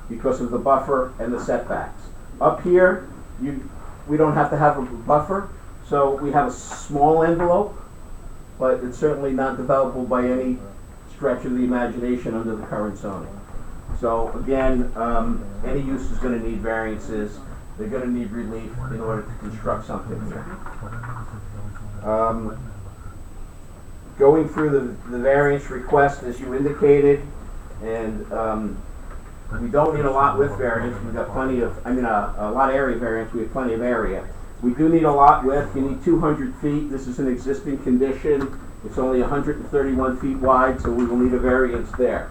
because of the buffer and the setbacks. Up here, we don't have to have a buffer, so we have a small envelope, but it's certainly not developable by any stretch of the imagination under the current zoning. So again, any use is going to need variances. They're going to need relief in order to construct something here. Going through the variance request as you indicated, and we don't need a lot with variance. We've got plenty of, a lot of area variance. We have plenty of area. We do need a lot width. You need 200 feet. This is an existing condition. It's only 131 feet wide, so we will need a variance there.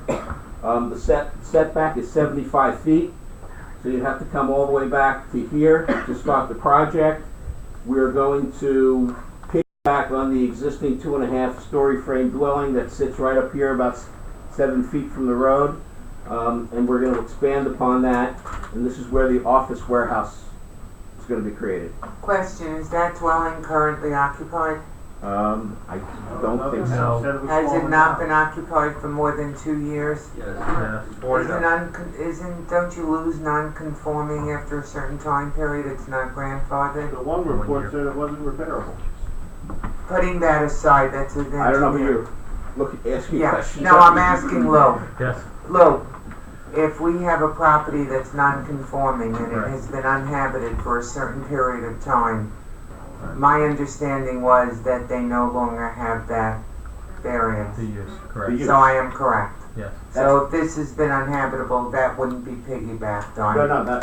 The setback is 75 feet, so you'd have to come all the way back to here to start the project. We're going to piggyback on the existing 2.5-story frame dwelling that sits right up here about 7 feet from the road, and we're going to expand upon that, and this is where the office warehouse is going to be created. Question, is that dwelling currently occupied? I don't think so. No. Has it not been occupied for more than 2 years? Yeah. Don't you lose non-conforming after a certain time period? It's not grandfathered? The one report said it wasn't repairable. Putting that aside, that's a... I don't know who you're asking Yeah, questions. no, I'm asking Lou. Yes. Lou, if we have a property that's non-conforming and it Right. has been uninhabited for a certain period of time, my understanding was that they no longer have that variance. The use, correct. The So I am correct. Yes. So if this has been uninhabitable, that wouldn't be piggybacked on. No,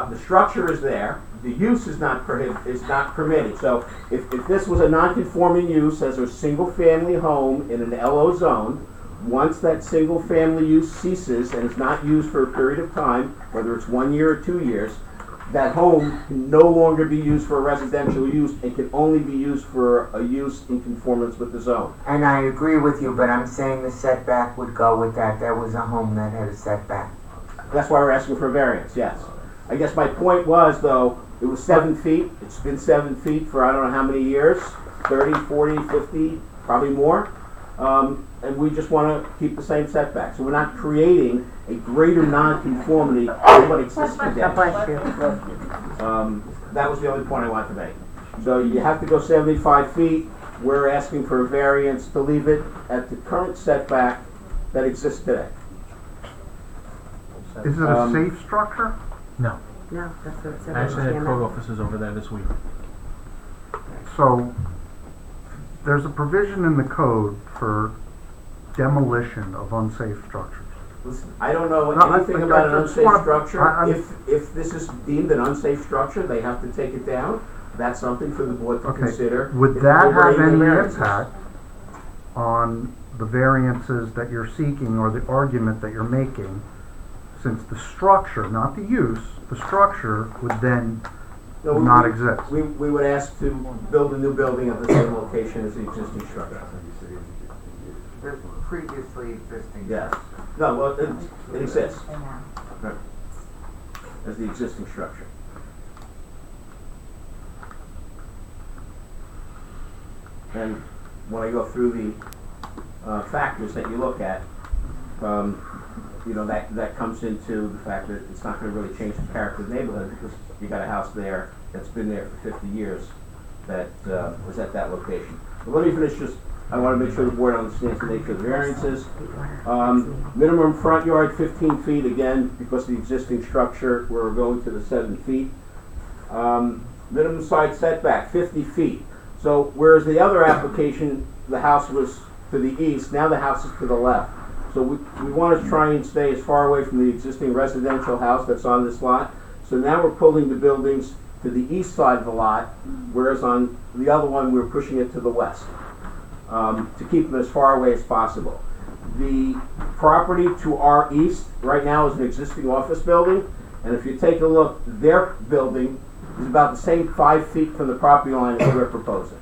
the structure is there. The use is not permitted. So if this was a non-conforming use as a single-family home in an LO zone, once that single-family use ceases and is not used for a period of time, whether it's 1 year or 2 years, that home can no longer be used for a residential use and can only be used for a use in conformance with the zone. And I agree with you, but I'm saying the setback would go with that. That was a home that had a setback. That's why we're asking for a variance, yes. I guess my point was, though, it was 7 feet. It's been 7 feet for I don't know how many years, 30, 40, 50, probably more. And we just want to keep the same setback. So we're not creating a greater non-conformity than what exists today. That was the only point I wanted to make. So you have to go 75 feet. We're asking for a variance to leave it at the current setback that exists today. Is it a safe structure? No. No, that's what it said. Actually, the code office is over there this week. So, there's a provision in the code for demolition of unsafe structures. Listen, I don't know No, anything I about an just unsafe wanna- structure. If this is deemed an unsafe structure, they have to take it down. That's something for the board to Okay. consider. Would If that we're have granting any the variances. impact on the variances that you're seeking or the argument that you're making since the structure, not the use, the structure would then No, not exist. We would ask to build a new building at the same location as the existing structure. The previously existing. Yes. No, well, it exists. Right. As the existing structure. And when I go through the factors that you look at, you know, that comes into the fact that it's not going to really change the character of the neighborhood because you got a house there that's been there for 50 years that was at that location. But let me finish just, I want to make sure the board understands the nature of the variances. Minimum front yard 15 feet, again, because the existing structure, we're going to the 7 feet. Minimum side setback 50 feet. So whereas the other application, the house was to the east, now the house is to the left. So we want to try and stay as far away from the existing residential house that's on this lot. So now we're pulling the buildings to the east side of the lot, whereas on the other one we're pushing it to the west, to keep them as far away as possible. The property to our east right now is an existing office building, and if you take a look, their building is about the same 5 feet from the property line as we're proposing.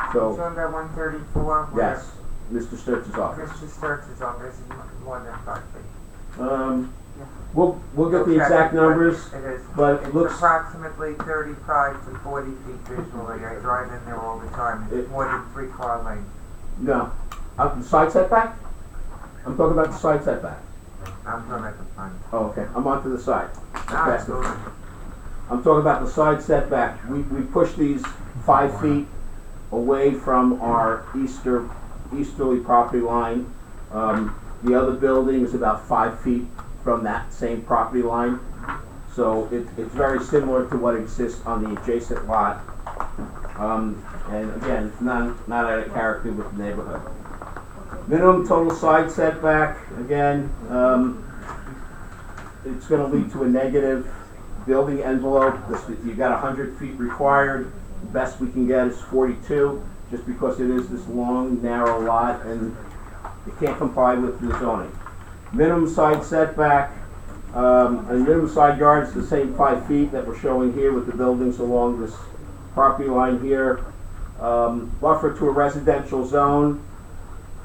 It's So, on that 134? yes, Mr. Sturts' office. Mr. Sturts' office is more than 5 feet. We'll get the exact numbers, It is. but it It's looks, approximately 35 to 40 feet visually. I drive in there all the time. It's more than 3-car lane. no. The side setback? I'm talking about the side setback. I'm talking at the front. Oh, okay, I'm on to the side. Ah, That's good. I'm talking about the side setback. We push these 5 feet away from our easterly property line. The other building is about 5 feet from that same property line. So it's very similar to what exists on the adjacent lot. And again, not out of character with the neighborhood. Minimum total side setback, again, it's gonna lead to a negative building envelope. You got 100 feet required. The best we can get is 42, just because it is this long, narrow lot and it can't comply with the zoning. Minimum side setback, and minimum side yard is the same 5 feet that we're showing here with the buildings along this property line here. Buffer to a residential zone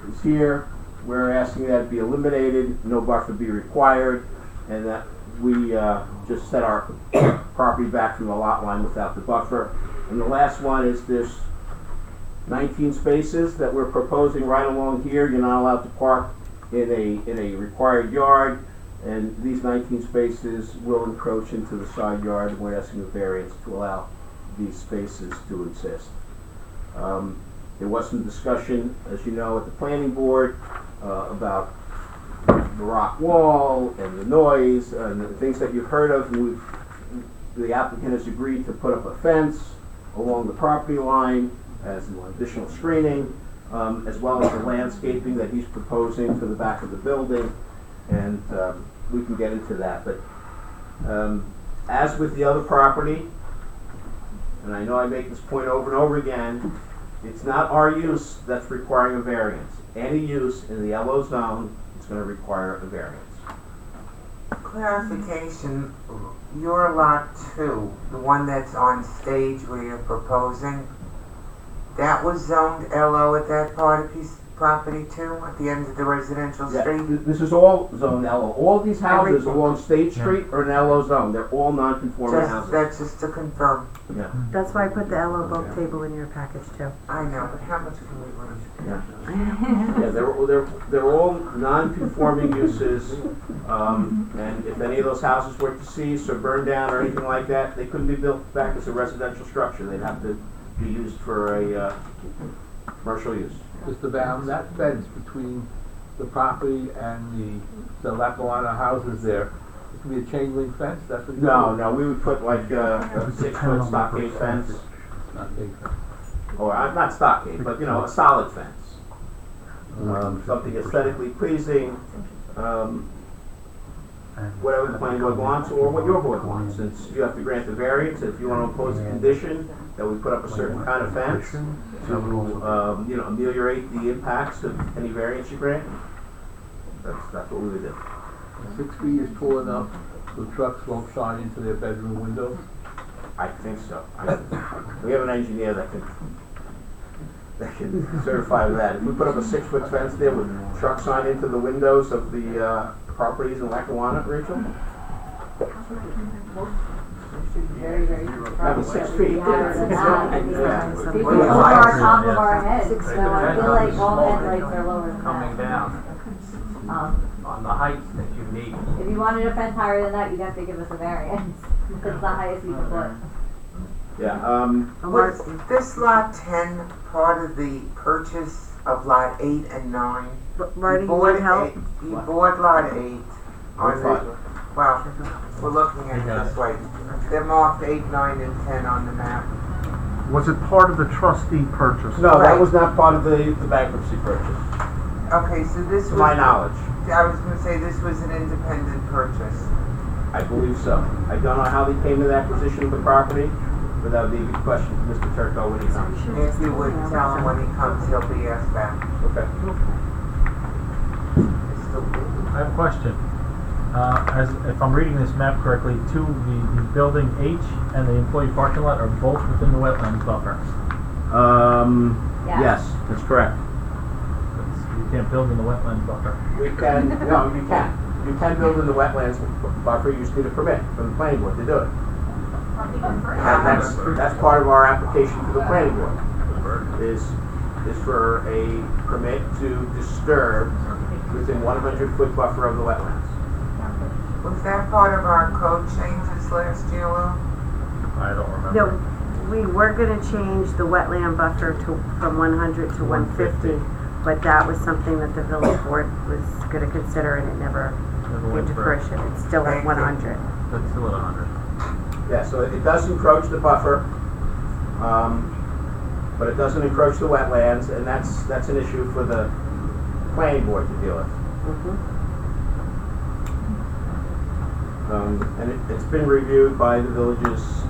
is here. We're asking that it be eliminated, no buffer be required, and that we just set our property back from the lot line without the buffer. And the last one is there's 19 spaces that we're proposing right along here. You're not allowed to park in a required yard, and these 19 spaces will encroach into the side yard, and we're asking a variance to allow these spaces to exist. There was some discussion, as you know, at the planning board about the rock wall and the noise and the things that you've heard of. And the applicant has agreed to put up a fence along the property line as additional screening, as well as the landscaping that he's proposing to the back of the building, and we can get into that. But as with the other property, and I know I make this point over and over again, it's not our use that's requiring a variance. Any use in the LO zone is going to require a variance. Clarification, your lot 2, the one that's on stage where you're proposing, that was zoned LO at that part of his property too, at the end of the residential Yeah, street? this is all zone LO. All these houses Everything. along State Street are in LO zone. They're all non-conforming houses. That's just to confirm. Yeah. That's why I put the LO bulk table in your package too. I know, but how much can we run? Yeah. Yeah, they're all non-conforming uses, and if any of those houses were to cease or burn down or anything like that, they couldn't be built back as a residential structure. They'd have to be used for a commercial use. Mr. Baum, that fence between the property and the Lackawanna houses there, it can be a chain link fence, that's what you're No, we would put like a 6-foot stockade fence, Not big fence. or not stockade, but a solid fence. Something aesthetically pleasing, whatever the planning board wants or what your board wants, since you have to grant the variance. If you want to impose a condition that we put up a certain kind of fence to ameliorate the impacts of any variance you grant, that's what we would do. 6 feet is tall enough so trucks won't shine into their bedroom windows? I think so. We have an engineer that can certify that. If we put up a 6-foot fence there with truck sign into the windows of the properties in Lackawanna, Rachel? That'd be 6 feet. People over our top of our heads, so I feel like all headlights are lower than Coming that. down on the heights that you need. If you wanted a fence higher than that, you'd have to give us a variance. That's the highest we can put. Yeah, Was this lot 10 part of the purchase of lot 8 and 9? Marty, You you bought need help? You bought lot 8 on the, well, we're looking at it this way. They're marked 8, 9, and 10 on the map. Was it part of the trustee purchase? no, that was not part of the bankruptcy purchase, Okay, so this to was... my knowledge. I was gonna say this was an independent purchase. I believe so. I don't know how they came to that position of the property, but that would be a good question for Mr. Turco when he comes. If you would tell him when he comes, he'll be asked back. Okay. It's still good. I have a question. If I'm reading this map correctly, the building H and the employee parking lot are both within the wetlands buffer. Yes, that's correct. You can't build in the wetlands buffer. We can, no, you can. You can build in the wetlands buffer, you just need a permit from the planning board to do it. And that's part of our application to the planning board, is for a permit to disturb within 100-foot buffer of the wetlands. Was that part of our code changes last year, Lou? I don't remember. No, we were gonna change the wetland buffer from 100 to 150, but that was something that the village board was gonna consider and it never came to fruition. It's still at 100. That's still at 100. Yeah, so it does encroach the buffer, but it doesn't encroach the wetlands, and that's an issue for the planning board to deal with. And it's been reviewed by the village's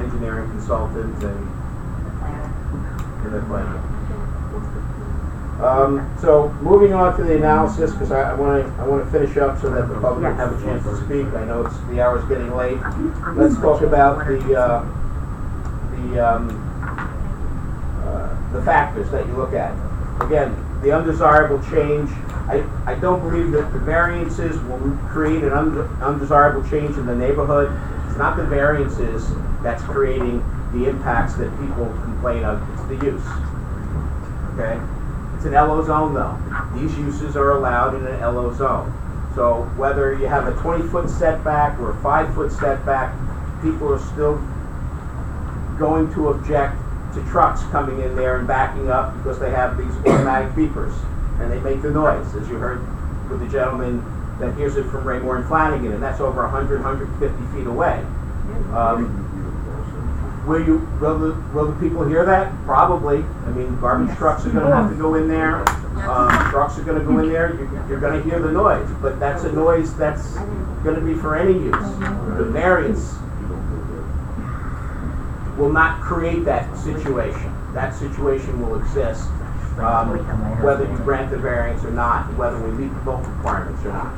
engineering consultant and the planner. So moving on to the analysis, because I want to finish up so that the public can have a chance to speak. I know the hour's getting late. Let's talk about the factors that you look at. Again, the undesirable change. I don't believe that the variances will create an undesirable change in the neighborhood. It's not the variances that's creating the impacts that people complain of. It's the use. Okay? It's an LO zone though. These uses are allowed in an LO zone. So whether you have a 20-foot setback or a 5-foot setback, people are still going to object to trucks coming in there and backing up because they have these automatic beepers and they make the noise, as you heard with the gentleman that hears it from Raymore and Flanagan, and that's over 100, 150 feet away. Will the people hear that? Probably. I mean, garbage trucks are going to have to go in there. Trucks are going to go in there. You're going to hear the noise, but that's a noise that's going to be for any use. The variance will not create that situation. That situation will exist, whether you grant the variance or not, whether we meet the bulk requirements or not.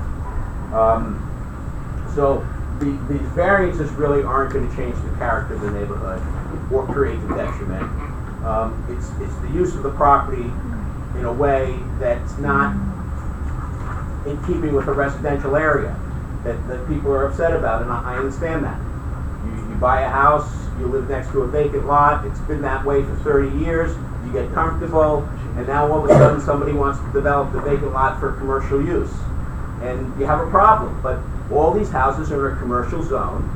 So these variances really aren't going to change the character of the neighborhood or create the detriment. It's the use of the property in a way that's not in keeping with a residential area that people are upset about, and I understand that. You buy a house, you live next to a vacant lot, it's been that way for 30 years, you get comfortable, and now all of a sudden somebody wants to develop the vacant lot for commercial use. And you have a problem, but all these houses are in a commercial zone.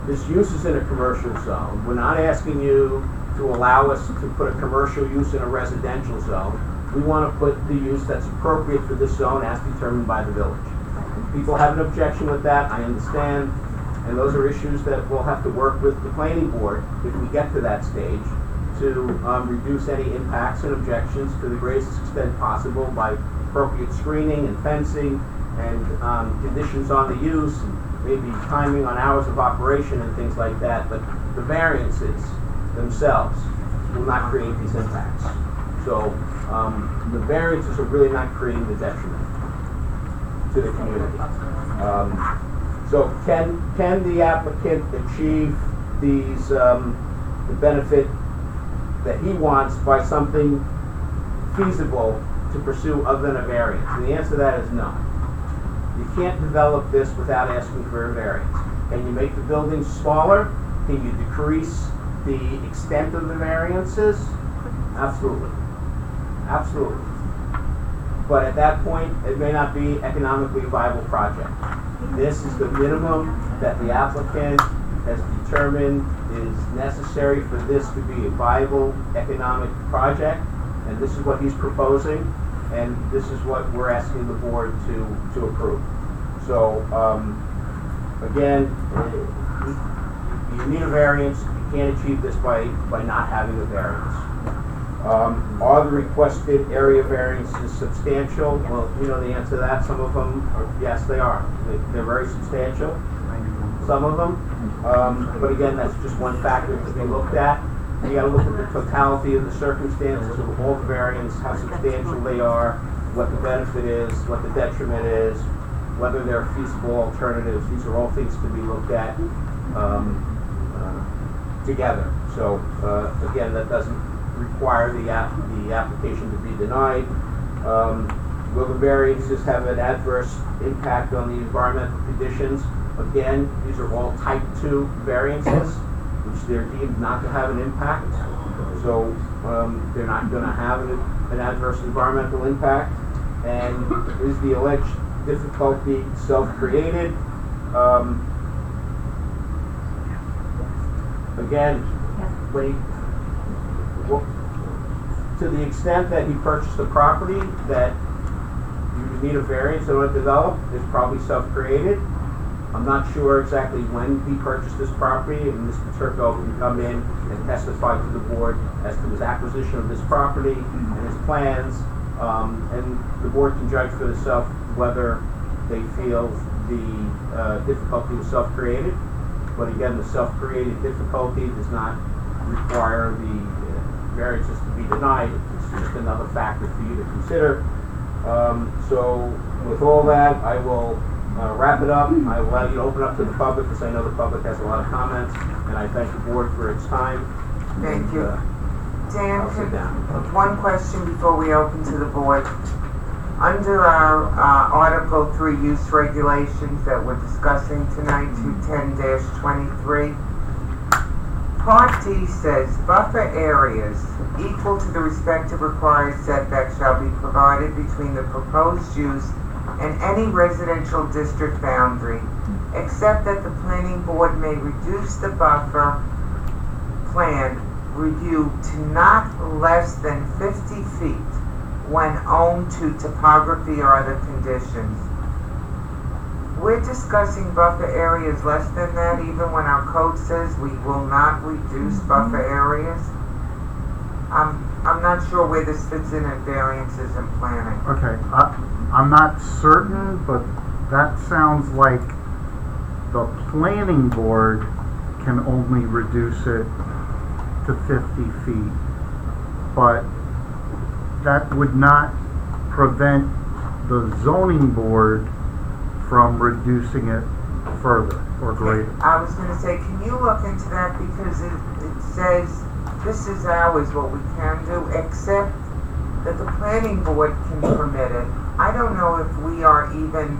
This use is in a commercial zone. We're not asking you to allow us to put a commercial use in a residential zone. We want to put the use that's appropriate for this zone as determined by the village. People have an objection with that, I understand, and those are issues that we'll have to work with the planning board if we get to that stage to reduce any impacts and objections to the greatest extent possible by appropriate screening and fencing and conditions on the use, and maybe timing on hours of operation and things like that. But the variances themselves will not create these impacts. So the variances are really not creating the detriment. to the community. So can the applicant achieve these, the benefit that he wants by something feasible to pursue other than a variance? And the answer to that is no. You can't develop this without asking for a variance. Can you make the building smaller? Can you decrease the extent of the variances? Absolutely. Absolutely. But at that point, it may not be economically viable project. This is the minimum that the applicant has determined is necessary for this to be a viable economic project, and this is what he's proposing, and this is what we're asking the board to approve. So, again, you need a variance. You can't achieve this by not having a variance. Are the requested area variances substantial? Well, you know the answer to that. Some of them, yes, they are. They're very substantial. Some of them. But again, that's just one factor to be looked at. You got to look at the totality of the circumstances of all the variants, how substantial they are, what the benefit is, what the detriment is, whether they're feasible alternatives. These are all things to be looked at together. So again, that doesn't require the application to be denied. Will the variances have an adverse impact on the environmental conditions? Again, these are all type 2 variances, which they're deemed not to have an impact. So they're not going to have an adverse environmental impact. And is the alleged difficulty self-created? Again, to the extent that he purchased a property that you need a variance in order to develop, is probably self-created. I'm not sure exactly when he purchased this property, and Mr. Turco can come in and testify to the board as to his acquisition of this property and his plans, and the board can judge for themselves whether they feel the difficulty was self-created. But again, the self-created difficulty does not require the variances to be denied. It's just another factor for you to consider. So with all that, I will wrap it up. I will allow you to open up to the public, because I know the public has a lot of comments, and I thank the board for its time. Thank you. Dan, I'll sit down. one question before we open to the board. Under our Article 3 use regulations that we're discussing tonight, 210-23, Part D says buffer areas equal to the respective required setback shall be provided between the proposed use and any residential district boundary, except that the planning board may reduce the buffer plan review to not less than 50 feet when owned to topography or other conditions. We're discussing buffer areas less than that, even when our code says we will not reduce buffer areas. I'm not sure where this fits in variances and planning. Okay, I'm not certain, but that sounds like the planning board can only reduce it to 50 feet, but that would not prevent the zoning board from reducing it further or greater. I was going to say, can you look into that, because it says this is ours, what we can do, except that the planning board can permit it. I don't know if we are even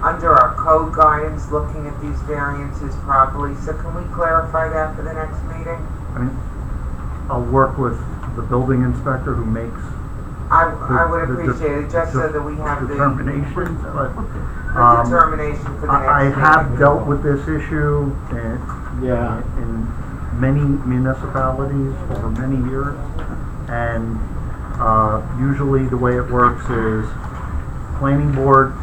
under our code guidance looking at these variances properly, so can we clarify that for the next meeting? I mean, I'll work with the building inspector who makes I would appreciate it, just so that we have the determination, but determination for the next I meeting. have dealt with this issue in many municipalities over many years, and usually the way it works is planning board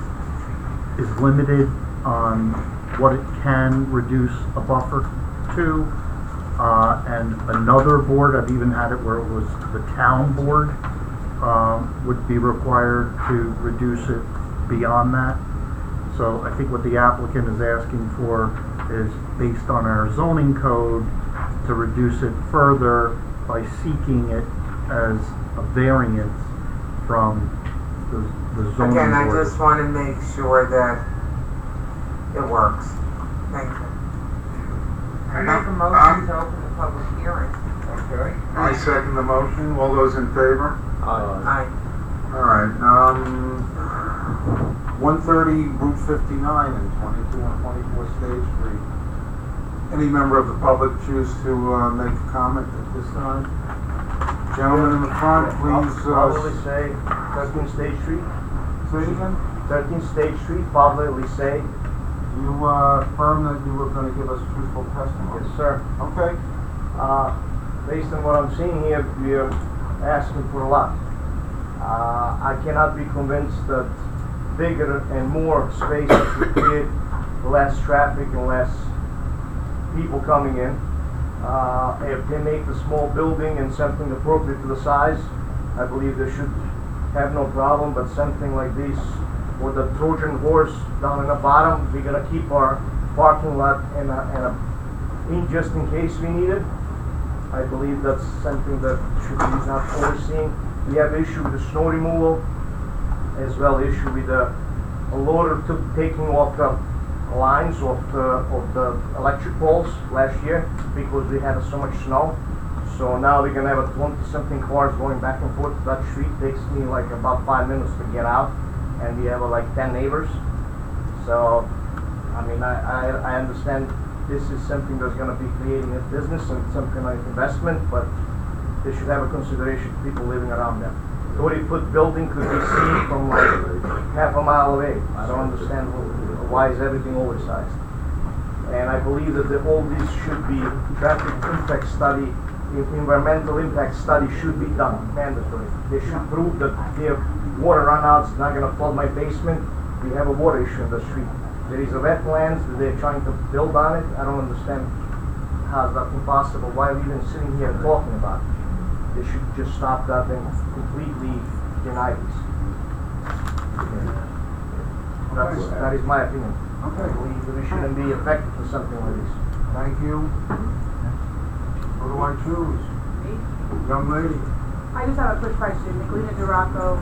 is limited on what it can reduce a buffer to, and another board, I've even had it where it was the town board, would be required to reduce it beyond that. So I think what the applicant is asking for is based on our zoning code to reduce it further by seeking it as a variance from the zoning Again, I board. just want to make sure that it works. Thank you. I make a motion to open the public hearing. Okay. I second the motion. All those in favor? Aye. All right, 130 Route 59 and 22 and 24 Stage Street. Any member of the public choose to make a comment at this time? Gentleman in the front, please. Fatherly say, 13 State Street. Say it again? 13 State Street, Fatherly say. You affirm that you were going to give us truthful testimony? Yes, sir. Okay. Based on what I'm seeing here, we are asking for a lot. I cannot be convinced that bigger and more space would create less traffic and less people coming in. If they make the small building and something appropriate to the size, I believe they should have no problem, but something like this with the Trojan horse down in the bottom, we're gonna keep our parking lot in just in case we need it. I believe that's something that should be not overseen. We have issue with the snow removal, as well issue with a loader taking off the lines of the electric poles last year because we had so much snow. So now we're gonna have a 20-something cars going back and forth to that street. Takes me like about 5 minutes to get out, and we have like 10 neighbors. So, I mean, I understand this is something that's gonna be creating a business and some kind of investment, but they should have a consideration for people living around them. 30-foot building could be seen from like half a mile away. I don't understand why is everything oversized. And I believe that all these should be traffic impact study, environmental impact study should be done, mandatory. They should prove that their water runouts is not gonna flood my basement. We have a water issue in the street. There is a wetlands that they're trying to build on it. I don't understand how is that impossible. Why are we even sitting here talking about it? They should just stop that and completely deny this. That is my opinion. Okay. I believe that we shouldn't be affected for something like this. Thank you. Who do I choose? Young lady. I just have a quick question. Nicolina DeRocco,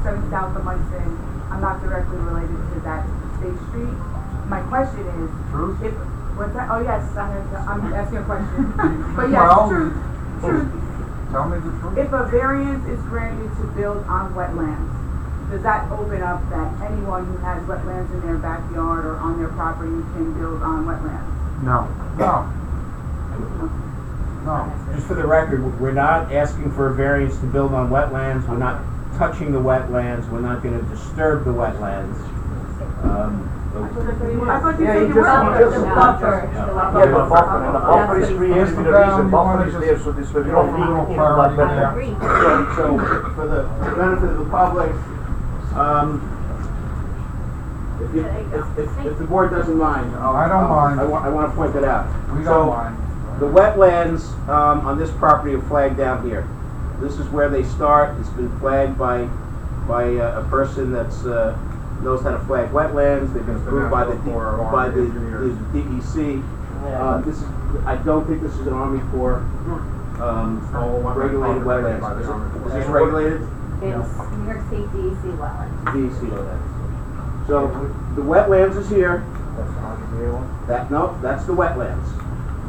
7 South of Munson. I'm not directly related to that State Street. My question is, Truth? what's that? Oh yes, I'm asking a question. But yes, Well, truth. Tell me the truth. If a variance is granted to build on wetlands, does that open up that anyone who has wetlands in their backyard or on their property can build on wetlands? No. No. No. Just for the record, we're not asking for a variance to build on wetlands, we're not touching the wetlands, we're not gonna disturb the wetlands. I thought you Yeah, said you you just- were. just- The buffer. Yeah, the buffer, and the buffer is created, the reason buffer is there, so this way we don't leak into that wetland. So, for the benefit of the public, if the board doesn't mind, I don't mind. I wanna point that out. We So, don't mind. the wetlands, on this property are flagged down here. This is where they start, it's been flagged by a person that's, knows how to flag wetlands, they've been approved by the DEC. This is, I don't think this is an Army Corps, regulated wetlands. Is this regulated? It's New York State DEC wetlands. DEC wetlands. So, the wetlands is here. That's the wetlands.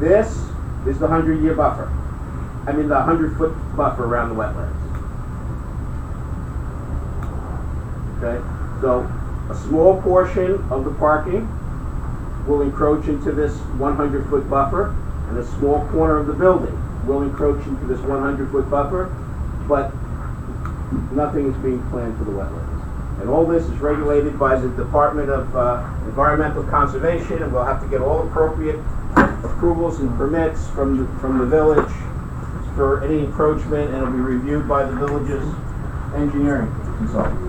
This is the 100-year buffer. I mean, the 100-foot buffer around the wetlands. Okay, so a small portion of the parking will encroach into this 100-foot buffer, and a small corner of the building will encroach into this 100-foot buffer, but nothing is being planned for the wetlands. And all this is regulated by the Department of Environmental Conservation, and we'll have to get all appropriate approvals and permits from the village for any encroachment, and it'll be reviewed by the village's engineering consultant.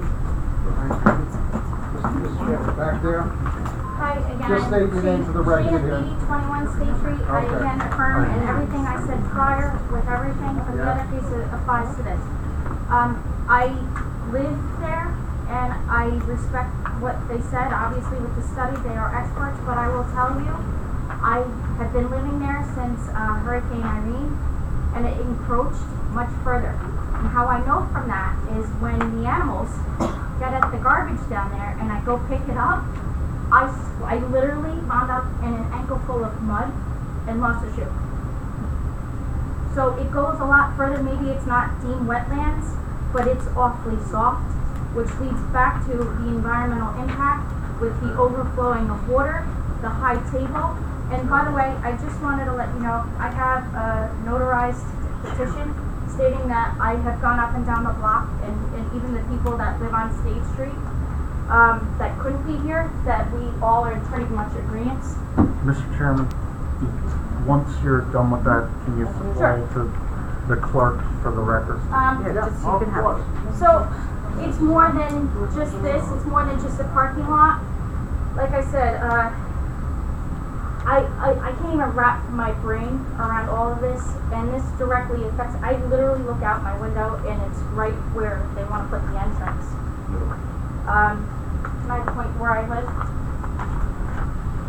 Back there. Hi, again, Just state your name for the record here. 21 State Street. I Okay. again affirm, and everything I said prior with everything from the other case applies to this. I live there, and I respect what they said. Obviously, with the study, they are experts, but I will tell you, I have been living there since Hurricane Irene, and it encroached much further. And how I know from that is when the animals get at the garbage down there and I go pick it up, I literally wound up in an ankle full of mud and lost a shoe. So it goes a lot further. Maybe it's not deemed wetlands, but it's awfully soft, which leads back to the environmental impact with the overflowing of water, the high table. And by the way, I just wanted to let you know, I have a notarized petition stating that I have gone up and down the block, and even the people that live on State Street that couldn't be here, that we all are in pretty much agreement. Mr. Chairman, once you're done with that, can you supply it to the clerk for the record? Just you can have it. So it's more than just this. It's more than just a parking lot. Like I said, I can't even wrap my brain around all of this, and this directly affects. I literally look out my window, and it's right where they want to put the entrance. Can I point where I live?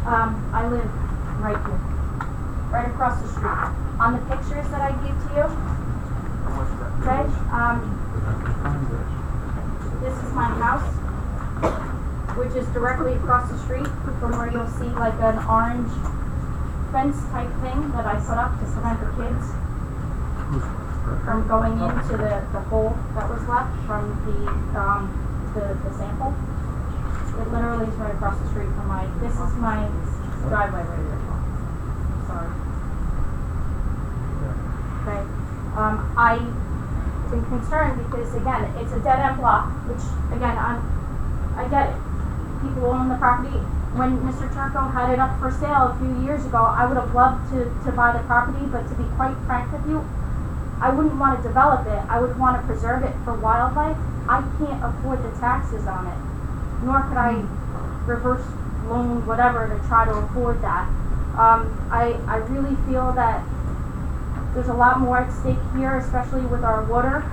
I live right here, right across the street. On the pictures that I gave to you, okay? This is my house, which is directly across the street from where you'll see like an orange fence type thing that I put up to prevent the kids from going into the hole that was left from the sample. It literally is right across the street from this is my driveway right here. Sorry. Okay. I've been concerned because again, it's a dead end block, which again, I get it. People own the property. When Mr. Turco had it up for sale a few years ago, I would have loved to buy the property, but to be quite frank with you, I wouldn't want to develop it. I would want to preserve it for wildlife. I can't afford the taxes on it, nor could I reverse loan whatever to try to afford that. I really feel that there's a lot more at stake here, especially with our water.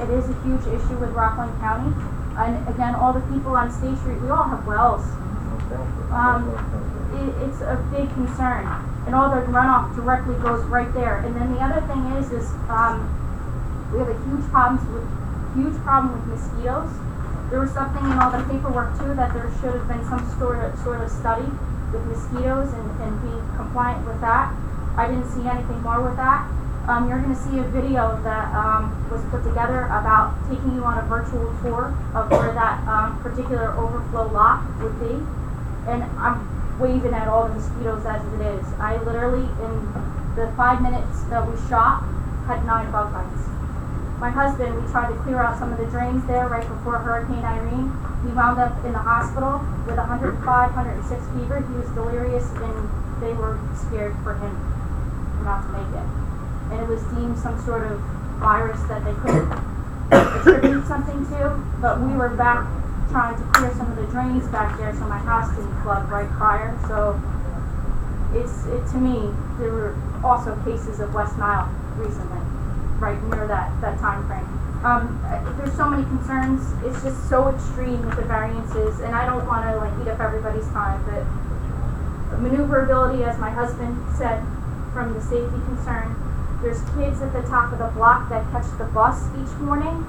It is a huge issue with Rockland County. And again, all the people on State Street, we all have wells. It's a big concern. And all the runoff directly goes right there. And then the other thing is we have a huge problem with mosquitoes. There was something in all the paperwork too that there should have been some sort of study with mosquitoes and being compliant with that. I didn't see anything more with that. You're going to see a video that was put together about taking you on a virtual tour of where that particular overflow lot would be. And I'm waving at all the mosquitoes as it is. I literally, in the 5 minutes that we shot, had 9 bug bites. My husband, we tried to clear out some of the drains there right before Hurricane Irene. He wound up in the hospital with 105, 106 fever. He was delirious, and they were scared for him not to make it. And it was deemed some sort of virus that they couldn't attribute something to, but we were back trying to clear some of the drains back there so my house didn't flood right prior. So to me, there were also cases of West Nile recently, right near that time frame. There's so many concerns. It's just so extreme with the variances, and I don't want to eat up everybody's time, but maneuverability, as my husband said, from the safety concern. There's kids at the top of the block that catch the bus each morning,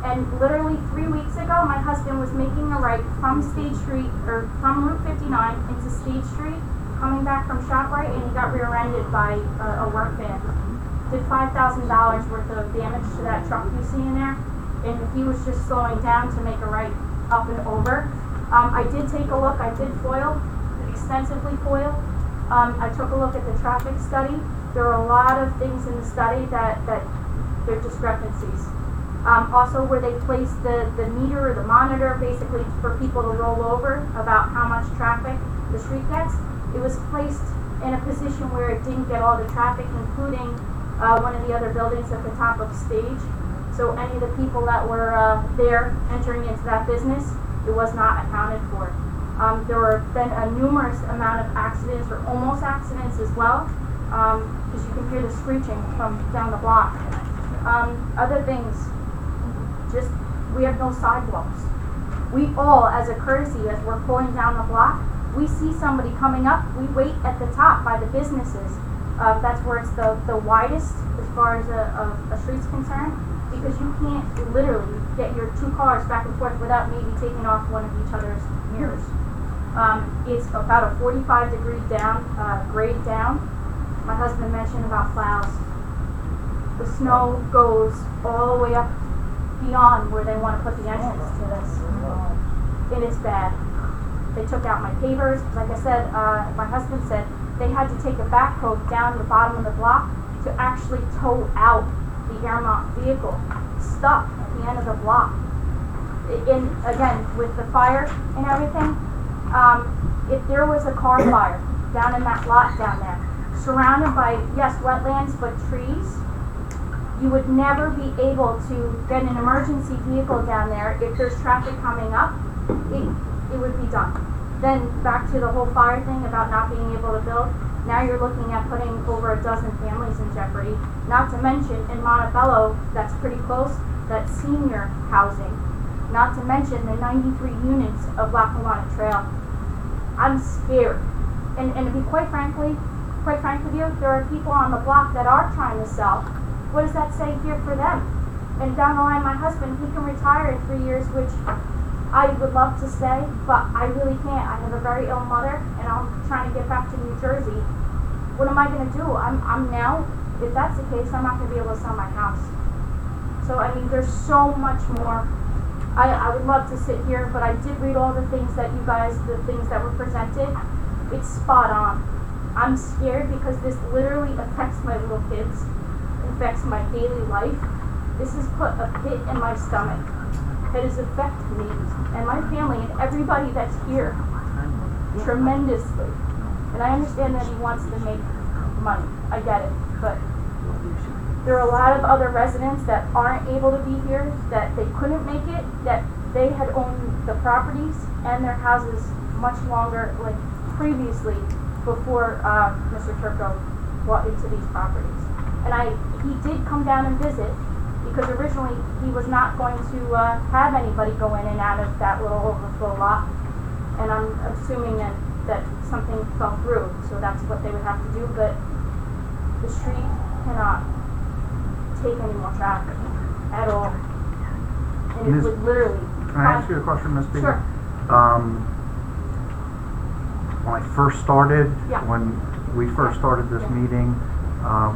and literally 3 weeks ago, my husband was making a right from State Street, or from Route 59 into State Street, coming back from ShopRite, and he got rear-ended by a work van. Did $5,000 worth of damage to that truck you see in there, and he was just slowing down to make a right up and over. I did take a look. I did extensively foil. I took a look at the traffic study. There are a lot of things in the study that there are discrepancies. Also, where they placed the meter or the monitor, basically for people to roll over about how much traffic the street gets, it was placed in a position where it didn't get all the traffic, including one of the other buildings at the top of the stage. So any of the people that were there entering into that business, it was not accounted for. There were been a numerous amount of accidents, or almost accidents as well, because you can hear the screeching from down the block. Other things, just we have no sidewalks. We all, as a courtesy, as we're pulling down the block, we see somebody coming up, we wait at the top by the businesses. That's where it's the widest as far as a street's concerned, because you can't literally get your two cars back and forth without maybe taking off one of each other's mirrors. It's about a 45-degree grade down. My husband mentioned about plows. The snow goes all the way up beyond where they want to put the entrance to this. And it's bad. They took out my pavers. Like I said, my husband said they had to take a backhoe down the bottom of the block to actually tow out the Airmont vehicle stuck at the end of the block. And again, with the fire and everything, if there was a car fire down in that lot down there, surrounded by, yes, wetlands, but trees, you would never be able to get an emergency vehicle down there. If there's traffic coming up, it would be done. Then back to the whole fire thing about not being able to build. Now you're looking at putting over a dozen families in jeopardy. Not to mention in Montebello, that's pretty close, that's senior housing. Not to mention the 93 units of Lackawanna Trail. I'm scared. And to be quite frank with you, there are people on the block that are trying to sell. What does that say here for them? And down the line, my husband, he can retire in 3 years, which I would love to stay, but I really can't. I have a very ill mother, and I'm trying to get back to New Jersey. What am I going to do? I'm now, if that's the case, I'm not going to be able to sell my house. So, I mean, there's so much more. I would love to sit here, but I did read all the things that you guys, the things that were presented. It's spot on. I'm scared because this literally affects my little kids. Affects my daily life. This has put a pit in my stomach. It has affected me and my family and everybody that's here tremendously. And I understand that he wants to make money. I get it. But there are a lot of other residents that aren't able to be here, that they couldn't make it, that they had owned the properties and their houses much longer, like previously, before Mr. Turco bought into these properties. And he did come down and visit, because originally he was not going to have anybody go in and out of that little overflow lot. And I'm assuming that something fell through, so that's what they would have to do. But the street cannot take any more traffic at all. And it would literally... Can I ask you a question, Ms. B? Sure. When I first started, Yeah. when we first started this meeting,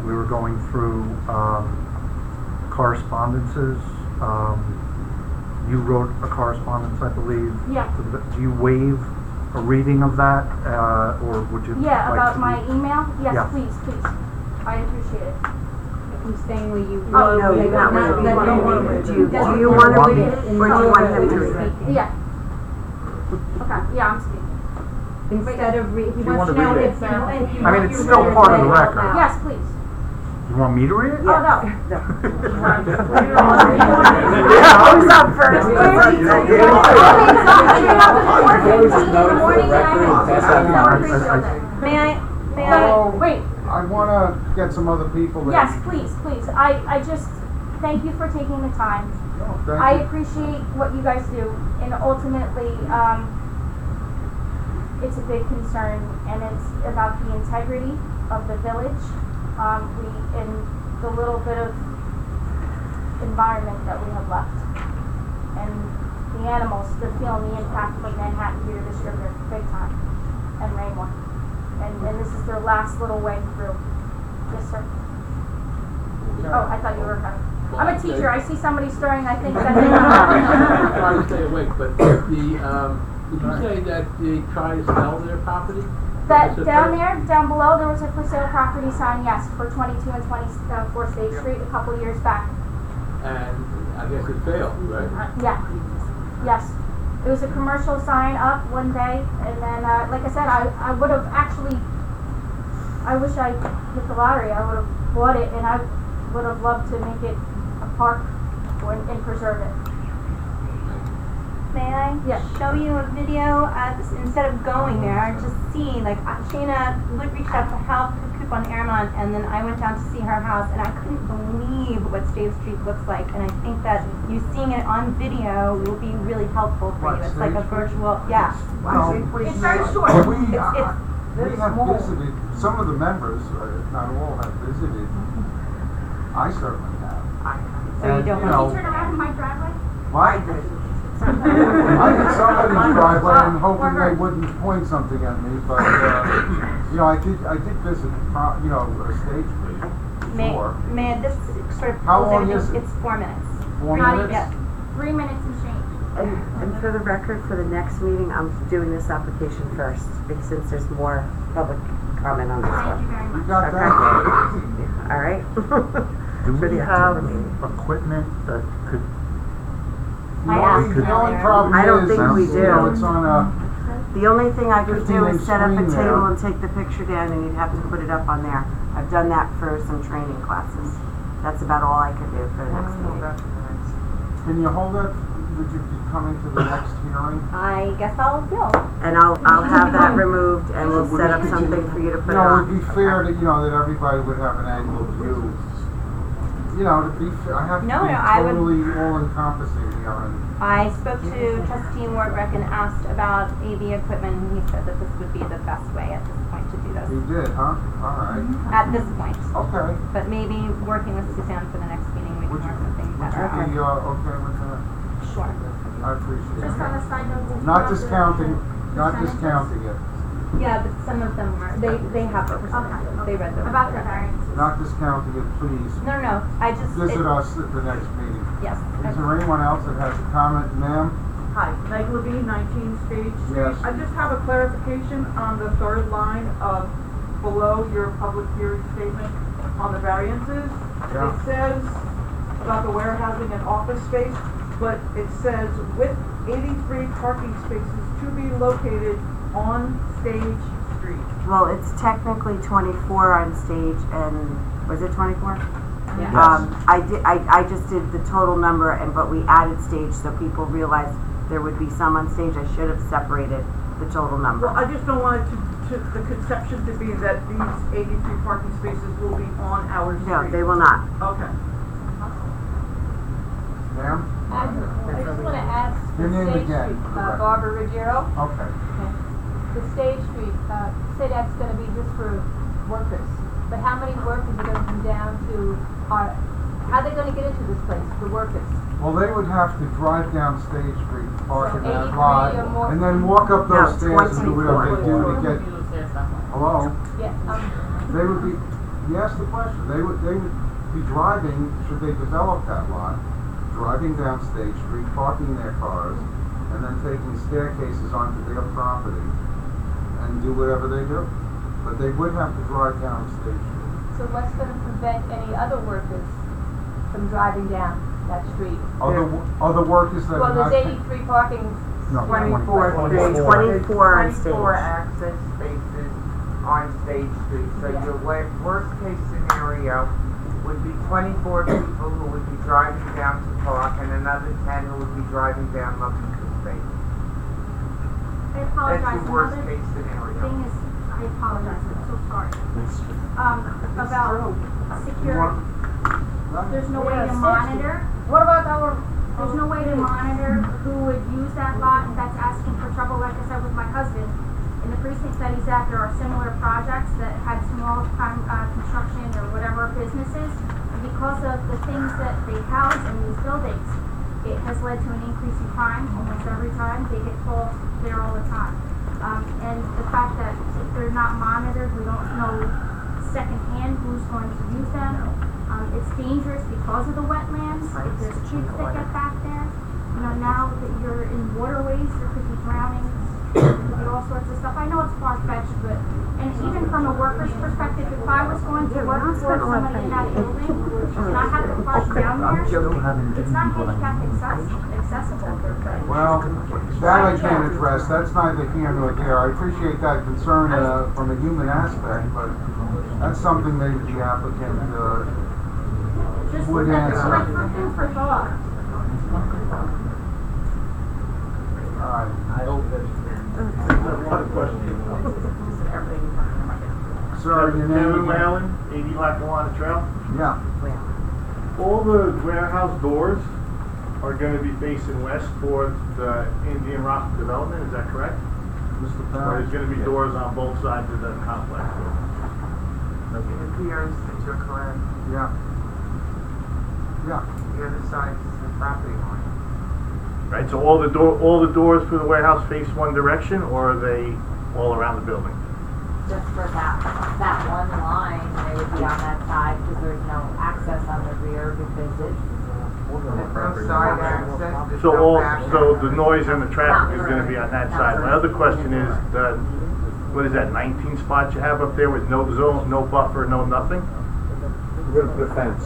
we were going through correspondences. You wrote a correspondence, I believe. Yeah. Do you waive a reading of that, or would you? Yeah, like about to my email? Yes, Yeah. please. I appreciate it. He's saying will you? Oh, no, you're not waiving it. Do you want to read it, or do you want him to read it? Yeah. Okay, yeah, I'm speaking. Instead of he you wants wanna to know read it? if I mean, it's still part of the record. Yes, please. You want me to read it? Oh, no. Yeah, who's up first? May I? Wait. I wanna get some other people that. Yes, please. I just, thank you for taking the time. No, thank I you. appreciate what you guys do, and ultimately, it's a big concern, and it's about the integrity of the village. In the little bit of environment that we have left. And the animals, they're feeling the impact from Manhattan Theater Distributor big time, and Raymore. And this is their last little way through. Yes, sir. Oh, I thought you were coming. I'm a teacher, I see somebody stirring, I think that they I'm trying to stay awake, but did you say that they try to sell their property? That down there, down below, there was a for sale property sign, yes, for 22 and 24 State Street a couple years back. And I guess it failed, right? Yeah, yes. It was a commercial sign up one day, and then, like I said, I would have actually, I wish I hit the lottery, I would have bought it, and I would have loved to make it a park and preserve it. May I show you a video? Instead of going there, just seeing, like, Shayna reached out for help to coop on Airmont, and then I went down to see her house, and I couldn't believe what State Street looks like, and I think that you seeing it on video will be really helpful for you. It's like a virtual, yeah. It's very short. We have visited, some of the members, not all have visited. I certainly have. So you don't know, Can you turn around in my driveway? I did somebody's driveway and hoping they wouldn't point something at me, but, you know, I did visit, you know, a stage street, sure. May this sort of How pulls long everything, is it? it's 4 minutes. 4 Not minutes? even- 3 minutes and change. And for the record, for the next meeting, I'm doing this application first, because since there's more public comment on this Thank you one. very You much. got that? All right? Do For we the have October meeting. equipment that could? I asked The only earlier. problem I don't is, think we you know, do. it's on a, The only thing I could do 15-inch is set up a screen there. table and take the picture down, and you'd have to put it up on there. I've done that for some training classes. That's about all I could do for the next meeting. can you hold that, would you be coming to the next hearing? I guess I'll go. And I'll have that removed, and we'll set up something for you to put You it know, it on. would be fair that, you know, that everybody would have an angle view. You know, to be fair, I have to No, be no, I would- totally all-encompassing here, and I spoke to Trustee Wardrick and asked about AV equipment, and he said that this would be the best way at this point to do this. you did, huh? All right. At this point. Okay. But maybe working with Suzanne for the next meeting, we can Would you, work something would better out. you be, okay with that? Sure. I appreciate Just on it. a side note. Not discounting, not percentages? discounting it. Yeah, but some of them are, they have the percentages, Okay. they read the. About the variances. Not discounting it, please. No, I just. Visit us at the next meeting. Yes. Is there anyone else that has a comment, ma'am? Hi, Meg Levine, 19 Stage Street. Yes. I just have a clarification on the third line of below your public hearing statement on the variances. Yeah. It says about the warehousing and office space, but it says with 83 parking spaces to be located on Stage Street. Well, it's technically 24 on stage, and, was it 24? Yeah. I just did the total number, but we added stage so people realized there would be some on stage. I should have separated the total number. Well, I just don't want it to the conception to be that these 83 parking spaces will be on our street. No, they will not. Okay. Ma'am? I just want to ask Your the name Stage again, Street, correct. Barbara Ruggiero, Okay. the Stage Street, say that's going to be just for workers. But how many workers are going to come down to, how are they going to get into this place, the workers? Well, they would have to drive down Stage Street, park So in that 83 lot, or more- and then walk up those No, stairs and do whatever they do 24. to get, hello? Yeah, They would be, you asked the question, they would be driving, should they develop that lot, driving down Stage Street, parking their cars, and then taking staircases onto their property and do whatever they do. But they would have to drive down Stage Street. so what's going to prevent any other workers from driving down that street? Other workers that Well, are not. there's 83 parking, No, 24 There's spaces. 24 on 24 stage. access spaces on Stage Street. So Yeah. your worst case scenario would be 24 people who would be driving down to park and another 10 who would be driving down looking for space. I apologize, That's your worst another case scenario. thing is, I apologize, I'm so sorry. About security. There's no way to monitor. what about our, There's no way to monitor who would use that lot, and that's asking for trouble, like I said with my husband. In the precinct that he's at, there are similar projects that had small time, construction or whatever businesses. And because of the things that they house in these buildings, it has led to an increase in crime almost every time. They get calls there all the time. And the fact that if they're not monitored, we don't know secondhand who's going to use them. It's dangerous because of the wetlands. If there's kids that get back there, you know, now that you're in waterways, there could be drownings, there could be all sorts of stuff. I know it's far-fetched, but, and even from a worker's perspective, if I was going to work for somebody in that building, and I had to park down there, it's not handicap accessible. Well, that I can't address, that's neither here nor there. I appreciate that concern from a human aspect, but that's something maybe the applicant Just would like answer. food for thought. All right. Sir, your name Kevin again? Whalen, 80 Lackawanna Trail. Yeah. All the warehouse doors are going to be facing west towards the Indian Rock development, is that correct? Mr. Or Barrett? there's going to be doors on both sides of the complex? It appears that you're correct. Yeah. Yeah. The other side is the property line. Right, so all the doors for the warehouse face one direction, or are they all around the building? Just for that one line, they would be on that side, because there's no access on the rear, because it's. No side access, there's So no back the noise and the traffic is gonna be on that side. My other question is, what is that, 19 spots you have up there with no zone, no buffer, no nothing? We're gonna put a fence.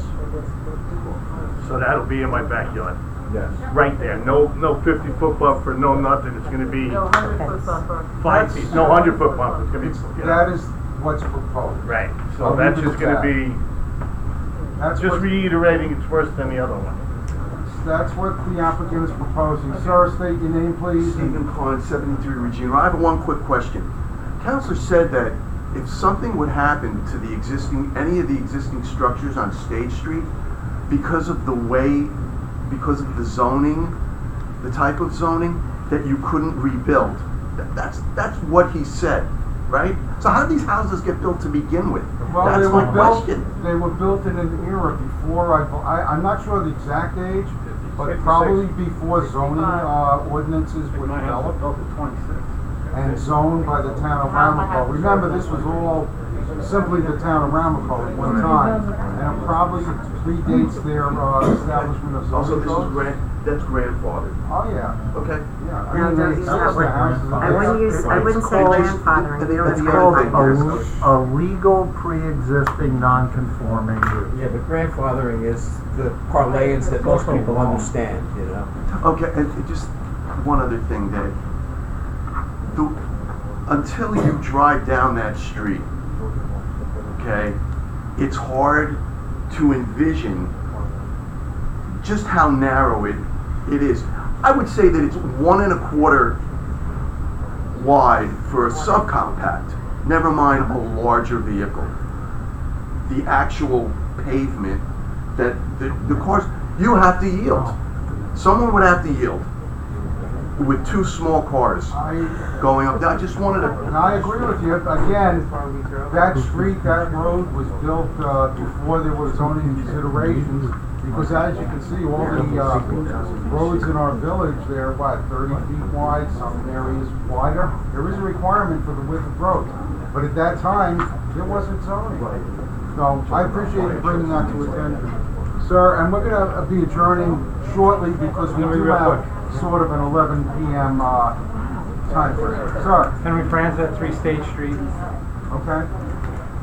So that'll be in my backyard, Yes. right there. No 50-foot buffer, no nothing. It's gonna be No 100-foot buffer. 5 feet, no 100-foot buffer. It's gonna be, That is what's proposed. right. So I'll that's leave it just at gonna that. be, That's just what, reiterating, it's worse than the other one. that's what the applicant is proposing. Sir, state your name, please. Stephen Klein, 73 Regina. I have one quick question. Counselor said that if something would happen to any of the existing structures on State Street, because of the zoning, the type of zoning, that you couldn't rebuild. That's what he said, right? So how did these houses get built to begin with? Well, That's my question. They were built in an era before, I'm not sure the exact age, but probably before zoning ordinances were developed and zoned by the town of Ramapo. Remember, this was all simply the town of Ramapo at one time, and it probably predates their establishment of Also, zoning. that's grandfathered. Oh, yeah. Okay. Yeah. I No, mean, don't it's use just that the word. houses. I wouldn't say grandfathering, we don't It's have called grandfathering. A legal pre-existing non-conforming use. Yeah, but grandfathering is the parlance that most people understand, you know? Okay, and just one other thing, Dave. Until you drive down that street, okay, it's hard to envision just how narrow it is. I would say that it's 1 1/4 wide for a subcompact, never mind a larger vehicle. The actual pavement that the cars, you have to yield. Someone would have to yield with 2 small cars going up. I just wanted to. And I agree with you. Again, that street, that road was built before there were zoning considerations. Because as you can see, all the roads in our village, they're 30 feet wide, some areas wider. There is a requirement for the width of road. But at that time, there wasn't zoning. So I appreciate you bringing that to attention. Sir, and we're gonna be adjourning shortly because we do have sort of an 11 p.m. time frame. Sir. Henry Franza, 3 State Street. Okay.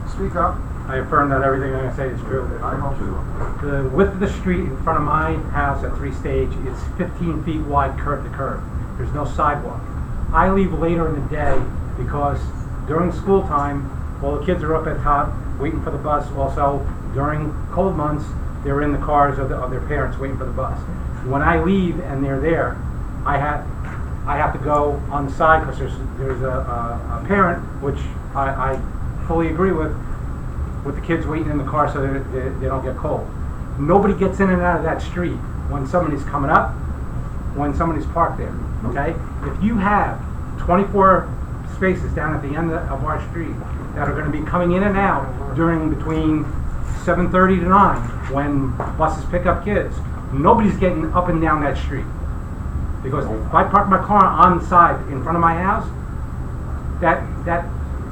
Speak up. I affirm that everything I'm going to say is true. I hope so. The width of the street in front of my house at 3 Stage is 15 feet wide curb to curb. There's no sidewalk. I leave later in the day because during school time, all the kids are up at top waiting for the bus. Also, during cold months, they're in the cars of their parents waiting for the bus. When I leave and they're there, I have to go on the side because there's a parent, which I fully agree with the kids waiting in the car so they don't get cold. Nobody gets in and out of that street when somebody's coming up, when somebody's parked there, okay? If you have 24 spaces down at the end of our street that are going to be coming in and out during between 7:30 to 9 when buses pick up kids, nobody's getting up and down that street. Because if I park my car on the side in front of my house, that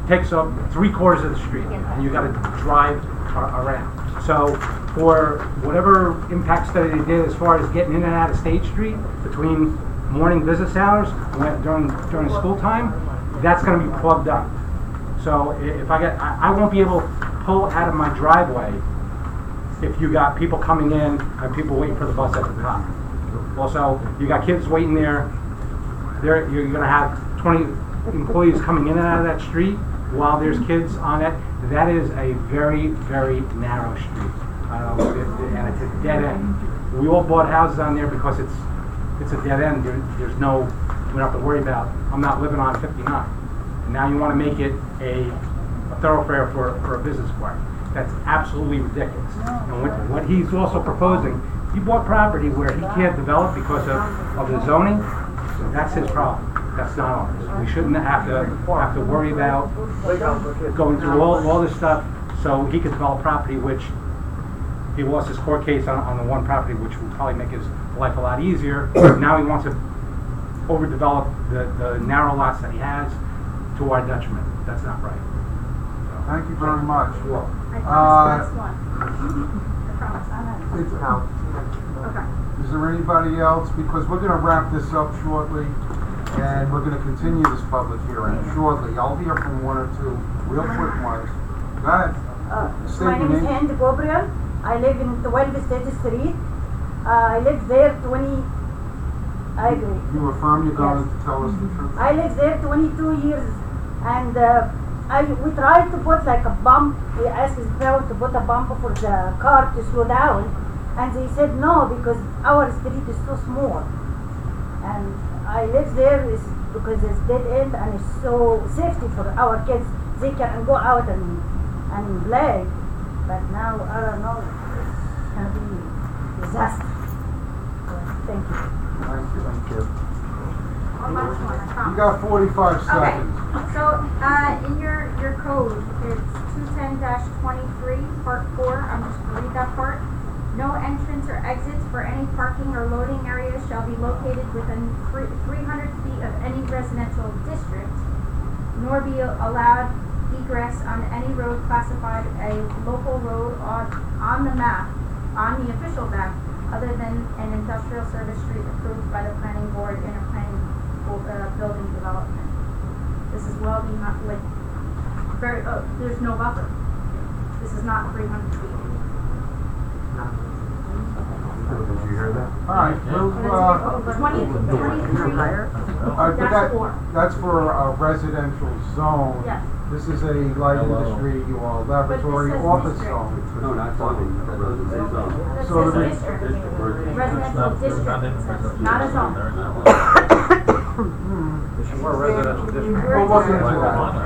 takes up 3/4 of the street, and you got to drive around. So, for whatever impact study they did as far as getting in and out of State Street between morning business hours during school time, that's going to be plugged up. So, if I won't be able to pull out of my driveway if you got people coming in and people waiting for the bus at the top. Also, you got kids waiting there. You're going to have 20 employees coming in and out of that street while there's kids on it. That is a very, very narrow street, and it's a dead end. We all bought houses on there because it's a dead end. There's no, we don't have to worry about. I'm not living on 59. And now you want to make it a thoroughfare for a business park. That's absolutely ridiculous. And what he's also proposing, he bought property where he can't develop because of the zoning. That's his problem. That's not ours. We shouldn't have to worry about going through all this stuff so he could develop property, which he lost his court case on the one property, which will probably make his life a lot easier. Now he wants to overdevelop the narrow lots that he has to our detriment. That's not right. Thank you very much. I promise that's one. I promise, I'm not. Is there anybody else? Because we're gonna wrap this up shortly, and we're gonna continue this public hearing shortly. I'll hear from one or two real quick ones. Go ahead. State My your name is name. Hind Gabriel. I live in 12 State Street. I live there 20. I agree. You affirm you're going Yes. to tell us the truth? I live there 22 years, and we tried to put like a bump. We asked the crowd to put a bump for the car to slow down, and they said no because our street is too small. And I live there is because it's dead end and it's so safety for our kids. They can go out and play, but now I don't know. It's gonna be disaster. Thank you. Thank you. Thank you. One last one, I promise. You got 45 seconds. So, in your code, it's 210-23, part 4, I'm just gonna read that part. No entrance or exits for any parking or loading areas shall be located within 300 feet of any residential district, nor be allowed egress on any road classified a local road on the map, on the official map, other than an industrial service street approved by the planning board in a planning building development. This is well beyond, like, very, there's no buffer. This is not 300 feet. Did you hear that? All right. We'll, 23 that's for a residential zone. Yes. This is a light industry or laboratory says office district. zone. No, not zoning, that doesn't say zone. That So says the- district. Residential district, it says, not a zone. We're residential district. We'll look into that.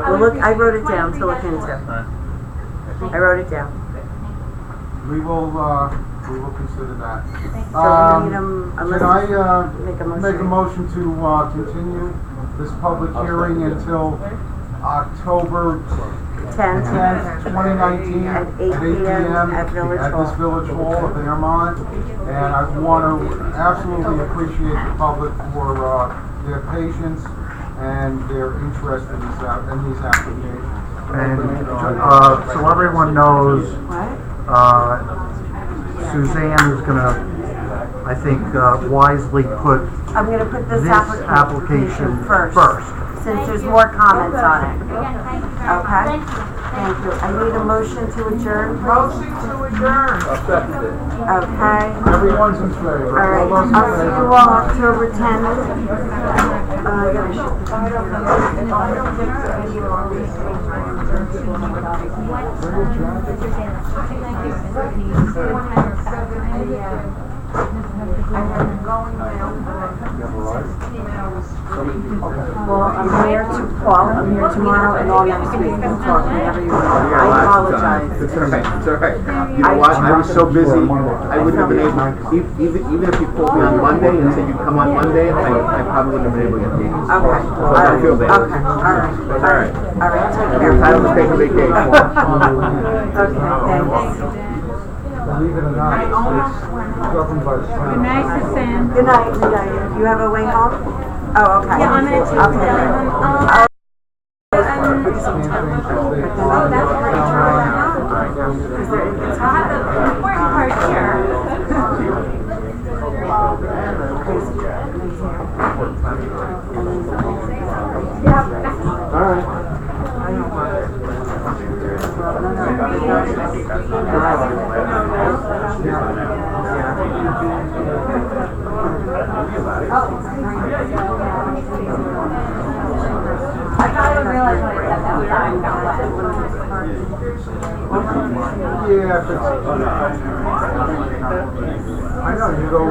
Well, look, I wrote it down to look into. I wrote it down. We will consider that. So we need unless Can I, make a motion. make a motion to, continue this public hearing until October 10th, 2019 at at 8 8 p.m. p.m. at Village at this Hall. Village Hall of Airmont. And I want to absolutely appreciate the public for, their patience and their interest in these applications. And, so everyone knows, Suzanne is gonna, I think, wisely put I'm gonna put this this application first. since there's more comments on it. Again, thank you very much. Okay? Thank you. I need a motion to adjourn, please. Motion to adjourn. Okay. Everyone's in favor. All right. those in I'll see favor? you all October 10th. I gotta shoot. Well, I'm here I'm here tomorrow and all next week. We'll talk whenever you want. I apologize. It's alright. You know what? I was so busy, I wouldn't have been able, even if you called me on Monday and said you'd come on Monday, I probably wouldn't have been able to get the Okay. So I don't feel bad. Okay. All right. Take care. I was taking vacation. Okay, thanks. Believe it or not, it's governed by the town. Good night, Suzanne. Good night, Leah. You have a way home? Oh, okay. Yeah, I'm gonna check Okay. with them. Oh, that's great. I'll have the important part here. I didn't realize when I said that sign got wet. Yeah, but I know, you go,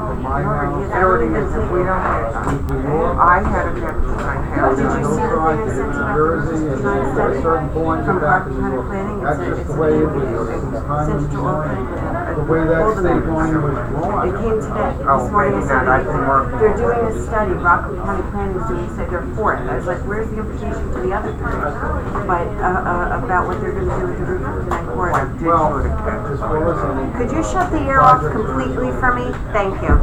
from my house 30, if we don't, I had a nephew in my house. Did you see the thing I sent you about the design study from Park County Planning? That's just the way it was Sent it to all the way that state line was drawn. It came today, Oh, this morning, I maybe said, not, I've been working. they're doing a study, Rockland County Planning is doing, said they're for it. I was like, where's the implication to the other thing? But, about what they're gonna do with the route 59 corridor. Well, listen, Could you shut the air off completely for me? Thank you.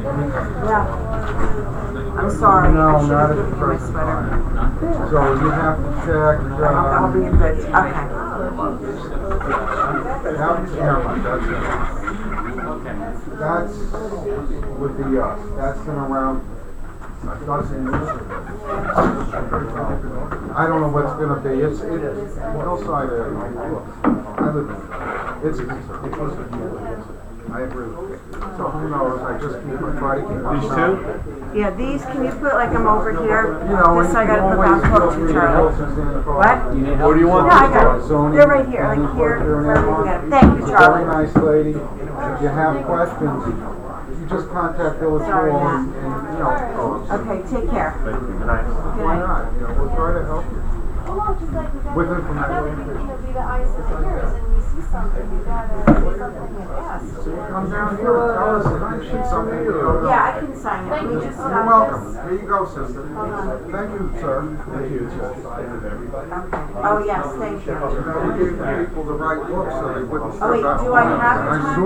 Yeah. I'm sorry, No, I should not have at given you my first. sweater. so you have to check, I'll be in good, okay. that's Airmont, that's it. That's would be us, that's in around a dozen years. I don't know what's gonna be, it's hillside area, I live in it. It's I agree. So who knows, I just try to keep myself. Yeah, these, can you put like them over here? You know, This I gotta put down close to Charlie. What? What do you want? No, I got it. They're right here, like here, wherever you got 'em. Thank you, Very Charlie. nice lady. If you have questions, you just contact Village Sorry, Hall Matt. and, you know. Okay, take care. Why not? You know, we'll try to help you. Well, just like With whenever information. we be the eyes and ears and we see something, we gotta say something and ask. Come down here and tell us if you see something you don't know. Yeah, I can sign it. Let me just stop You're this. welcome. Here you go, sister. Hold on. Thank you, sir. Thank you. Okay. Oh, yes, thank you. You know, we gave people the right look so they wouldn't Oh, wait, step out do I of line. have And I time? saw